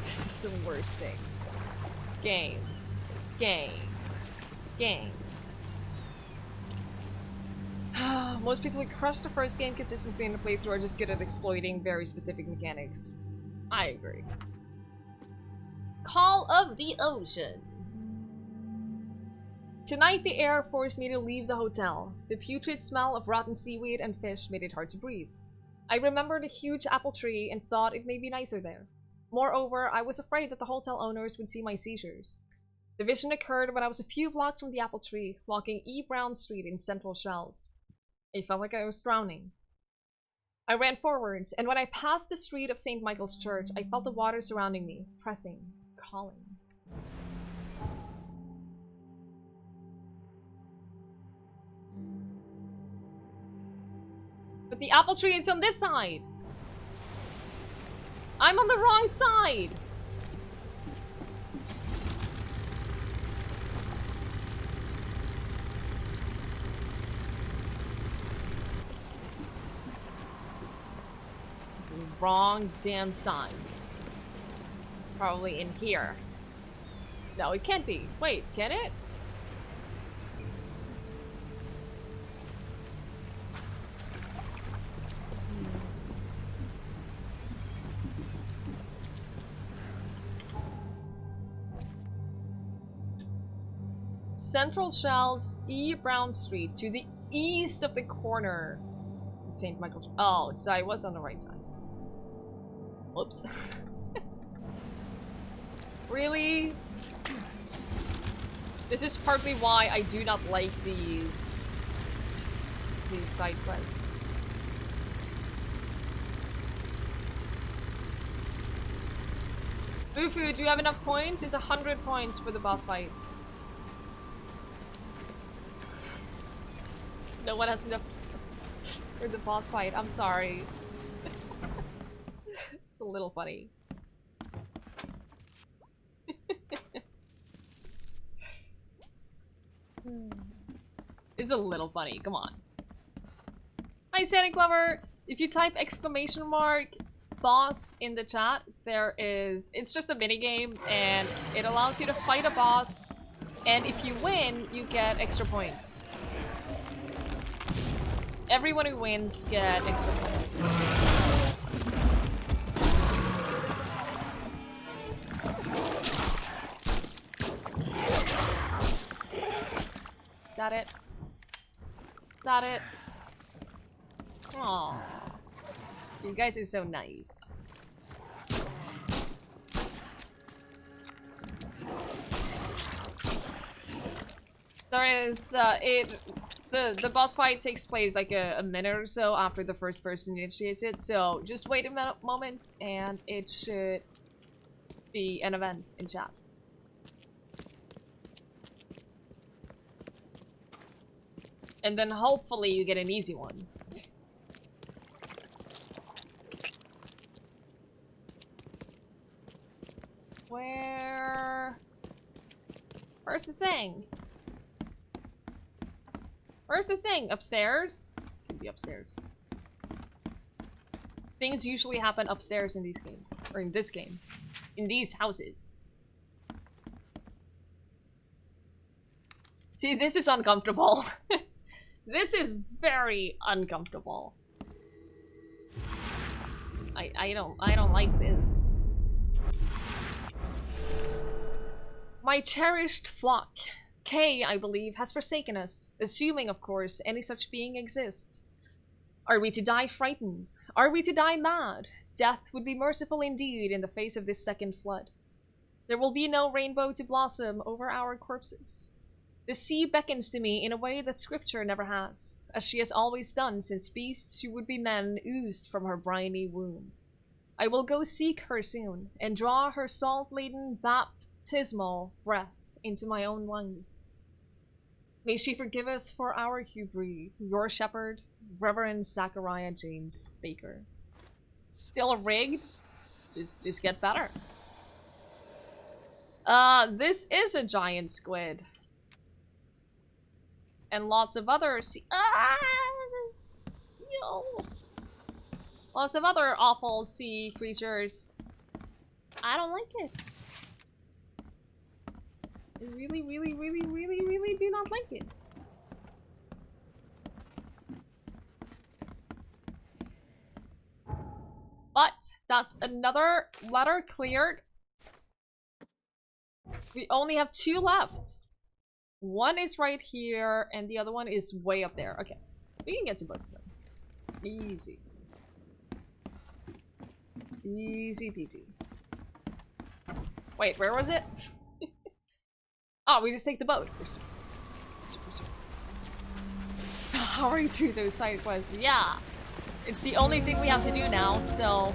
This is the worst thing. Game. Game. Game. Most people who crush the first game consistently in the playthrough are just good at exploiting very specific mechanics. I agree. Call of the Ocean. Tonight the air forced me to leave the hotel. The putrid smell of rotten seaweed and fish made it hard to breathe. I remembered a huge apple tree and thought it may be nicer there. Moreover, I was afraid that the hotel owners would see my seizures. The vision occurred when I was a few blocks from the apple tree, walking E. Brown Street in Central Shells. It felt like I was drowning. I ran forwards, and when I passed the street of St. Michael's Church, I felt the water surrounding me, pressing, calling. But the apple tree is on this side! I'm on the wrong side! Wrong damn side. Probably in here. No, it can't be. Wait, can it? Central Shells, E. Brown Street, to the east of the corner. St. Michael's. Oh, so I was on the right side. Whoops. Really? This is partly why I do not like these side quests. Bufu, do you have enough points? It's 100 points for the boss fight. No one has enough for the boss fight. I'm sorry. It's a little funny. It's a little funny. Come on. Hi, Santa Clever. If you type exclamation mark boss in the chat, it's just a mini game and it allows you to fight a boss, and if you win, you get extra points. Everyone who wins get extra points. that it? Is that it? Aww. You guys are so nice. There is, the boss fight takes place like a minute or so after the first person initiates it, so just wait a moment and it should be an event in chat. And then hopefully you get an easy one. Where's the thing? Where's the thing? Upstairs? Could be upstairs. Things usually happen upstairs in these games. Or in this game. In these houses. See, this is uncomfortable. This is very uncomfortable. I don't like this. My cherished flock, Kay, I believe, has forsaken us, assuming, of course, any such being exists. Are we to die frightened? Are we to die mad? Death would be merciful indeed in the face of this second flood. There will be no rainbow to blossom over our corpses. The sea beckons to me in a way that scripture never has, as she has always done since beasts who would be men oozed from her briny womb. I will go seek her soon, and draw her salt-laden baptismal breath into my own lungs. May she forgive us for our hubris, your shepherd, Reverend Zachariah James Baker. Still rigged? Just get better. This is a giant squid. And lots of other lots of other awful sea creatures. I don't like it. I really, really, really, really, really do not like it. But that's another letter cleared. We only have 2 left. One is right here, and the other one is way up there. Okay, we can get to both of them. Easy. Easy peasy. Wait, where was it? Oh, we just take the boat. We're super. Hurry through those side quests. Yeah. It's the only thing we have to do now, so...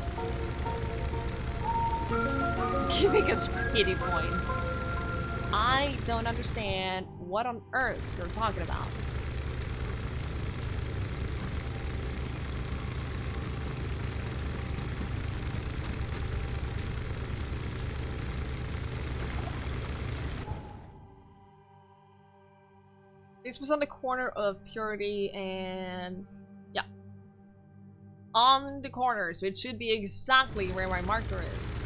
Giving us pity points. I don't understand what on earth you're talking about. This was on the corner of Purity and... yeah. On the corner, so it should be exactly where my marker is.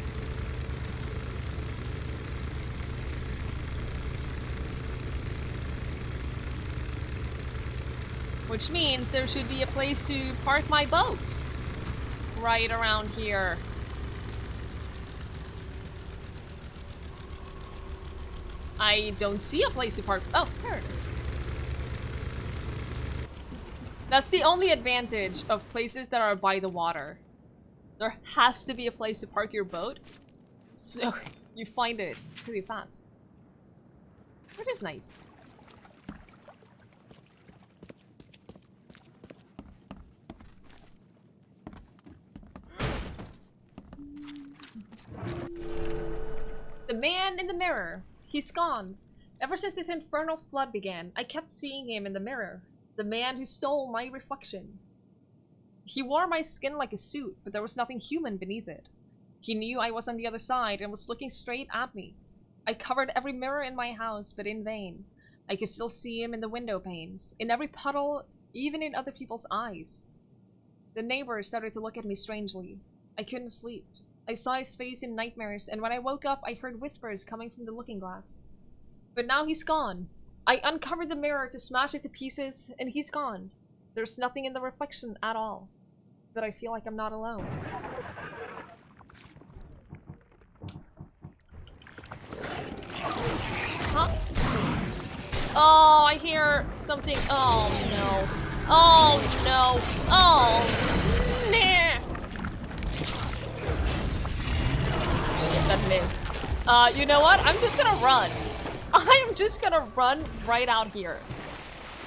Which means there should be a place to park my boat. Right around here. I don't see a place to park. Oh, there it is. That's the only advantage of places that are by the water. There has to be a place to park your boat. So you find it pretty fast. It is nice. The man in the mirror. He's gone. Ever since this infernal flood began, I kept seeing him in the mirror. The man who stole my reflection. He wore my skin like a suit, but there was nothing human beneath it. He knew I was on the other side and was looking straight at me. I covered every mirror in my house, but in vain. I could still see him in the window panes, in every puddle, even in other people's eyes. The neighbors started to look at me strangely. I couldn't sleep. I saw his face in nightmares, and when I woke up, I heard whispers coming from the looking glass. But now he's gone. I uncovered the mirror to smash it to pieces, and he's gone. There's nothing in the reflection at all. But I feel like I'm not alone. Huh? Oh, I I hear something. Oh no. Oh no. Oh nah. Shit, that missed. You know what? I'm just gonna run. I'm just gonna run right out here.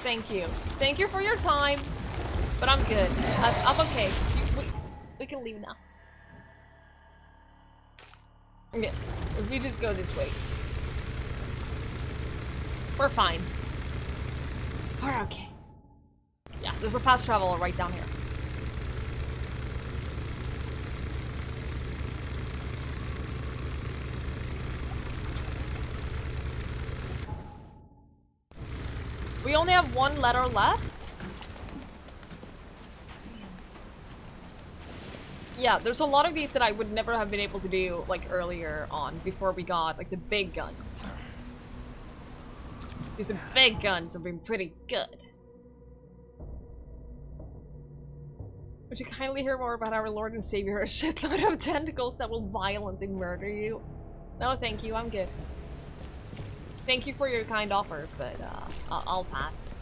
Thank you. Thank you for your time. But I'm good. I'm okay. We can leave now. Okay. If we just go this way. We're fine. We're okay. Yeah, there's a fast travel right down here. We only have one letter left? Yeah, there's a lot of these that I would never have been able to do, like, earlier on, before we got, like, the big guns. Because the big guns have been pretty good. Would you kindly hear more about our Lord and Savior, a shitload of tentacles that will violently murder you? No, thank you, I'm good. Thank you for your kind offer, but, I'll pass.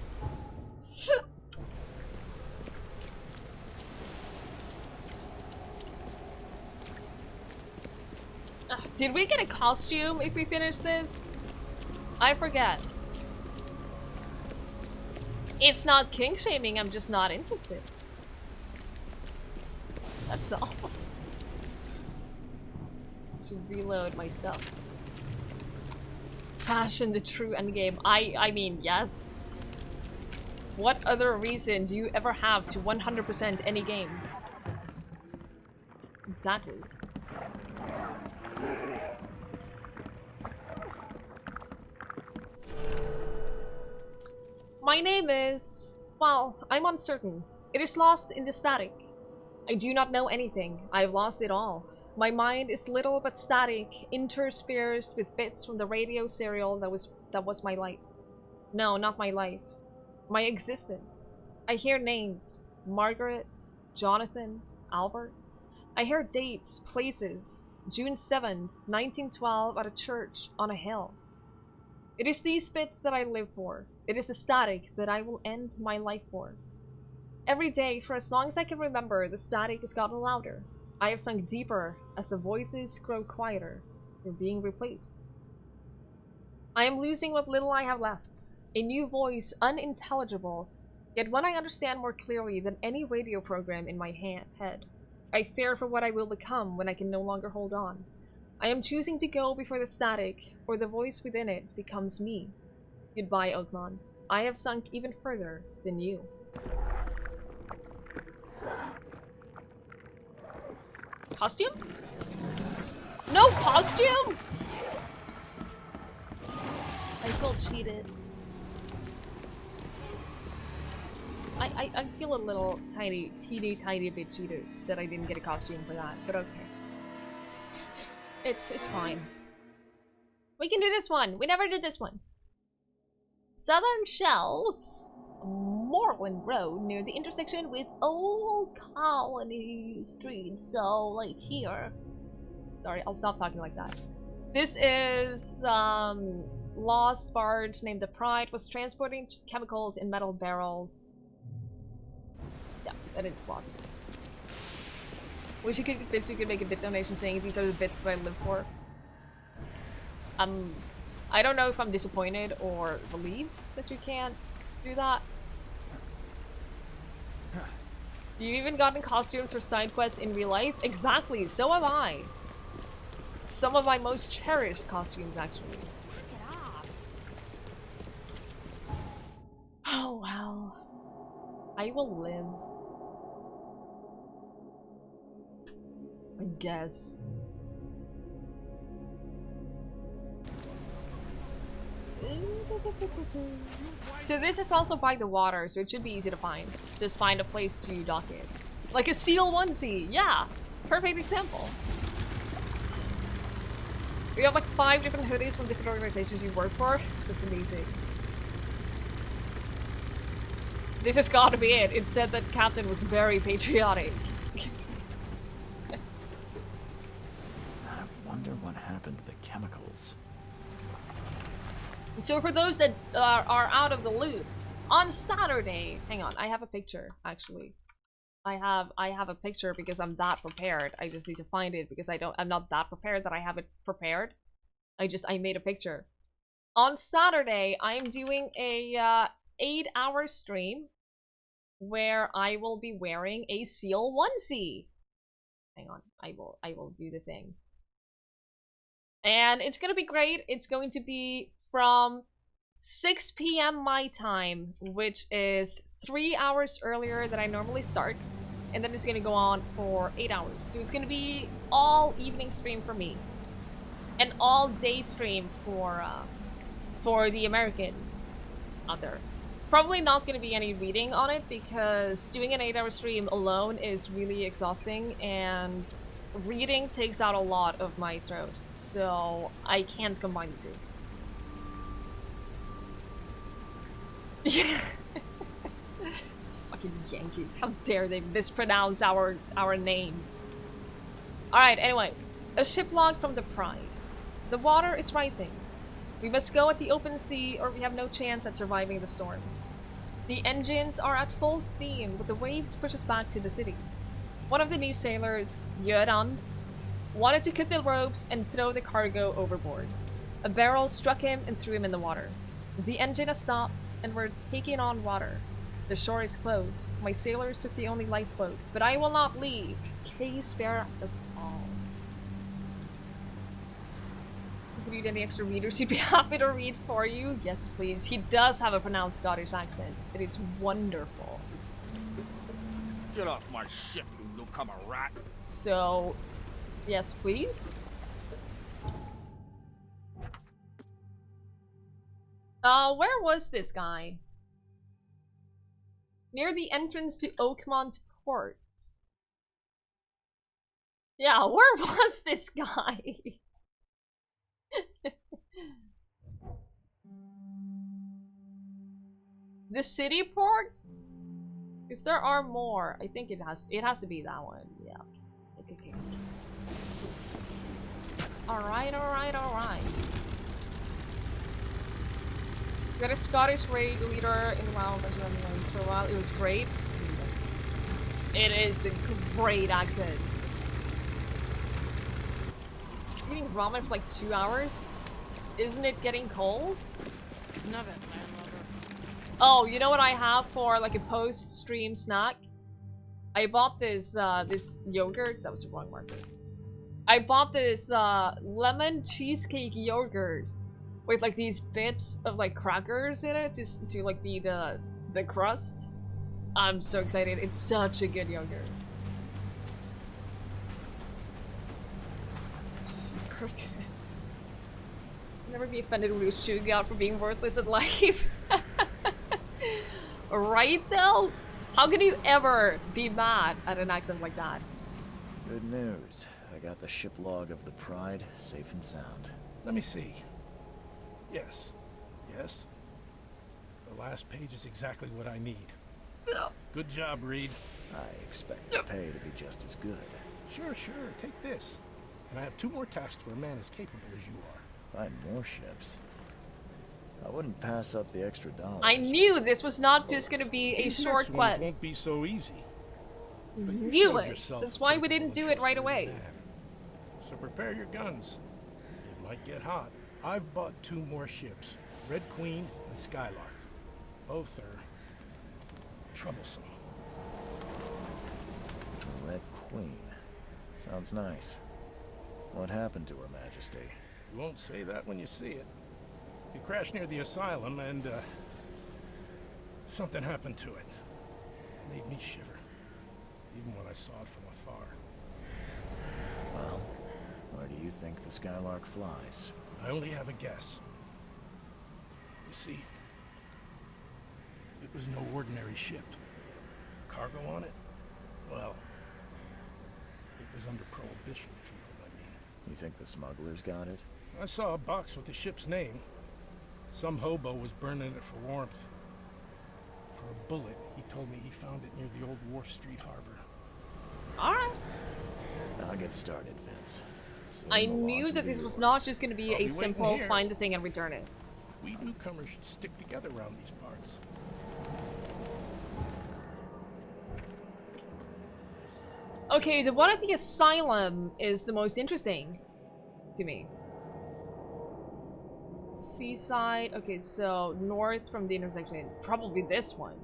Did we get a costume if we finish this? I forget. It's not kink shaming, I'm just not interested. That's all. To reload my stuff. Passion, the true endgame. I mean, yes. What other reason do you ever have to 100% any game? Exactly. My name is... well, I'm uncertain. It is lost in the static. I do not know anything. I have lost it all. My mind is little but static, interspersed with bits from the radio serial that was my life. No, not my life. My existence. I hear names. Margaret, Jonathan, Albert. I hear dates, places. June 7th, 1912 at a church on a hill. It is these bits that I live for. It is the static that I will end my life for. Every day, for as long as I can remember, the static has gotten louder. I have sunk deeper as the voices grow quieter. They're being replaced. I am losing what little I have left. A new voice, unintelligible, yet one I understand more clearly than any radio program in my head. I fear for what I will become when I can no longer hold on. I am choosing to go before the static, or the voice within it becomes me. Goodbye, Oakmont. I have sunk even further than you. Costume? No costume? I feel cheated. I feel a little teeny tiny bit cheated that I didn't get a costume for that, but okay. It's fine. We can do this one. We never did this one. Southern Shells, Moreland Road, near the intersection with Old Colony Street. So, like here. Sorry, I'll stop talking like that. This is, lost barge named the Pride was transporting chemicals in metal barrels. Yeah, and it's lost. Wish you could get bits, you could make a bit donation saying these are the bits that I live for. I don't know if I'm disappointed or relieved that you can't do that. You've even gotten costumes for side quests in real life? Exactly, so have I. Some of my most cherished costumes, actually. Oh, wow. I will live. I guess. So this is also by the water, so it should be easy to find. Just find a place to dock it. Like a seal onesie, yeah! Perfect example. We have like 5 different hoodies from different organizations you work for. That's amazing. This has got to be it. It said that Captain was very patriotic. I wonder what happened to the chemicals. So for those that are out of the loop, on Saturday, hang on, I have a picture actually. I have a picture because I'm that prepared. I just need to find it because I'm not that prepared that I have it prepared. I made a picture. On Saturday, I'm doing a 8-hour stream where I will be wearing a seal onesie. Hang on, I will do the thing. And it's gonna be great. It's going to be from 6 p.m. my time, which is 3 hours earlier than I normally start, and then it's gonna go on for 8 hours. So it's gonna be all evening stream for me, an all day stream for the Americans out there. Probably not gonna be any reading on it because doing an 8-hour stream alone is really exhausting, and reading takes out a lot of my throat, so I can't combine the two. Fucking Yankees, how dare they mispronounce our names. Alright, anyway. A ship log from the Pride. The water is rising. We must go at the open sea or we have no chance at surviving the storm. The engines are at full steam, but the waves push us back to the city. One of the new sailors, Göran, wanted to cut the ropes and throw the cargo overboard. A barrel struck him and threw him in the water. The engine has stopped, and we're taking on water. The shore is closed. My sailors took the only lifeboat, but I will not leave. Kay, spare us all. If you need any extra readers, he'd be happy to read for you. Yes, please. He does have a pronounced Scottish accent. It is wonderful. Get off my ship, you newcomer rat. So, yes, please. Where was this guy? Near the entrance to Oakmont Port. Yeah, where was this guy? The city port? Because there are more. I think it has to be that one. Yeah. Okay. Alright. We had a Scottish raid leader in WoW for a while. It was great. It is a great accent. Eating ramen for like 2 hours? Isn't it getting cold? Love it, landlubber. Oh, you know what I have for like a post-stream snack? I bought this this yogurt. That was the wrong marker. I bought this lemon cheesecake yogurt with like these bits of like crackers in it to like be the crust. I'm so excited. It's such a good yogurt. Super good. Never be offended when we was chewing out for being worthless at life. Right though? How can you ever be mad at an accent like that? Good news. I got the ship log of the Pride safe and sound. Let me see. Yes. The last page is exactly what I need. Good job, Reed. I expect the pay to be just as good. Sure. Take this. And I have 2 more tasks for a man as capable as you are. Find more ships. I wouldn't pass up the extra dollars. I knew this was not just gonna be a short These quest. won't be so easy. But you Knew showed it. yourself That's why we capable didn't and do it right trustworthy away. man. So prepare your guns. It might get hot. I've bought 2 more ships, Red Queen and Skylark. Both are troublesome. Red Queen. Sounds nice. What happened to Her Majesty? You won't say that when you see it. You crashed near the asylum and, something happened to it. Made me shiver. Even when I saw it from afar. Well, where do you think the Skylark flies? I only have a guess. You see, it was no ordinary ship. Cargo on it? Well, it was under prohibition, if you know what I mean. You think the smugglers got it? I saw a box with the ship's name. Some hobo was burning it for warmth. For a bullet, he told me he found it near the old Wharf Street harbor. Alright. I'll get started, Vince. Soon I the knew logs that will this be was yours. not just gonna be I'll be a waiting simple here. find the thing and return it. We newcomers should stick together around these parts. Okay, the one at the asylum is the most interesting to me. Seaside. Okay, so north from the intersection. Probably this one.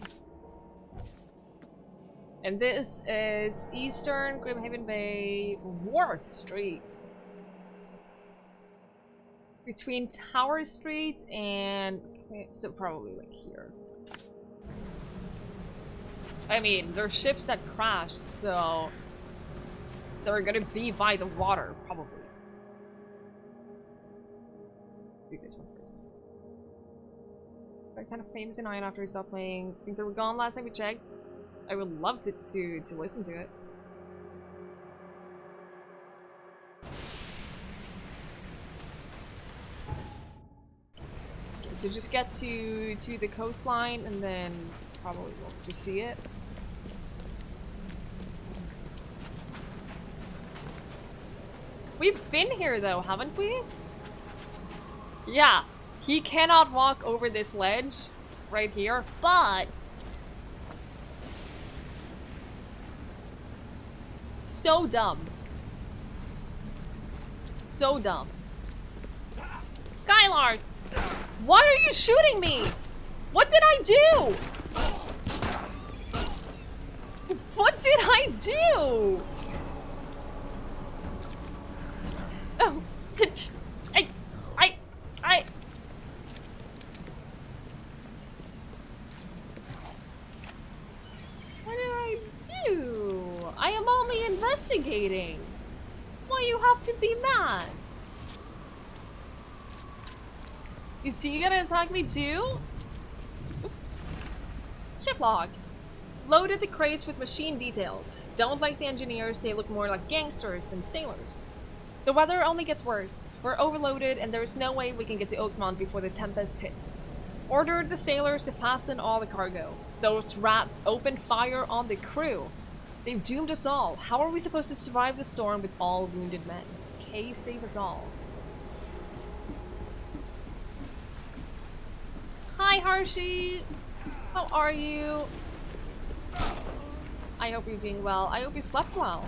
And this is Eastern Grimhaven Bay, Wharf Street. Between Tower Street and... okay, so probably like here. I mean, there's ships that crashed, so... they're gonna be by the water, probably. Do this one first. They're kind of famous in Iron after we stopped playing. I think they were gone last time we checked. I would love to listen to it. Okay, so just get to the coastline and then probably we'll just see it. We've been here though, haven't we? Yeah, he cannot walk over this ledge right here, but so dumb. So dumb. Skylark! Why are you shooting me? What did I do? What did I do? Oh, I... What did I do? I am only investigating. Why you have to be mad? Is he gonna attack me too? Ship log. Loaded the crates with machine details. Don't like the engineers, they look more like gangsters than sailors. The weather only gets worse. We're overloaded and there is no way we can get to Oakmont before the tempest hits. Ordered the sailors to fasten all the cargo. Those rats opened fire on the crew. They've doomed us all. How are we supposed to survive the storm with all wounded men? Kay, save us all. Hi, Harshi! How are you? I hope you're doing well. I hope you slept well.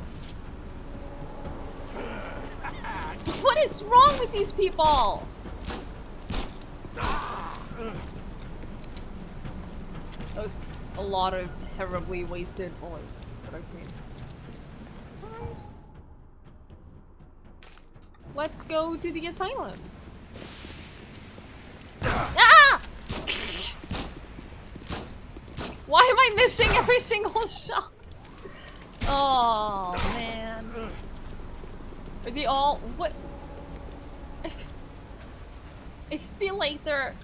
What is wrong with these people? That was a lot of terribly wasted bullets. But okay. Let's go to the asylum. Ah! Why am I missing every single shot? Oh man. Are they all what? I feel like they're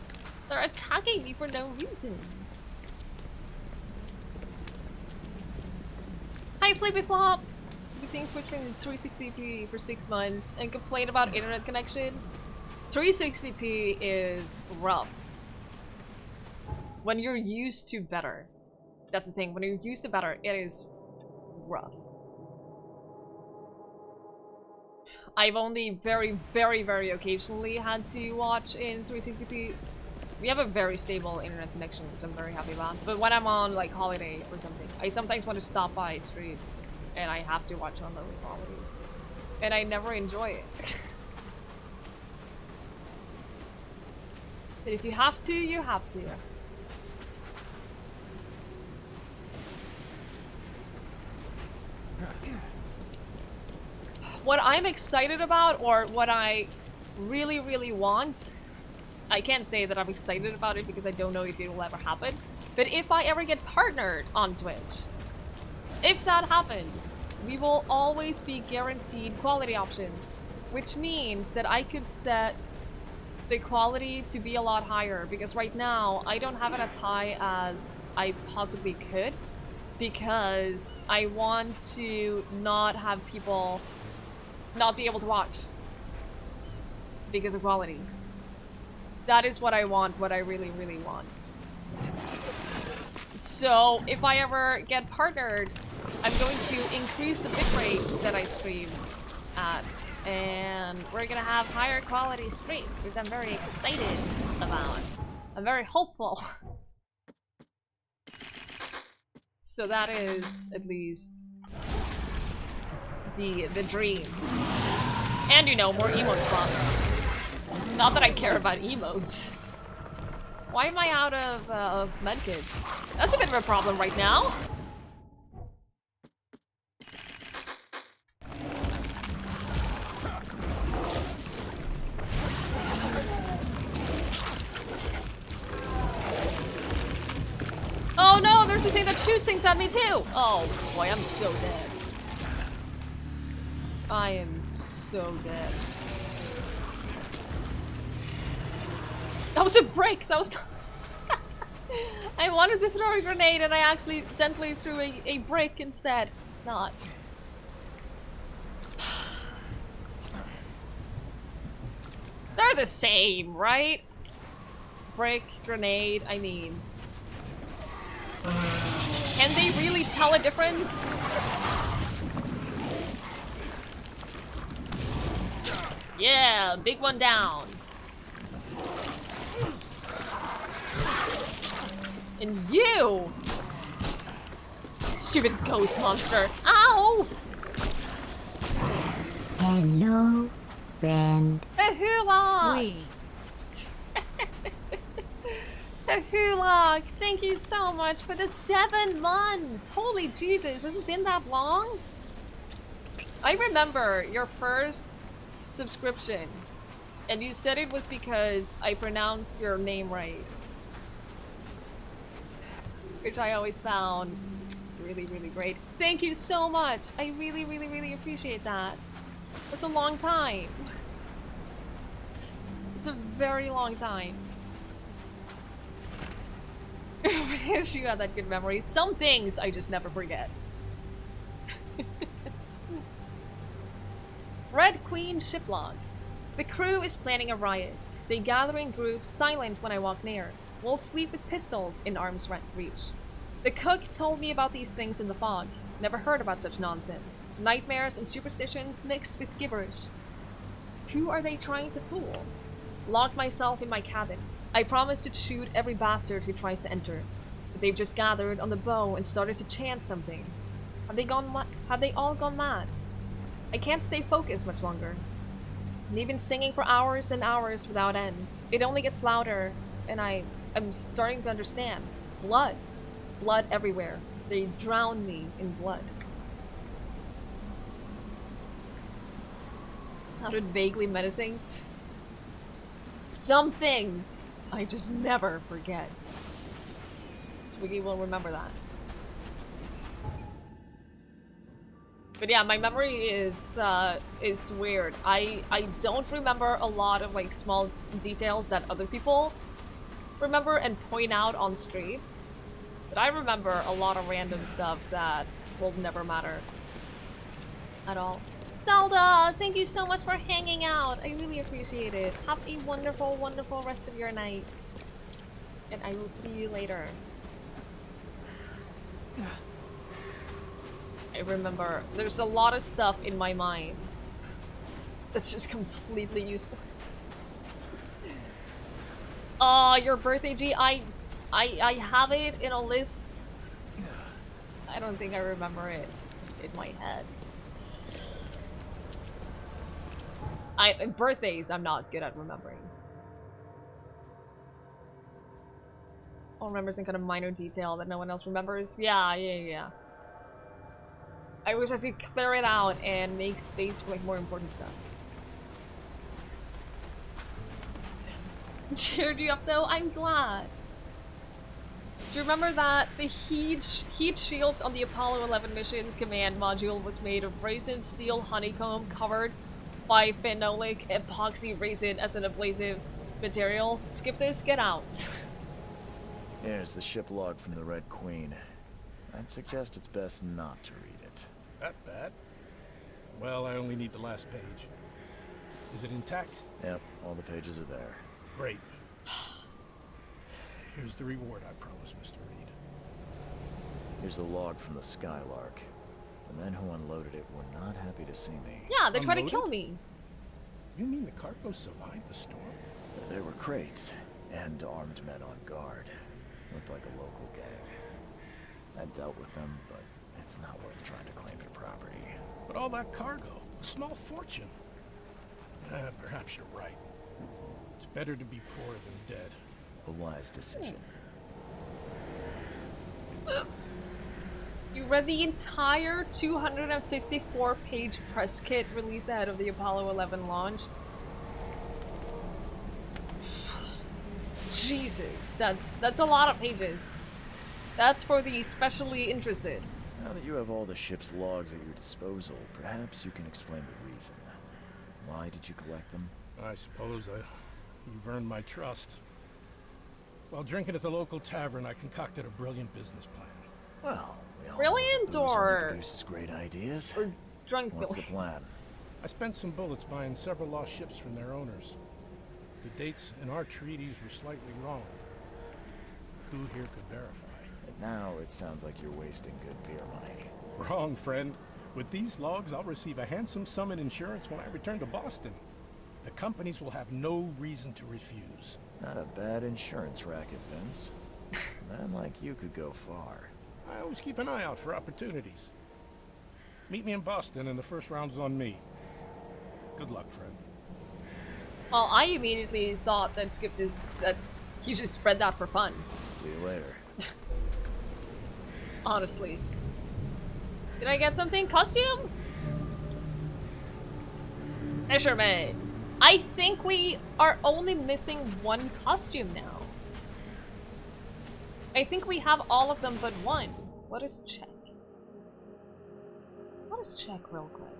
attacking me for no reason. Hi Flippy Flop! Been seeing Twitch in 360p for 6 months and complain about internet connection. 360p is rough. When you're used to better. That's the thing, when you're used to better, it is rough. I've only very, very, very occasionally had to watch in 360p. We have a very stable internet connection, which I'm very happy about. But when I'm on like holiday or something, I sometimes want to stop by streams and I have to watch on low quality. And I never enjoy it. But if you have to, you have to. What I'm excited about, or what I really, really want, I can't say that I'm excited about it because I don't know if it will ever happen, but if I ever get partnered on Twitch, if that happens, we will always be guaranteed quality options, which means that I could set the quality to be a lot higher, because right now I don't have it as high as I possibly could, because I want to not have people not be able to watch because of quality. That is what I want, what I really, really want. So if I ever get partnered, I'm going to increase the bitrate that I stream at, and we're gonna have higher quality streams, which I'm very excited about. I'm very hopeful. So that is at least the dream. And you know, more emote slots. Not that I care about emotes. Why am I out of medkits? That's a bit of a problem right now. Oh no, there's the thing that shoots things at me too! Oh boy, I'm so dead. I am so dead. That was a brick! That was I wanted to throw a grenade and I accidentally threw a brick instead. It's not. They're the same, right? Brick, grenade, I mean. Can they really tell a difference? Yeah, big one down. And you! Stupid ghost monster. Ow! Hello, friend. A hula! Oui. A hula! Thank you so much for the 7 months! Holy Jesus, has it been that long? I remember your first subscription, and you said it was because I pronounced your name right. Which I always found really, really great. Thank you so much! I really, really, really appreciate that. That's a long time. It's a very long time. You have that good memory. Some things I just never forget. Red Queen shiplog. The crew is planning a riot. They gather in groups, silent when I walk near. We'll sleep with pistols in arm's reach. The cook told me about these things in the fog. Never heard about such nonsense. Nightmares and superstitions mixed with gibberish. Who are they trying to fool? Locked myself in my cabin. I promised to shoot every bastard who tries to enter. But they've just gathered on the bow and started to chant something. Have they all gone mad? I can't stay focused much longer. They've been singing for hours and hours without end. It only gets louder, and I'm starting to understand. Blood. Blood everywhere. They drown me in blood. Sounded vaguely menacing. Some things I just never forget. Twiggie will remember that. But yeah, my memory is weird. I don't remember a lot of like small details that other people remember and point out on stream. But I remember a lot of random stuff that will never matter at all. Zelda, thank you so much for hanging out. I really appreciate it. Have a wonderful, wonderful rest of your night. And I will see you later. I remember there's a lot of stuff in my mind that's just completely useless. Your birthday, G, I have it in a list. I don't think I remember it in my head. Birthdays, I'm not good at remembering. All remembers in kind of minor detail that no one else remembers. Yeah. I wish I could clear it out and make space for like more important stuff. Cheered you up though? I'm glad. Do you remember that the heat shields on the Apollo 11 mission command module was made of resin steel honeycomb covered by phenolic epoxy resin as an abrasive material? Skip this, get out. Here's the ship log from the Red Queen. I'd suggest it's best not to read it. That bad? Well, I only need the last page. Is it intact? Yep, all the pages are there. Great. Here's the reward I promised, Mr. Reed. Here's the log from the Skylark. The men who unloaded it were not happy to see me. Yeah, they tried to kill me. You mean the cargo survived the storm? There were crates, and armed men on guard. Looked like a local gang. I dealt with them, but it's not worth trying to claim your property. But all that cargo, a small fortune. Perhaps you're right. It's better to be poor than dead. A wise decision. You read the entire 254-page press kit released ahead of the Apollo 11 launch? Jesus, that's a lot of pages. That's for the especially interested. Now that you have all the ship's logs at your disposal, perhaps you can explain the reason. Why did you collect them? I suppose you've earned my trust. While drinking at the local tavern, I concocted a brilliant business plan. Well, we all brilliant or produces great ideas. Or drunk. What's the plan? I spent some bullets buying several lost ships from their owners. The dates in our treaties were slightly wrong. Who here could verify? And now it sounds like you're wasting good beer money. Wrong, friend. With these logs, I'll receive a handsome sum in insurance when I return to Boston. The companies will have no reason to refuse. Not a bad insurance racket, Vince. A man like you could go far. I always keep an eye out for opportunities. Meet me in Boston and the first round's on me. Good luck, friend. Well, I immediately thought that that he just read that for fun. See you later. Honestly. Did I get something? Costume? Fisherman. I think we are only missing one costume now. I think we have all of them but one. What is check? What is check real quick?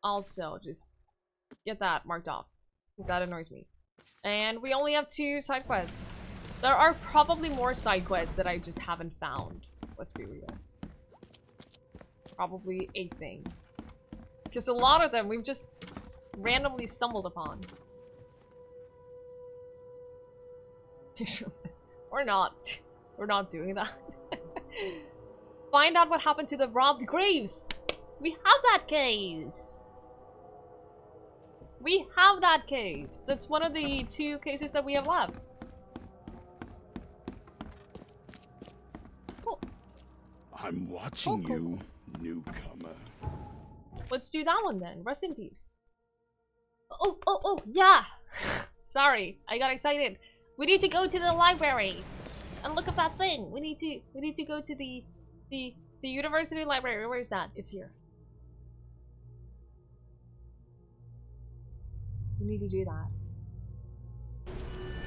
Also, just get that marked off, because that annoys me. And we only have 2 side quests. There are probably more side quests that I just haven't found. Let's be real. Probably a thing. Because a lot of them we've just randomly stumbled upon. We're not. We're not doing that. Find out what happened to the robbed graves. We have that case. We have that case. That's one of the 2 cases that we have left. Cool. I'm watching you, newcomer. Let's do that one then. Rest in peace. Oh, yeah. Sorry, I got excited. We need to go to the library and look at that thing. We need to go to the university library. Where is that? It's here. We need to do that.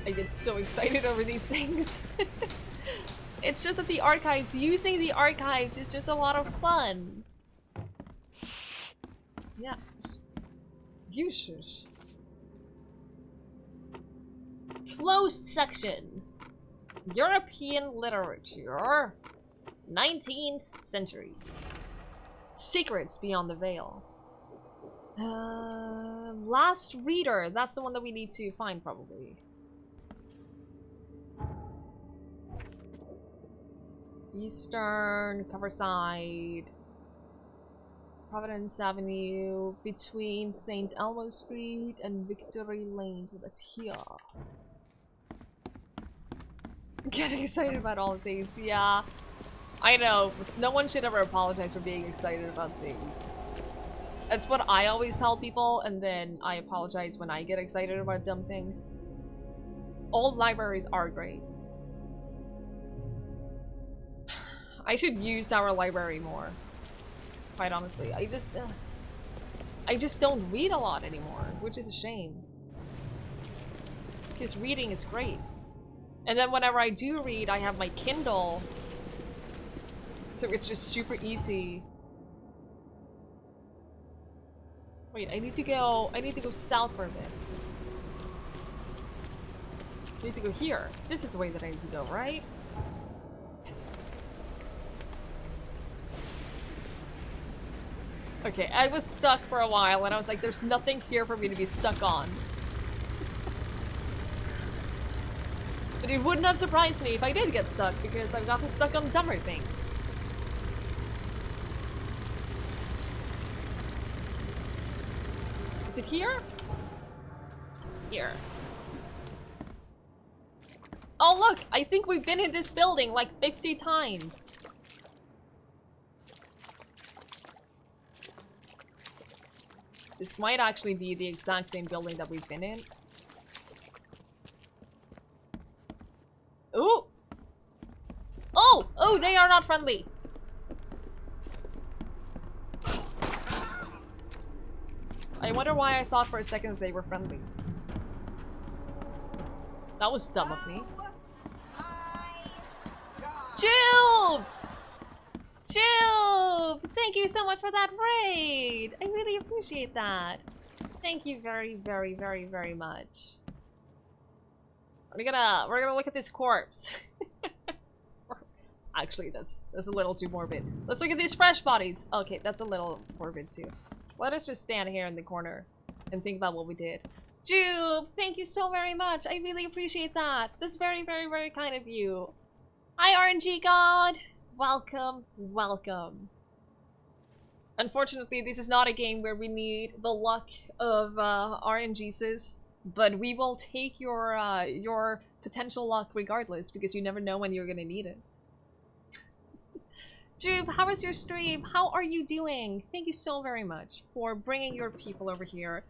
I get so excited over these things. It's just that the archives, using the archives is just a lot of fun. Yeah. You shush. Closed section. European literature. 19th century. Secrets beyond the veil. Last reader. That's the one that we need to find, probably. Eastern, Coverside, Providence Avenue, between St. Elmo Street and Victory Lane. So that's here. Getting excited about all of these. Yeah, I know. No one should ever apologize for being excited about things. That's what I always tell people, and then I apologize when I get excited about dumb things. Old libraries are great. I should use our library more. Quite honestly, I just don't read a lot anymore, which is a shame. Because reading is great. And then whenever I do read, I have my Kindle. So it's just super easy. Wait, I need to go south for a bit. I need to go here. This is the way that I need to go, right? Yes. Okay, I was stuck for a while and I was like, there's nothing here for me to be stuck on. But it wouldn't have surprised me if I did get stuck, because I've gotten stuck on dumber things. Is it here? It's here. Oh look! I think we've been in this building like 50 times. This might actually be the exact same building that we've been in. Ooh! Oh! Oh, they are not friendly! I wonder why I thought for a second that they were friendly. That was dumb of me. Jube! Jube! Thank you so much for that raid! I really appreciate that. Thank you very, very, very, very much. We're gonna look at this corpse. Actually, that's a little too morbid. Let's look at these fresh bodies. Okay, that's a little morbid too. Let us just stand here in the corner and think about what we did. Jube, thank you so very much. I really appreciate that. That's very, very, very kind of you. Hi, RNG God. Welcome, welcome. Unfortunately, this is not a game where we need the luck of RNGs, but we will take your potential luck regardless, because you never know when you're gonna need it. Jube, how was your stream? How are you doing? Thank you so very much for bringing your people over here.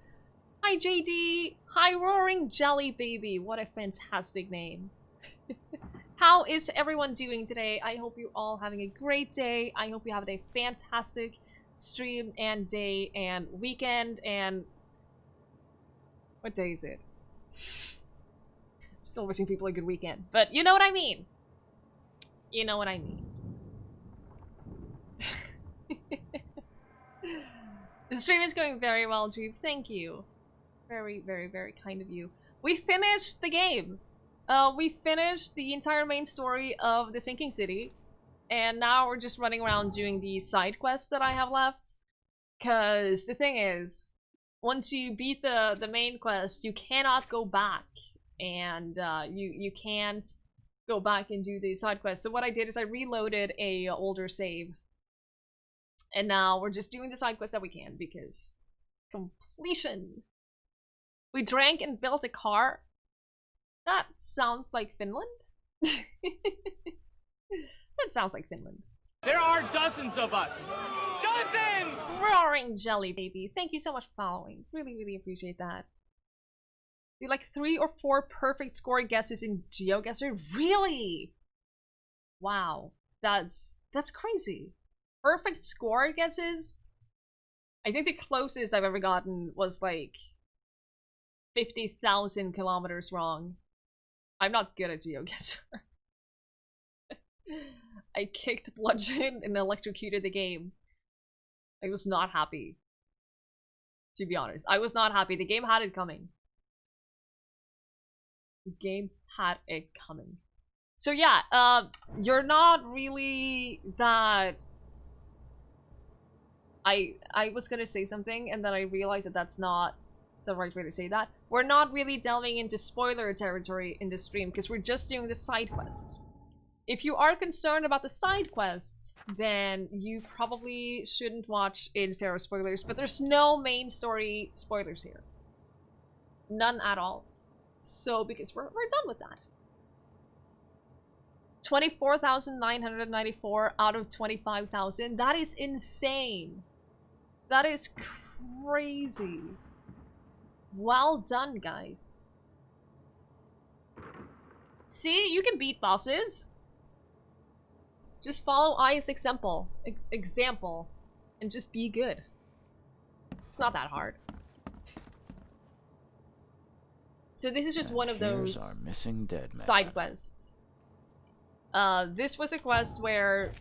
Hi, JD. Hi, Roaring Jelly Baby. What a fantastic name. How is everyone doing today? I hope you're all having a great day. I hope you have a fantastic stream and day and weekend and... What day is it? Still wishing people a good weekend, but you know what I mean. You know what I mean. The stream is going very well, Jeep. Thank you. Very, very, very kind of you. We finished the game. We finished the entire main story of the Sinking City. And now we're just running around doing the side quests that I have left. Because the thing is, once you beat the main quest, you cannot go back. And you can't go back and do the side quests. So what I did is I reloaded a older save. And now we're just doing the side quests that we can, because completion. We drank and built a car. That sounds like Finland. That sounds like Finland. There are dozens of us. Dozens! Roaring Jelly Baby. Thank you so much for following. Really, really appreciate that. You like 3 or 4 perfect score guesses in GeoGuessr? Really? Wow. That's crazy. Perfect score guesses? I think the closest I've ever gotten was like 50,000 kilometers wrong. I'm not good at GeoGuessr. I kicked bludgeon and electrocuted the game. I was not happy. To be honest, I was not happy. The game had it coming. The game had it coming. So yeah, you're not really that... I was gonna say something and then I realized that that's not the right way to say that. We're not really delving into spoiler territory in this stream because we're just doing the side quests. If you are concerned about the side quests, then you probably shouldn't watch Infero spoilers, but there's no main story spoilers here. None at all. So, because we're done with that. 24,994 out of 25,000. That is insane. That is crazy. Well done, guys. See, you can beat bosses. Just follow Ive's example, and just be good. It's not that hard. So this is just one of those our missing dead man. Side quests. This was a quest where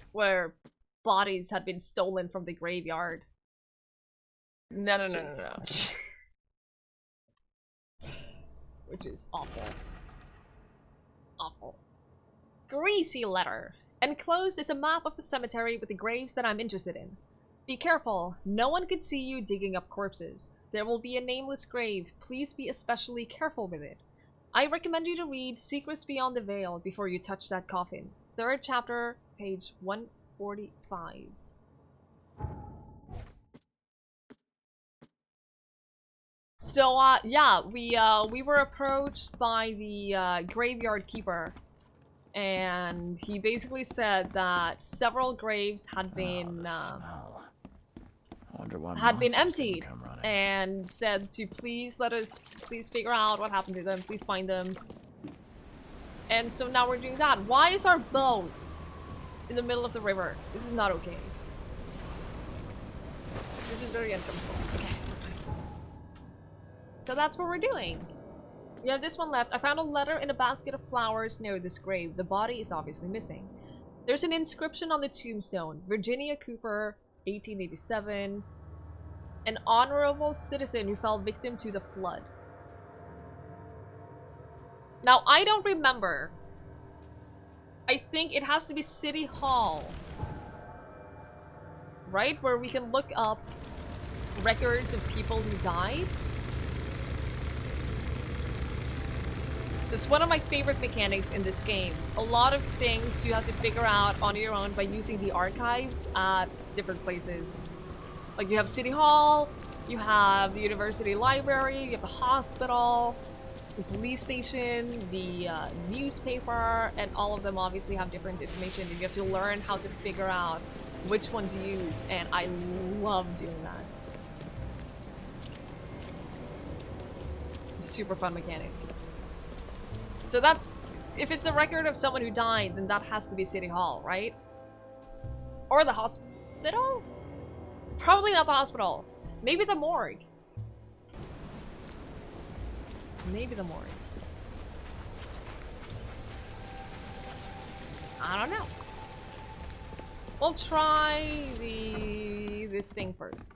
bodies had been stolen from the graveyard. No. Which is awful. Awful. Greasy letter. Enclosed is a map of the cemetery with the graves that I'm interested in. Be careful. No one could see you digging up corpses. There will be a nameless grave. Please be especially careful with it. I recommend you to read Secrets Beyond the Veil before you touch that coffin. 3rd chapter, page 145. So, yeah, we were approached by the graveyard keeper, and he basically said that several graves had been Wonder why had been monsters didn't emptied, come running. and said to please figure out what happened to them, please find them. And so now we're doing that. Why is our boat in the middle of the river? This is not okay. This is very uncomfortable. Okay. So that's what we're doing. We have this one left. I found a letter in a basket of flowers near this grave. The body is obviously missing. There's an inscription on the tombstone. Virginia Cooper, 1887. An honorable citizen who fell victim to the flood. Now, I don't remember. I think it has to be City Hall. Right? Where we can look up records of people who died. It's one of my favorite mechanics in this game. A lot of things you have to figure out on your own by using the archives at different places. Like you have City Hall, you have the University Library, you have the hospital, the police station, the newspaper, and all of them obviously have different information. And you have to learn how to figure out which one to use, and I love doing that. Super fun mechanic. So that's, if it's a record of someone who died, then that has to be City Hall, right? Or the hospital? Probably not the hospital. Maybe the morgue. Maybe the morgue. I don't know. We'll try this thing first.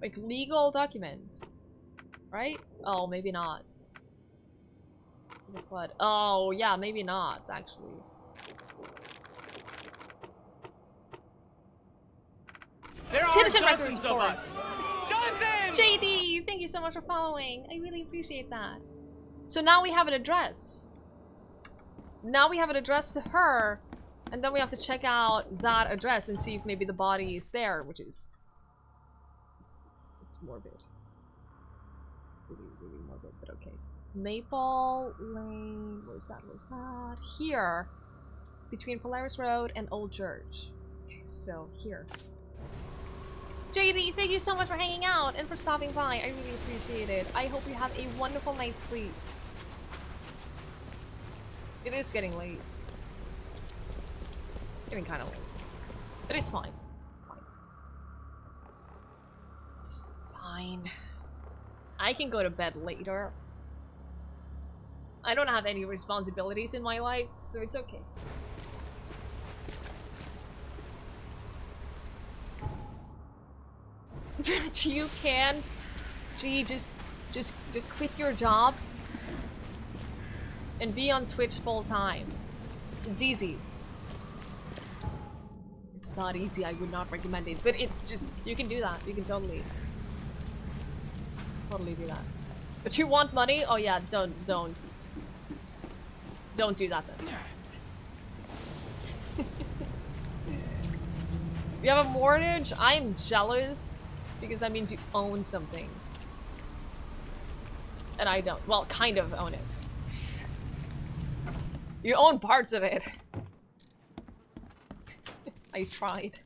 Like legal documents, right? Oh, maybe not. What? Oh, yeah, maybe not, actually. There Citizen are records, dozens of of course. us. Dozens! JD, thank you so much for following. I really appreciate that. So now we have an address. Now we have an address to her, and then we have to check out that address and see if maybe the body is there, which is... It's morbid. Really, really morbid, but okay. Maple Lane, where's that, Here, between Polaris Road and Old Church. Okay, so here. JD, thank you so much for hanging out and for stopping by. I really appreciate it. I hope you have a wonderful night's sleep. It is getting late. Getting kind of late. But it's fine. It's fine. I can go to bed later. I don't have any responsibilities in my life, so it's okay. But you can't. Gee, just quit your job and be on Twitch full time. It's easy. It's not easy. I would not recommend it, but it's just, you can do that. You can totally do that. But you want money? Oh yeah, don't do that then. You have a mortgage? I am jealous because that means you own something. And I don't. Well, kind of own it. You own parts of it. I tried.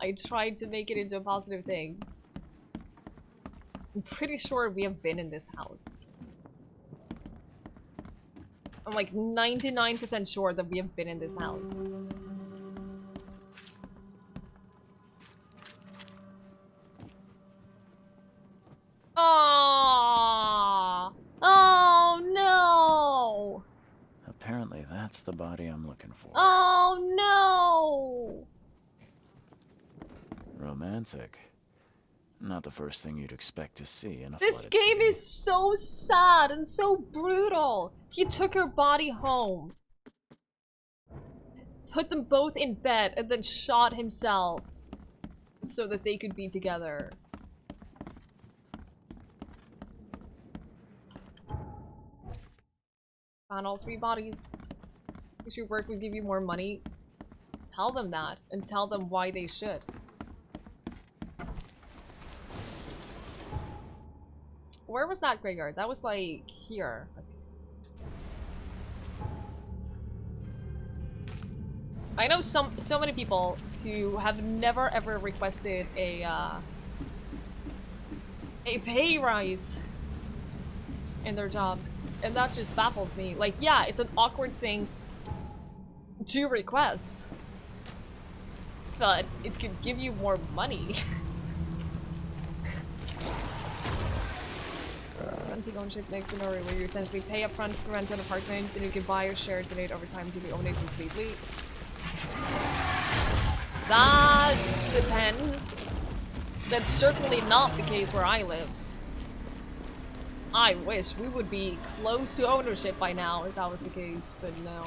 I tried to make it into a positive thing. I'm pretty sure we have been in this house. I'm like 99% sure that we have been in this house. Aww. Oh no! Apparently that's the body I'm looking for. Oh no! Romantic. Not the first thing you'd expect to see in a This flooded game city. is so sad and so brutal. He took her body home, put them both in bed, and then shot himself so that they could be together. Found all 3 bodies. Wish your work would give you more money. tell them that and tell them why they should. Where was that graveyard? That was like here. I know so many people who have never ever requested a pay rise in their jobs, and that just baffles me. Like, yeah, it's an awkward thing to request, but it could give you more money. Renting ownership makes an order where you essentially pay upfront to rent an apartment, then you can buy your shares in it over time until you own it completely. That depends. That's certainly not the case where I live. I wish we would be close to ownership by now if that was the case, but no.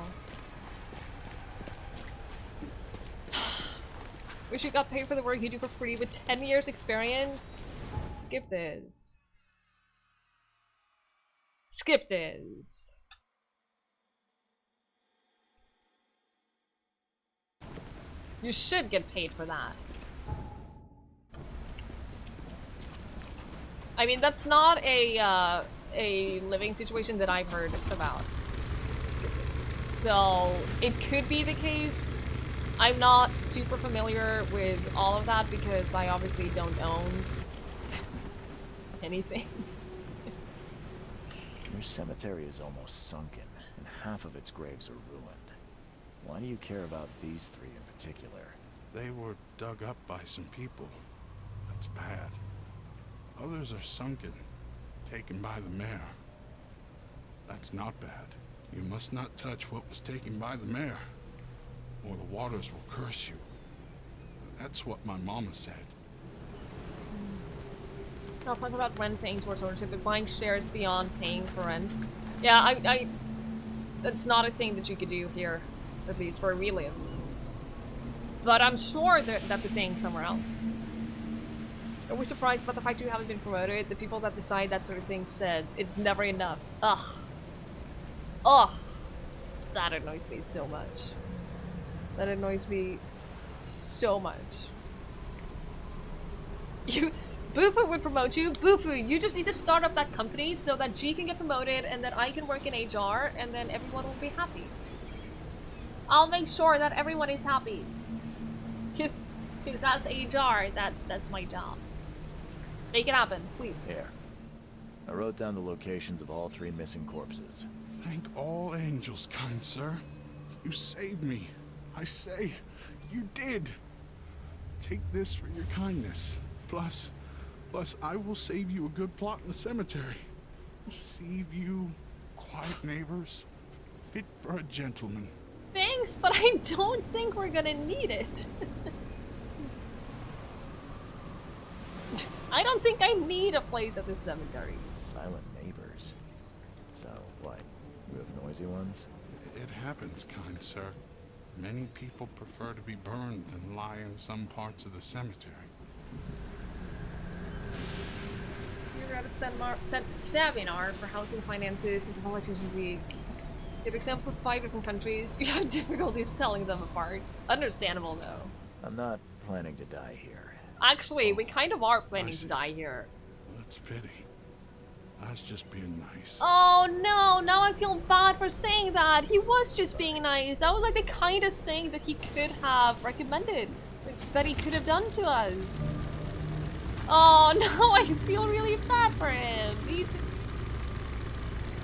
Wish you got paid for the work you do for free with 10 years experience? Skip this. Skip this. You should get paid for that. I mean, that's not a living situation that I've heard about. So, it could be the case. I'm not super familiar with all of that because I obviously don't own anything. Your cemetery is almost sunken, and half of its graves are ruined. Why do you care about these three in particular? They were dug up by some people. That's bad. Others are sunken, taken by the mayor. That's not bad. You must not touch what was taken by the mayor, or the waters will curse you. That's what my mama said. I'll talk about rent paying towards ownership, but buying shares beyond paying for rent. Yeah, that's not a thing that you could do here, at least where we live. But I'm sure that that's a thing somewhere else. Are we surprised about the fact you haven't been promoted? The people that decide that sort of thing says it's never enough. Ugh. Ugh. That annoys me so much. That annoys me so much. Bufu would promote you. Bufu, you just need to start up that company so that G can get promoted and then I can work in HR and then everyone will be happy. I'll make sure that everyone is happy. Because as HR, that's my job. Make it happen, please. Here. I wrote down the locations of all three missing corpses. Thank all angels, kind sir. You saved me. I say, you did. Take this for your kindness. Plus, I will save you a good plot in the cemetery. Save you, quiet neighbors, fit for a gentleman. Thanks, but I don't think we're gonna need it. I don't think I need a place at the cemetery. Silent neighbors. So, what? You have noisy ones? It happens, kind sir. Many people prefer to be burned than lie in some parts of the cemetery. You're at a seminar for housing finances and the Politician League. Give examples of 5 different countries. You have difficulties telling them apart. Understandable, though. I'm not planning to die here. Actually, we kind of are planning to die here. That's a pity. I was just being nice. Oh no, now I feel bad for saying that. He was just being nice. That was like the kindest thing that he could have recommended. That he could have done to us. Oh no, I feel really bad for him. He just...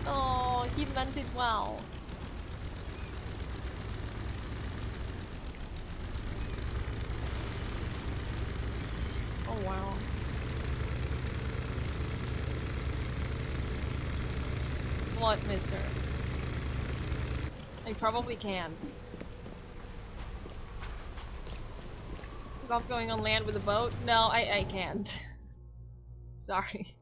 Oh, he meant it well. Oh wow. What, mister? I probably can't. Stop going on land with a boat? No, I can't. Sorry.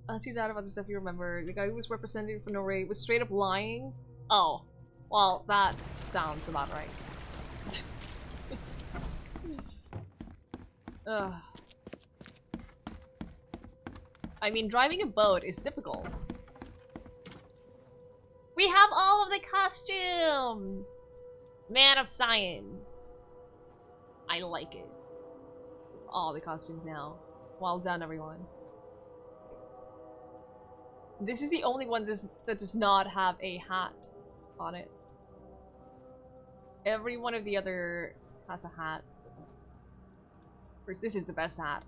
Ask your dad about the stuff you remember. The guy who was represented for no rate was straight up lying? Oh. Well, that sounds about right. Ugh. I mean, driving a boat is difficult. We have all of the costumes! Man of science. I like it. All the costumes now. Well done, everyone. This is the only one that does not have a hat on it. Every one of the other has a hat. First, this is the best hat.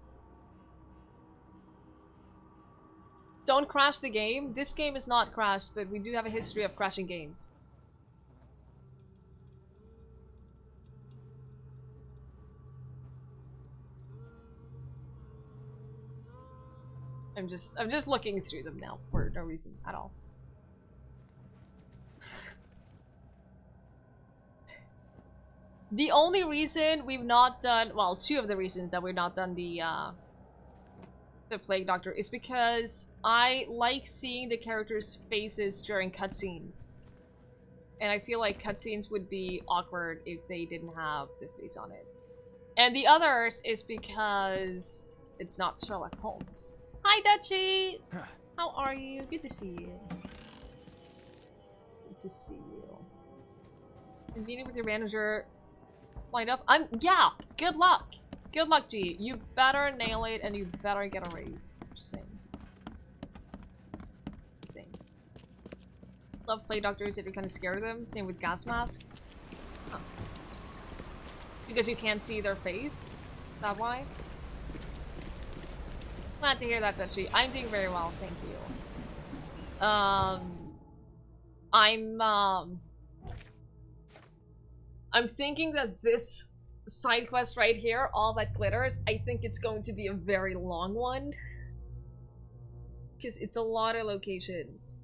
Don't crash the game. This game is not crashed, but we do have a history of crashing games. I'm just looking through them now for no reason at all. The only reason we've not done, well, two of the reasons that we've not done the Plague Doctor is because I like seeing the characters' faces during cutscenes. And I feel like cutscenes would be awkward if they didn't have the face on it. And the others is because it's not Sherlock Holmes. Hi, Dutchie! How are you? Good to see you. Good to see you. And meeting with your manager lined up. Yeah! Good luck! Good luck, G. You better nail it and you better get a raise. Just saying. Just saying. Love Plague Doctors if you're kind of scared of them. Same with gas masks. Huh. Because you can't see their face? Is that why? Glad to hear that, Dutchie. I'm doing very well, thank you. I'm thinking that this side quest right here, All That Glitters, I think it's going to be a very long one. Because it's a lot of locations.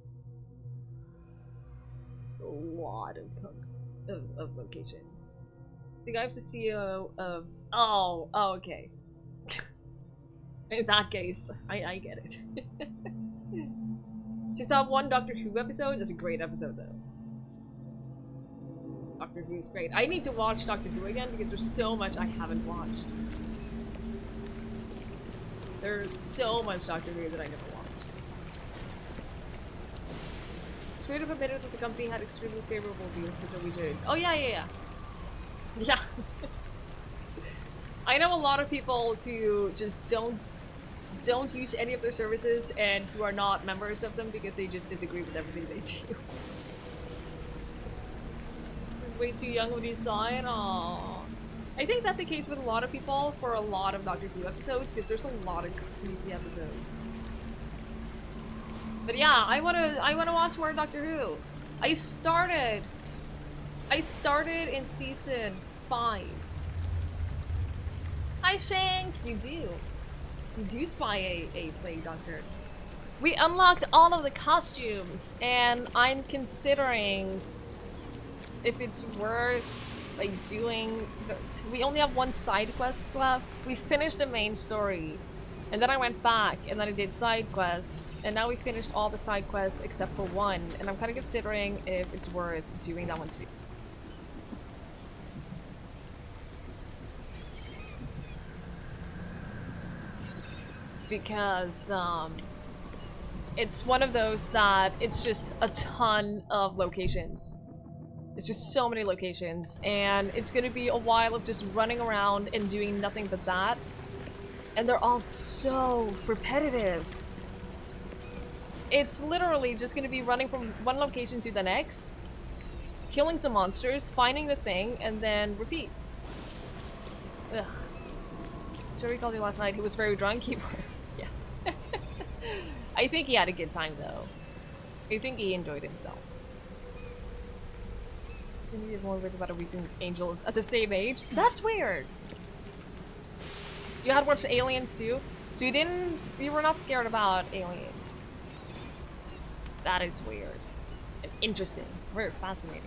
It's a lot of locations. The guy's the CEO of... Oh, okay. In that case, I get it. Just that one Doctor Who episode is a great episode, though. Doctor Who is great. I need to watch Doctor Who again because there's so much I haven't watched. There's so much Doctor Who that I never watched. Straight up admitted that the company had extremely favorable deals with Norwegian. Oh yeah. Yeah. I know a lot of people who just don't use any of their services and who are not members of them because they just disagree with everything they do. I was way too young when you saw it. Aww. I think that's the case with a lot of people for a lot of Doctor Who episodes because there's a lot of creepy episodes. But yeah, I wanna watch more Doctor Who. I started in season 5. Hi Shank, you do. You do spy a Plague Doctor. We unlocked all of the costumes, and I'm considering if it's worth like doing we only have one side quest left. We finished the main story, and then I went back, and then I did side quests, and now we finished all the side quests except for one, and I'm kind of considering if it's worth doing that one too. Because it's one of those that it's just a ton of locations. It's just so many locations, and it's gonna be a while of just running around and doing nothing but that. And they're all so repetitive. It's literally just gonna be running from one location to the next, killing some monsters, finding the thing, and then repeat. Ugh. Joey called you last night. He was very drunk. He was, yeah. I think he had a good time though. I think he enjoyed himself. Maybe you're more worried about a weeping angels at the same age. That's weird. You had watched Aliens too, so you were not scared about Aliens. That is weird and interesting. Very fascinating.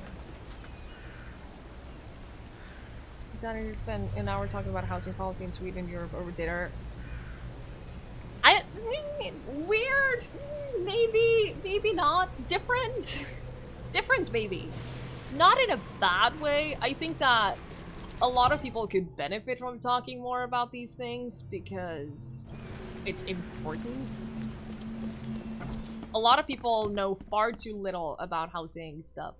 Danny, you spent an hour talking about housing policy in Sweden and Europe over dinner. Weird? Maybe not. Different? Different, maybe. Not in a bad way. I think that a lot of people could benefit from talking more about these things because it's important. A lot of people know far too little about housing stuff.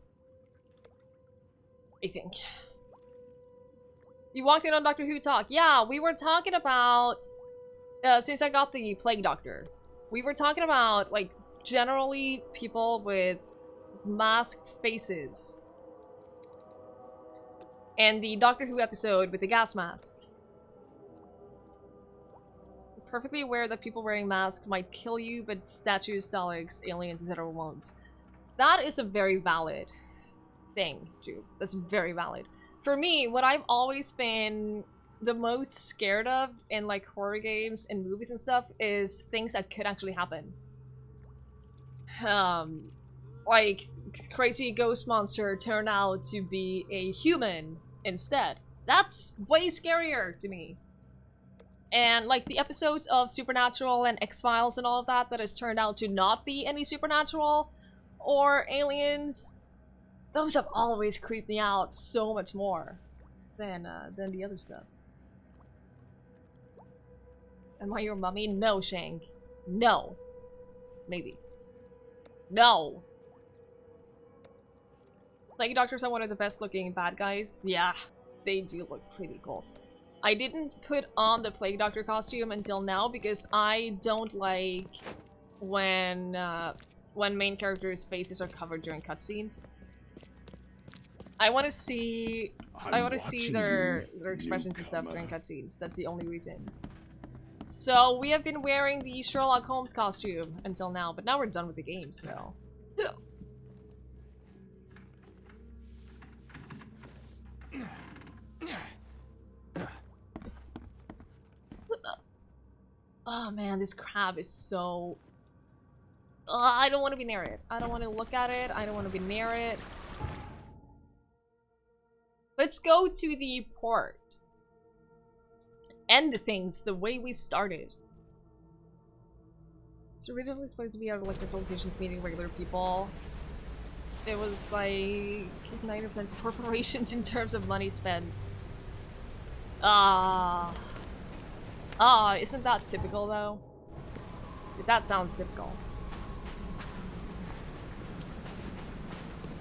I think. You walked in on Doctor Who talk. Yeah, we were talking about, since I got the Plague Doctor, we were talking about, like, generally people with masked faces. And the Doctor Who episode with the gas mask. Perfectly aware that people wearing masks might kill you, but statues, Daleks, aliens, etc. won't. That is a very valid thing, Drew. That's very valid. For me, what I've always been the most scared of in like horror games and movies and stuff is things that could actually happen. Like crazy ghost monster turn out to be a human instead. That's way scarier to me. And like the episodes of Supernatural and X-Files and all of that that has turned out to not be any supernatural or aliens, those have always creeped me out so much more than the other stuff. Am I your mummy? No, Shank. No. Maybe. No. Plague Doctors are one of the best looking bad guys. Yeah, they do look pretty cool. I didn't put on the Plague Doctor costume until now because I don't like when main characters' faces are covered during cutscenes. I want to see their expressions and stuff during cutscenes. That's the only reason. So we have been wearing the Sherlock Holmes costume until now, but now we're done with the game, so. Oh man, this crab is so... I don't want to be near it. I don't want to look at it. I don't want to be near it. Let's go to the port. End things the way we started. It's originally supposed to be out of like the politicians meeting regular people. It was like 90% corporations in terms of money spent. Isn't that typical though? Because that sounds typical.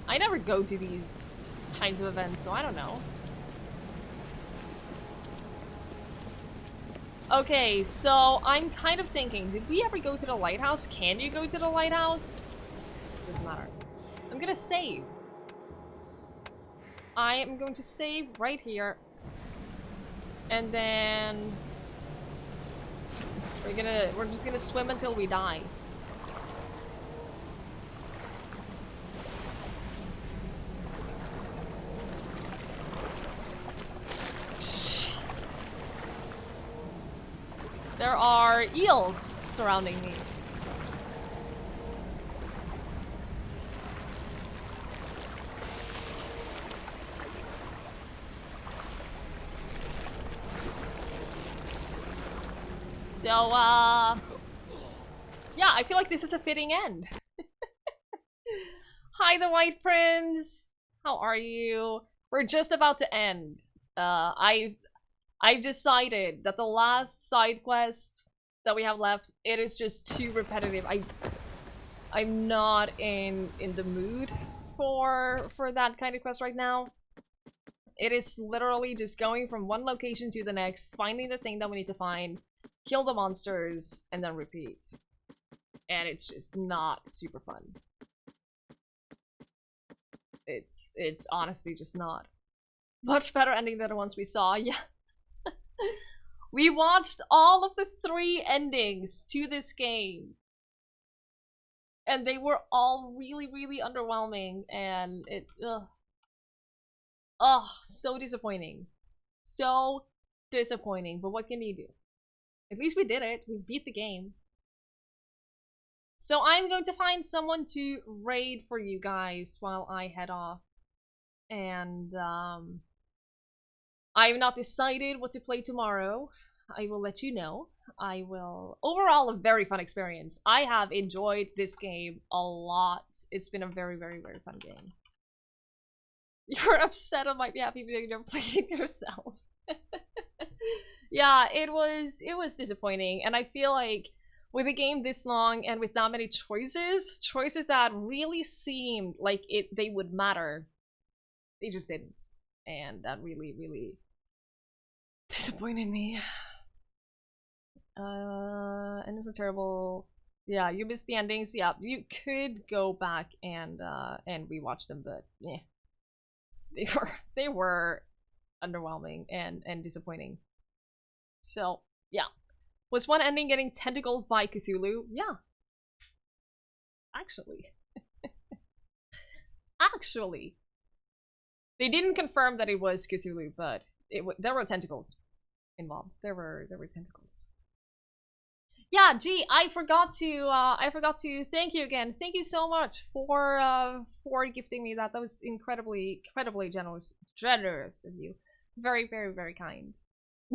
I never go to these kinds of events, so I don't know. Okay, so I'm kind of thinking, did we ever go to the lighthouse? Can you go to the lighthouse? Doesn't matter. I'm gonna save. I am going to save right here. And then we're just gonna swim until we die. There are eels surrounding me. So, yeah, I feel like this is a fitting end. Hi, the White Prince! How are you? We're just about to end. I've decided that the last side quest that we have left, it is just too repetitive. I'm not in the mood for that kind of quest right now. It is literally just going from one location to the next, finding the thing that we need to find, kill the monsters, and then repeat. And it's just not super fun. It's honestly just not. Much better ending than the ones we saw, yeah. We watched all of the 3 endings to this game. And they were all really, really underwhelming, and it, oh, so disappointing. So disappointing, but what can you do? At least we did it. We beat the game. So I'm going to find someone to raid for you guys while I head off. And, I have not decided what to play tomorrow. I will let you know. I will... Overall, a very fun experience. I have enjoyed this game a lot. It's been a very, very, very fun game. You're upset I might be happy because you never played it yourself. Yeah, it was disappointing, and I feel like with a game this long and with that many choices that really seemed like they would matter, they just didn't. and that really, really disappointed me. Endings were terrible. Yeah, you missed the endings. Yeah, you could go back and rewatch them, but yeah, they were underwhelming and disappointing. So yeah, was one ending getting tentacled by Cthulhu? Yeah, actually, actually, they didn't confirm that it was Cthulhu, but there were tentacles involved. There were tentacles. Yeah, gee, I forgot to thank you again. Thank you so much for gifting me that. That was incredibly generous of you. Very, very, very kind.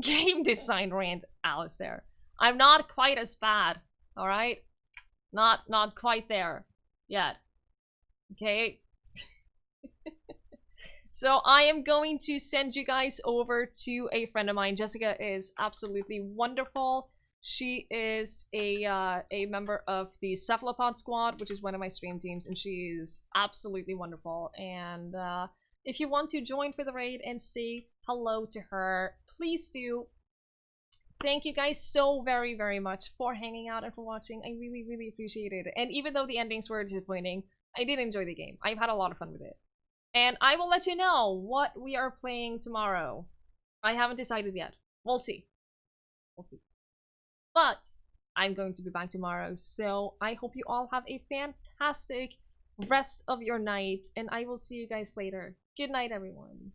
Game design rant, Alistair. I'm not quite as bad, all right? Not quite there yet. Okay. So I am going to send you guys over to a friend of mine. Jessica is absolutely wonderful. She is a member of the Cephalopod Squad, which is one of my stream teams, and she is absolutely wonderful. And if you want to join for the raid and say hello to her, please do. Thank you guys so very, very much for hanging out and for watching. I really, really appreciate it. And even though the endings were disappointing, I did enjoy the game. I've had a lot of fun with it. And I will let you know what we are playing tomorrow. I haven't decided yet. We'll see. We'll see. But I'm going to be back tomorrow, so I hope you all have a fantastic rest of your night, and I will see you guys later. Good night, everyone.